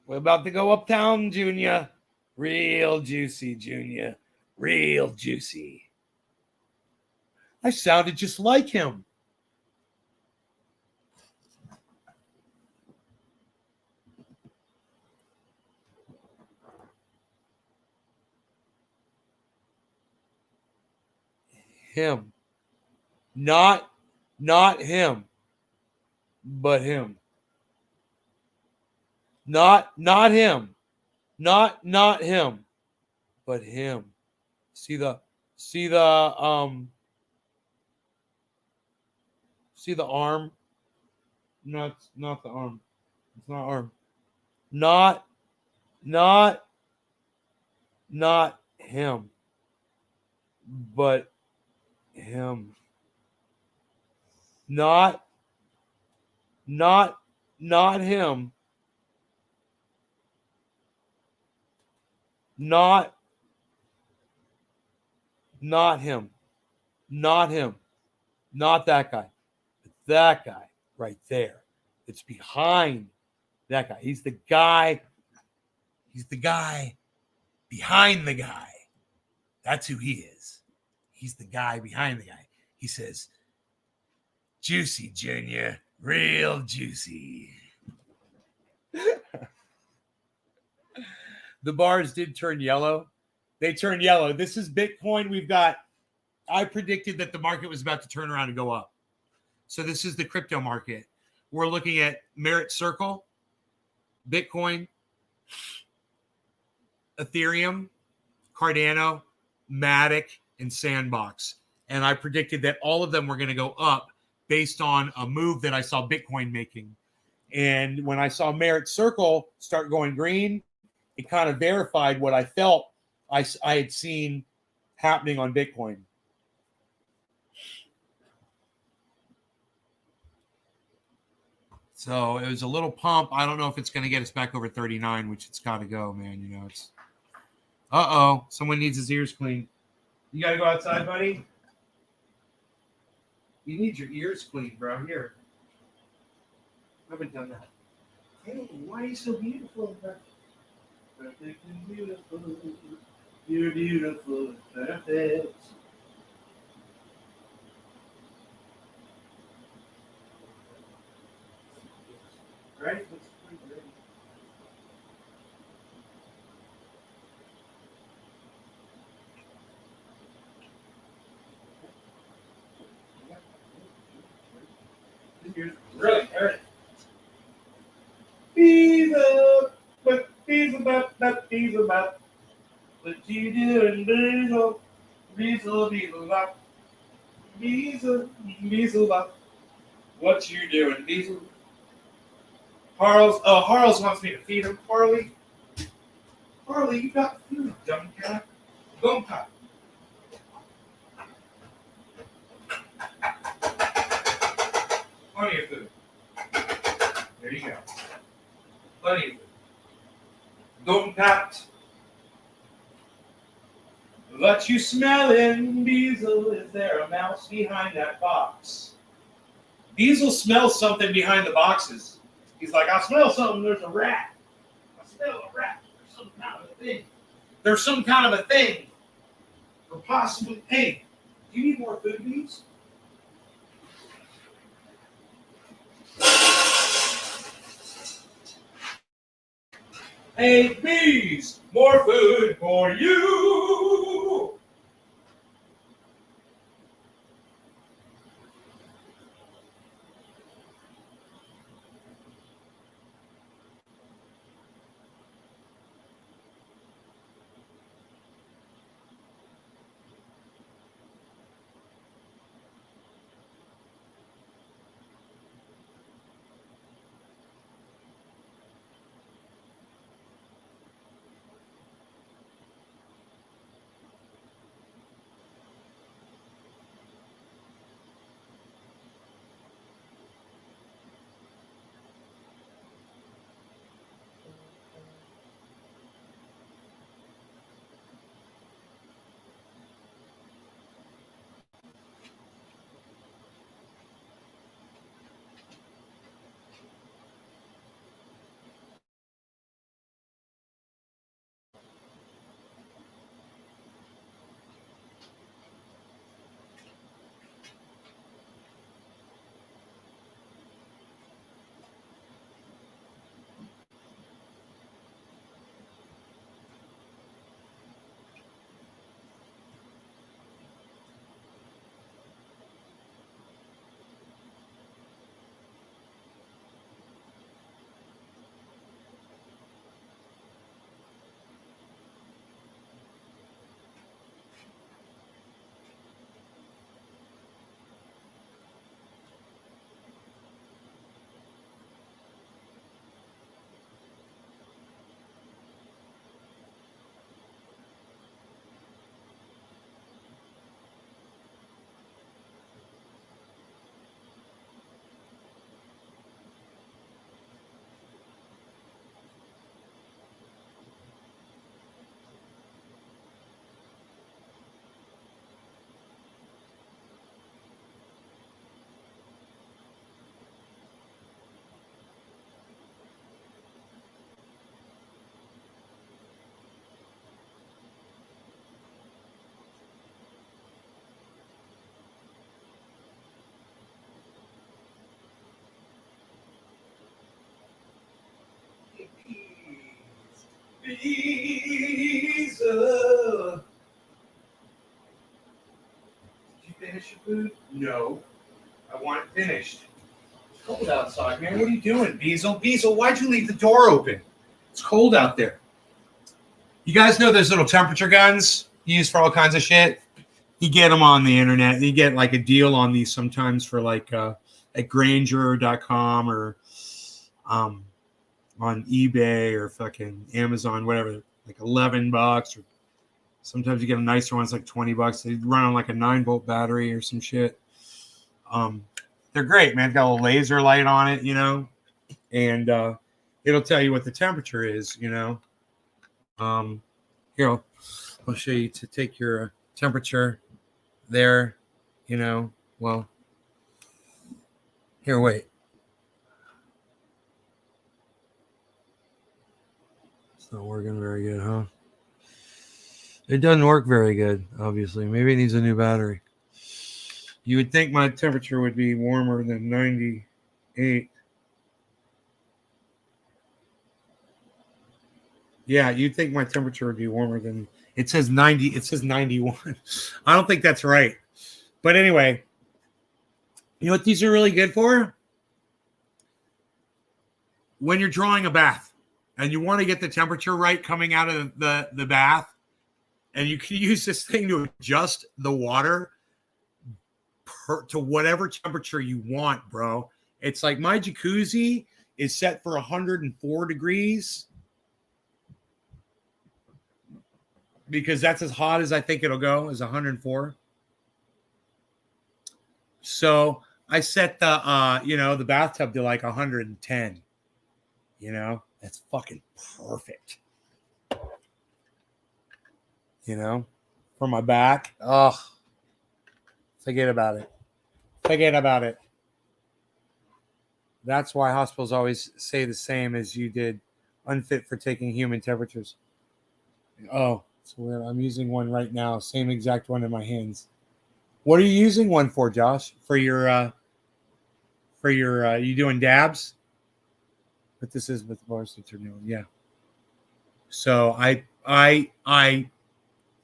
We're about to go uptown, Junior. Real juicy, Junior. Real juicy. I sounded just like him. Him. Not him, but him. Not him. Not him, but him. See the arm? No, it's not the arm. It's not arm. Not him, but him. Not him. Not him. Not him. Not that guy. That guy right there. It's behind that guy. He's the guy. He's the guy behind the guy. That's who he is. He's the guy behind the guy. He says, "Juicy, Junior. Real juicy." The bars did turn yellow. They turned yellow. This is Bitcoin. I predicted that the market was about to turn around and go up. So this is the crypto market. We're looking at Merit Circle, Bitcoin, Ethereum, Cardano, Matic, and Sandbox. And I predicted that all of them were going to go up based on a move that I saw Bitcoin making. And when I saw Merit Circle start going green, it kind of verified what I felt I had seen happening on Bitcoin. So it was a little pump. I don't know if it's going to get us back over 39, which it's got to go, man. You know, it's someone needs his ears cleaned. You got to go outside, buddy. You need your ears cleaned, bro. Here. I haven't done that. Hey, why are you so beautiful? Perfect and beautiful. You're beautiful and perfect. Right? That's pretty great. This year's really hurt. Beaver, but Beaver, what you doing, Beaver? Beaver, what you doing, Beaver? Harles wants me to feed him. Harley, you got food, dumb cat. Go pop. Plenty of food. There you go. Plenty of food. Golden pat. Let you smell in, Beazle. Is there a mouse behind that box? Beazle smells something behind the boxes. He's like, I smell something. There's a rat. I smell a rat. There's some kind of a thing. There's some kind of a thing. Or possibly, hey, do you need more food, Beaz? Hey, Beaz, more food for you. Beaz, did you finish your food? No, I want it finished. It's cold outside, man. What are you doing, Beazle? Beazle, why'd you leave the door open? It's cold out there. You guys know those little temperature guns used for all kinds of shit? You get them on the internet. You get like a deal on these sometimes for like at Granger.com or on eBay or fucking Amazon, whatever, like $11, or sometimes you get a nicer ones like $20. They run on like a 9-volt battery or some shit. They're great, man. It's got a little laser light on it, you know, and it'll tell you what the temperature is, you know. Here, I'll show you to take your temperature there, you know. Well, here, wait. It's not working very good, huh? It doesn't work very good, obviously. Maybe it needs a new battery. You would think my temperature would be warmer than 98. Yeah, you'd think my temperature would be warmer than it says 90. It says 91. I don't think that's right. But anyway, you know what these are really good for? When you're drawing a bath and you want to get the temperature right coming out of the bath, and you can use this thing to adjust the water to whatever temperature you want, bro. It's like my jacuzzi is set for 104 degrees because that's as hot as I think it'll go, is 104. So I set the the bathtub to like 110. That's fucking perfect. For my back. Oh, forget about it. Forget about it. That's why hospitals always say the same as you did, unfit for taking human temperatures. Oh, it's weird. I'm using one right now. Same exact one in my hands. What are you using one for, Josh? For your you doing dabs? But this is with bars that you're doing. Yeah. So I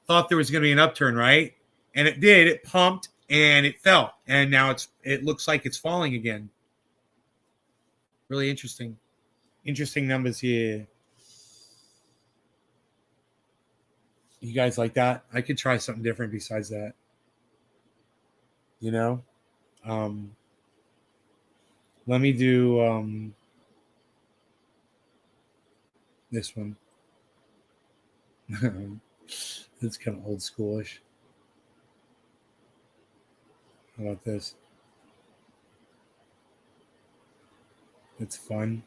thought there was going to be an upturn, right? And it did. It pumped and it fell, and now it looks like it's falling again. Really interesting numbers here. You guys like that? I could try something different besides that. Let me do this one. It's kind of old schoolish. How about this? It's fun.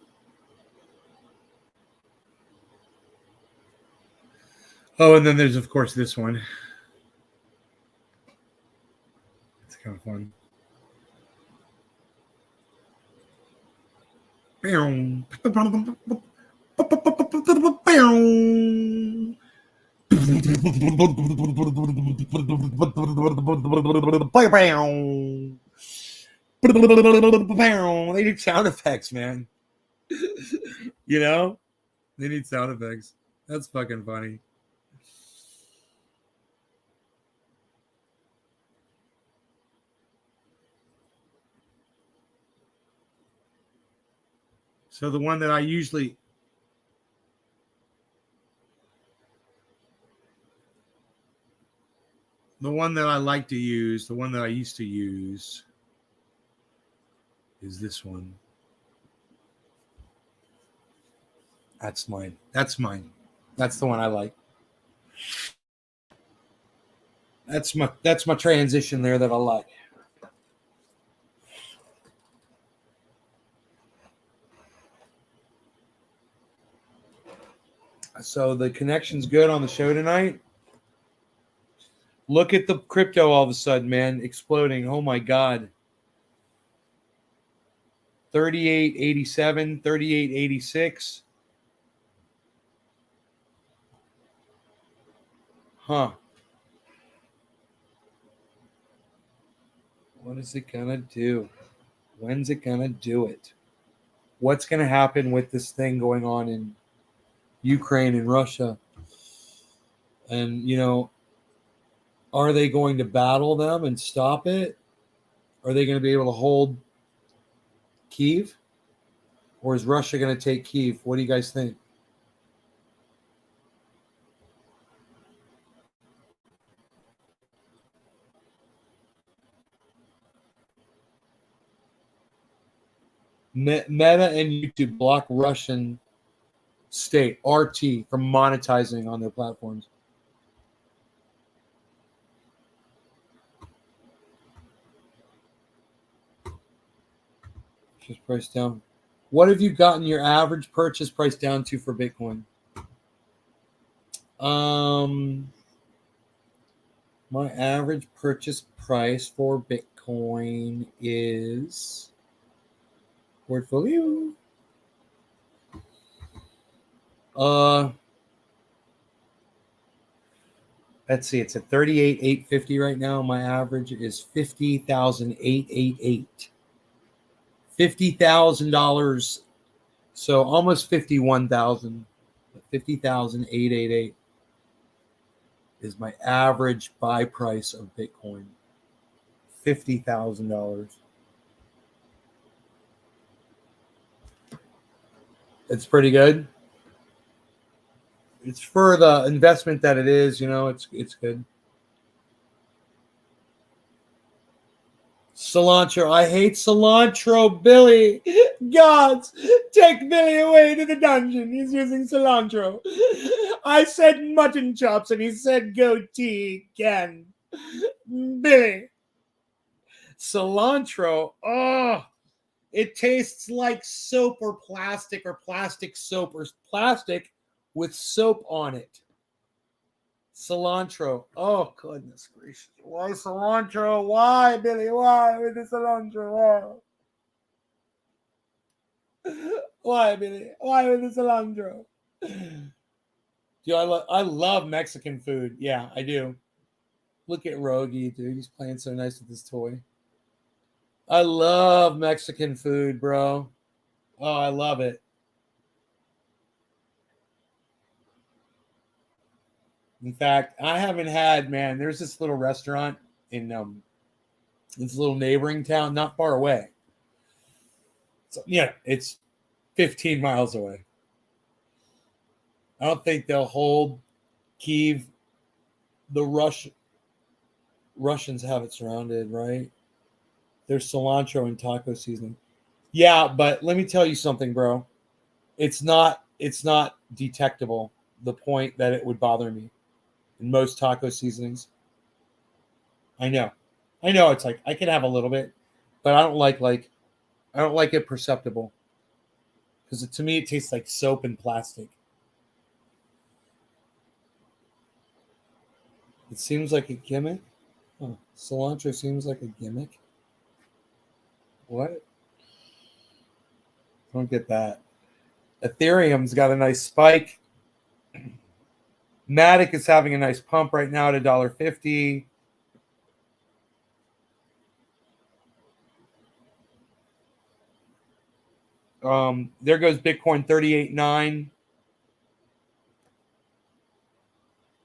Oh, and then there's, of course, this one. It's kind of fun. They need sound effects, man. They need sound effects. That's fucking funny. So the one that I usually the one that I like to use, the one that I used to use is this one. That's mine. That's mine. That's the one I like. That's my transition there that I like. So the connection's good on the show tonight. Look at the crypto all of a sudden, man, exploding. Oh my God. 38.87, 38.86. Huh. What is it going to do? When's it going to do it? What's going to happen with this thing going on in Ukraine and Russia? And, are they going to battle them and stop it? Are they going to be able to hold Kyiv? Or is Russia going to take Kyiv? What do you guys think? Meta and YouTube block Russian state, RT, from monetizing on their platforms. Just price down. What have you gotten your average purchase price down to for Bitcoin? My average purchase price for Bitcoin is portfolio. Let's see, it's at 38,850 right now. My average is 50,888. $50,000. So almost 51,000. 50,888 is my average buy price of Bitcoin. $50,000. It's pretty good. It's for the investment that it is, you know, it's good. Cilantro. I hate cilantro, Billy. Gods, take Billy away to the dungeon. He's using cilantro. I said mutton chops and he said goatee again. Billy. Cilantro. Oh, it tastes like soap or plastic soap or plastic with soap on it. Cilantro. Oh, goodness gracious. Why cilantro? Why, Billy? Why with the cilantro? Why, Billy? Why with the cilantro? Dude, I love Mexican food. Yeah, I do. Look at Rogie, dude. He's playing so nice with this toy. I love Mexican food, bro. Oh, I love it. In fact, I haven't had, man, there's this little restaurant in this little neighboring town not far away. So, yeah, it's 15 miles away. I don't think they'll hold Kyiv. The Russians have it surrounded, right? There's cilantro and taco seasoning. Yeah, but let me tell you something, bro. It's not detectable, the point that it would bother me in most taco seasonings. I know it's like I can have a little bit, but I don't like it perceptible. Because to me it tastes like soap and plastic. It seems like a gimmick. Oh, cilantro seems like a gimmick. What? I don't get that. Ethereum's got a nice spike. Matic is having a nice pump right now at $1.50. There goes Bitcoin 38.9.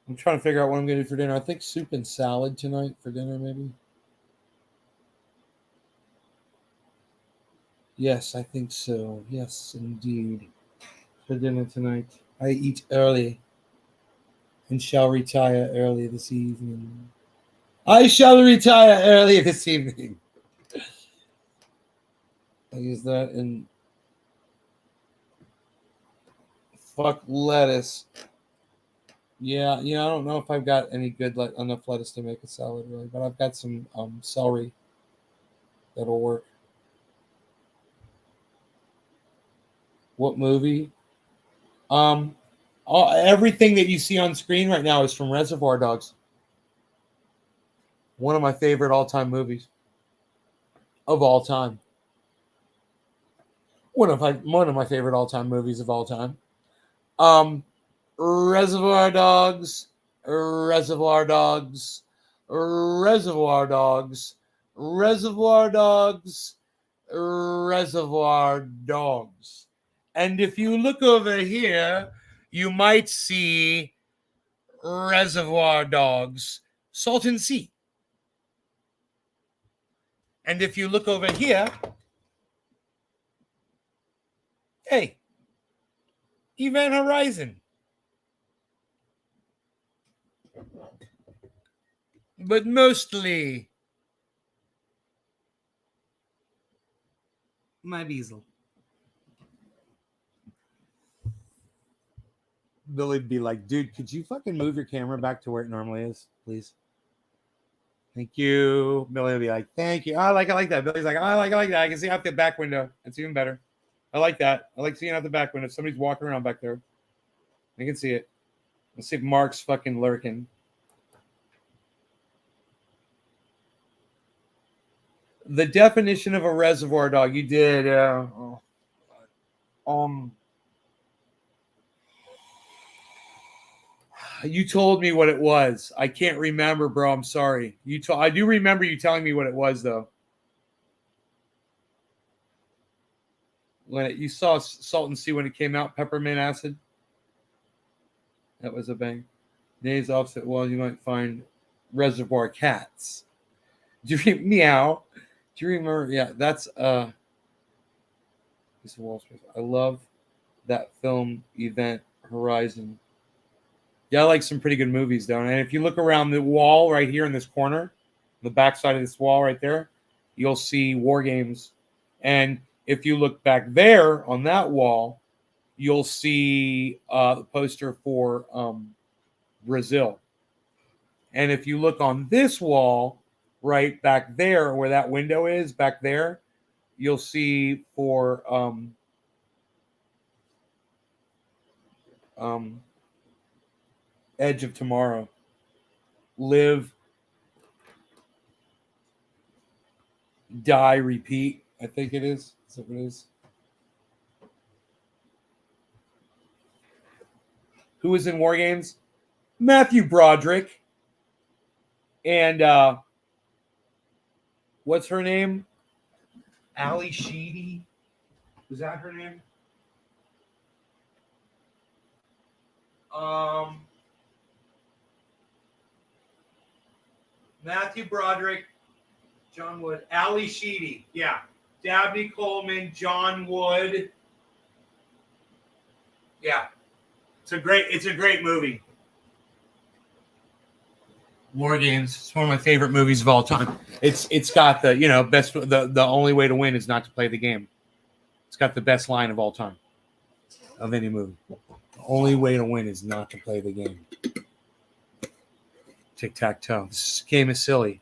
I'm trying to figure out what I'm going to do for dinner. I think soup and salad tonight for dinner, maybe. Yes, I think so. Yes, indeed. For dinner tonight. I eat early and shall retire early this evening. I shall retire early this evening. I use that in fuck lettuce. Yeah, I don't know if I've got any good enough lettuce to make a salad really, but I've got some celery that'll work. What movie? Everything that you see on screen right now is from Reservoir Dogs. One of my favorite all-time movies of all time. One of my favorite all-time movies of all time. Reservoir Dogs, Reservoir Dogs, Reservoir Dogs, Reservoir Dogs, Reservoir Dogs. And if you look over here, you might see Reservoir Dogs, Salton Sea. And if you look over here, hey, Event Horizon. But mostly my Beazle. Billy'd be like, dude, could you fucking move your camera back to where it normally is, please? Thank you. Billy will be like, thank you. I like that. Billy's like, I like that. I can see out the back window. It's even better. I like that. I like seeing out the back window. If somebody's walking around back there, I can see it. Let's see if Mark's fucking lurking. The definition of a reservoir dog, you did. You told me what it was. I can't remember, bro. I'm sorry. I do remember you telling me what it was, though. When you saw Salton Sea when it came out, peppermint acid. That was a bang. Nays opposite wall, you might find Reservoir Cats. Do you meow? Do you remember? Yeah, that's This is Wall Street. I love that film event Horizon. Yeah, I like some pretty good movies, though. And if you look around the wall right here in this corner, the back side of this wall right there, you'll see War Games. And if you look back there on that wall, you'll see the poster for Brazil. And if you look on this wall right back there where that window is back there, you'll see for Edge of Tomorrow. Live, die, repeat. I think it is. Is that what it is? Who was in War Games? Matthew Broderick. And what's her name? Ali Sheedy. Was that her name? Matthew Broderick, John Wood, Ali Sheedy. Yeah. Dabney Coleman, John Wood. Yeah. It's a great movie. War Games. It's one of my favorite movies of all time. It's got the, best, the only way to win is not to play the game. It's got the best line of all time of any movie. The only way to win is not to play the game. Tic-tac-toe. This game is silly.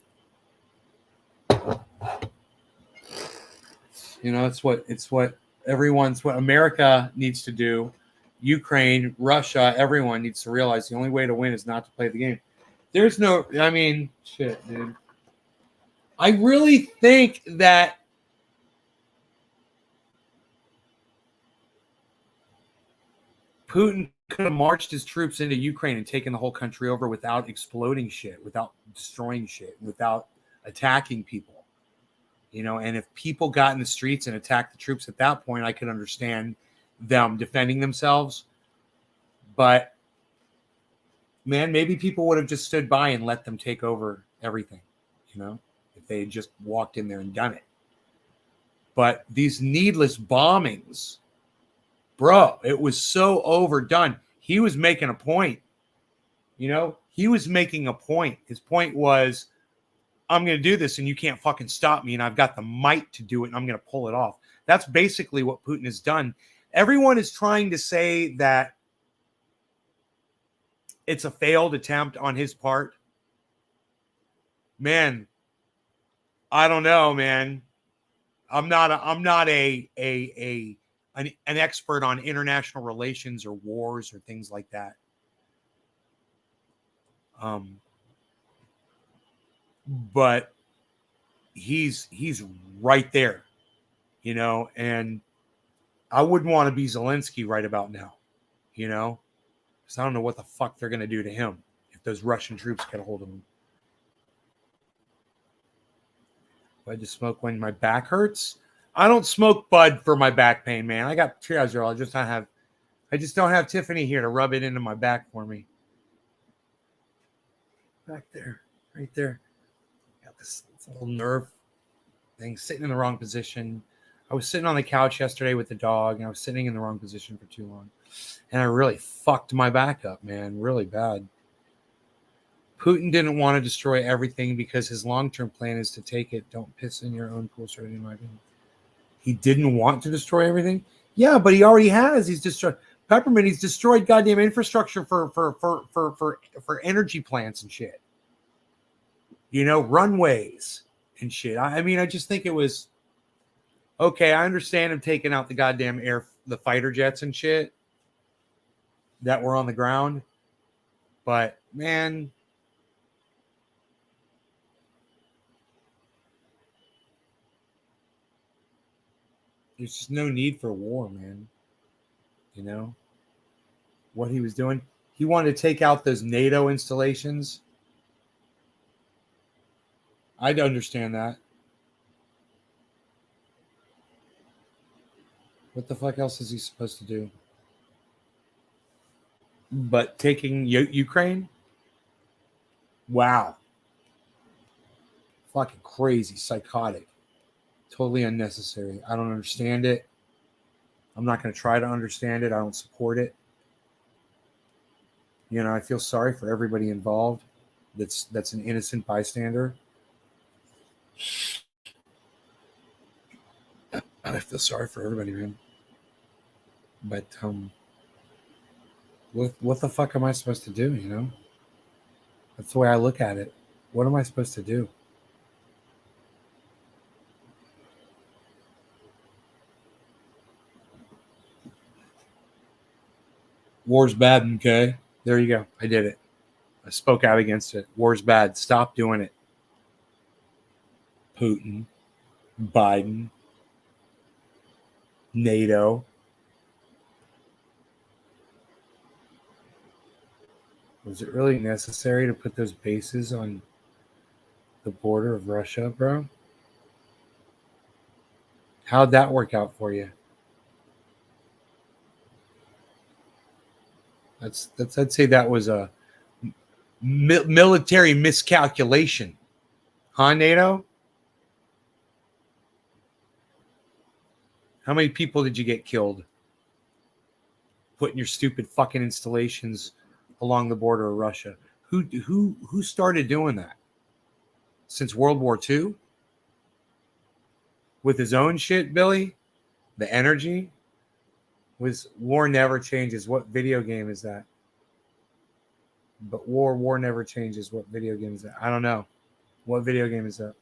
It's what America needs to do. Ukraine, Russia, everyone needs to realize the only way to win is not to play the game. Shit, dude. I really think that Putin could have marched his troops into Ukraine and taken the whole country over without exploding shit, without destroying shit, without attacking people. And if people got in the streets and attacked the troops at that point, I could understand them defending themselves. But, man, maybe people would have just stood by and let them take over everything, if they had just walked in there and done it. But these needless bombings, bro, it was so overdone. He was making a point. He was making a point. His point was, I'm going to do this and you can't fucking stop me. And I've got the might to do it and I'm going to pull it off. That's basically what Putin has done. Everyone is trying to say that it's a failed attempt on his part. Man, I don't know, man. I'm not an expert on international relations or wars or things like that. But he's right there, and I wouldn't want to be Zelensky right about now, because I don't know what the fuck they're going to do to him if those Russian troops get a hold of him. I just smoke when my back hurts. I don't smoke bud for my back pain, man. I got Triazole. I just don't have Tiffany here to rub it into my back for me. Back there, right there. Got this little nerve thing sitting in the wrong position. I was sitting on the couch yesterday with the dog, and I was sitting in the wrong position for too long. And I really fucked my back up, man, really bad. Putin didn't want to destroy everything because his long-term plan is to take it. Don't piss in your own pool, sir, in my opinion. He didn't want to destroy everything? Yeah, but he already has. He's destroyed Peppermint. He's destroyed goddamn infrastructure for energy plants and shit. Runways and shit. I just think it was okay. I understand him taking out the goddamn the fighter jets and shit that were on the ground, but man. There's just no need for war, man. What he was doing. He wanted to take out those NATO installations. I'd understand that. What the fuck else is he supposed to do? But taking Ukraine? Wow. Fucking crazy, psychotic. Totally unnecessary. I don't understand it. I'm not going to try to understand it. I don't support it. You know, I feel sorry for everybody involved. That's an innocent bystander. I feel sorry for everybody, man. But what the fuck am I supposed to do, you know? That's the way I look at it. What am I supposed to do? War's bad, okay? There you go. I did it. I spoke out against it. War's bad. Stop doing it. Putin, Biden, NATO. Was it really necessary to put those bases on the border of Russia, bro? How'd that work out for you? I'd say that was a military miscalculation. Huh, NATO? How many people did you get killed putting your stupid fucking installations along the border of Russia? Who started doing that? Since World War II? With his own shit, Billy? The energy? War never changes. What video game is that? But war never changes. What video game is that? I don't know. What video game is that?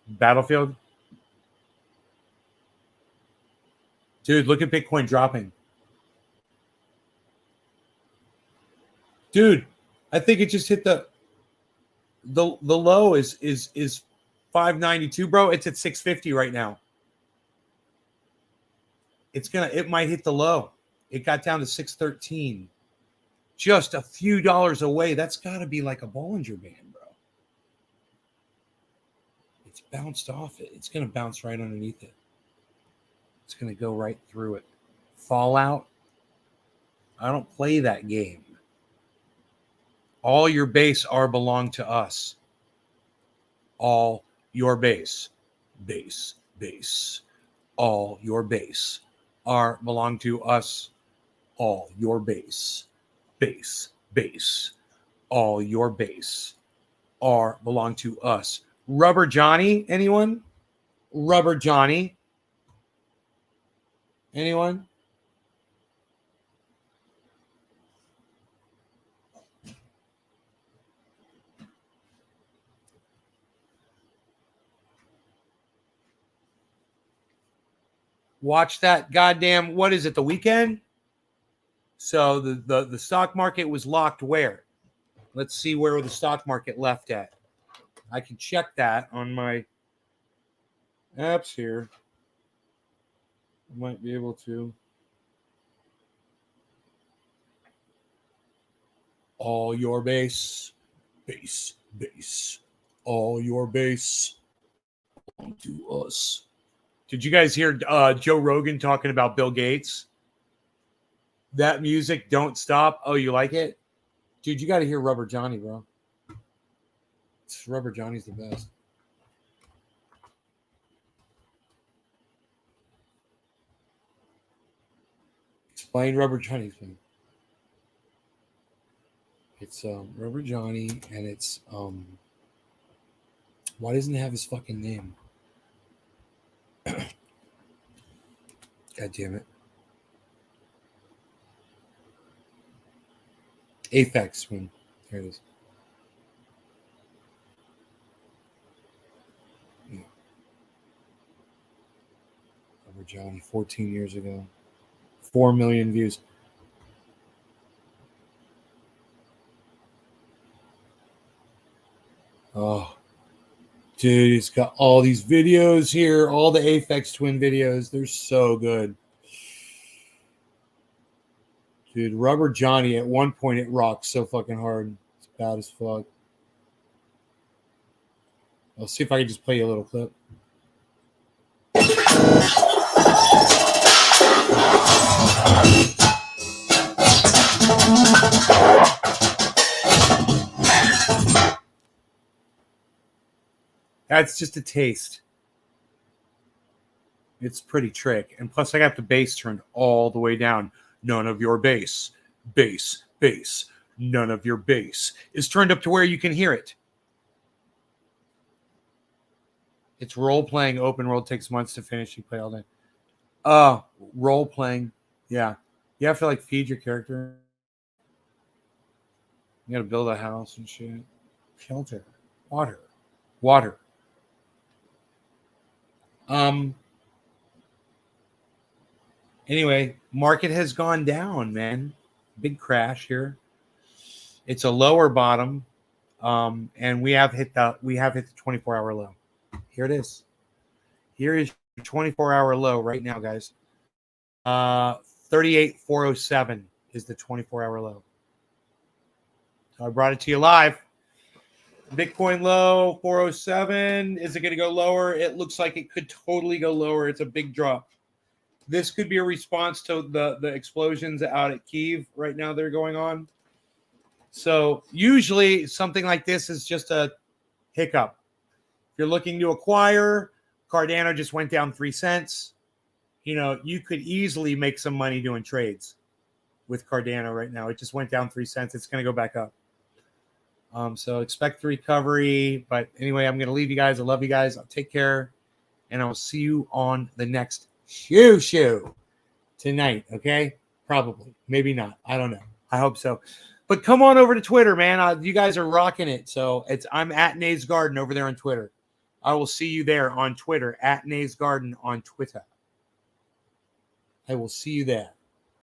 Battlefield? Dude, look at Bitcoin dropping. Dude, I think it just hit the low is 592, bro. It's at 650 right now. It might hit the low. It got down to 613. Just a few dollars away. That's got to be like a Bollinger Band, bro. It's bounced off it. It's going to bounce right underneath it. It's going to go right through it. Fallout. I don't play that game. All your base belong to us. All your base. All your base belong to us. All your base. All your base belong to us. Rubber Johnny, anyone? Rubber Johnny. Anyone? Watch that goddamn, what is it, the weekend? So the stock market was locked where? Let's see where the stock market left at. I can check that on my apps here. I might be able to. All your base. All your base belong to us. Did you guys hear Joe Rogan talking about Bill Gates? That music, Don't Stop. Oh, you like it? Dude, you got to hear Rubber Johnny, bro. Rubber Johnny's the best. Explain Rubber Johnny's thing. It's Rubber Johnny, and it's why doesn't it have his fucking name? God damn it. Aphex Twin. There it is. Yeah. Rubber Johnny, 14 years ago. 4 million views. Oh, dude, it's got all these videos here, all the Aphex Twin videos. They're so good. Dude, Rubber Johnny, at one point, it rocks so fucking hard. It's bad as fuck. I'll see if I can just play you a little clip. That's just a taste. It's pretty trick. And plus, I got the bass turned all the way down. None of your bass. Bass, bass. None of your bass is turned up to where you can hear it. It's role-playing open world. Takes months to finish. You play all day. Role-playing. Yeah. You have to, like, feed your character. You got to build a house and shit. Shelter. Water. Water. Anyway, market has gone down, man. Big crash here. It's a lower bottom, and we have hit the 24-hour low. Here it is. Here is your 24-hour low right now, guys. 38,407 is the 24-hour low. So I brought it to you live. Bitcoin low 407. Is it going to go lower? It looks like it could totally go lower. It's a big drop. This could be a response to the explosions out at Kyiv right now that are going on. So usually something like this is just a hiccup. If you're looking to acquire, Cardano just went down 3 cents. You know, you could easily make some money doing trades with Cardano right now. It just went down 3 cents. It's going to go back up. So expect the recovery. But anyway, I'm going to leave you guys. I love you guys. I'll take care. And I will see you on the next show tonight. Okay? Probably. Maybe not. I don't know. I hope so. But come on over to Twitter, man. You guys are rocking it. So I'm at Nays Garden over there on Twitter. I will see you there on Twitter, at Nays Garden on Twitter. I will see you there.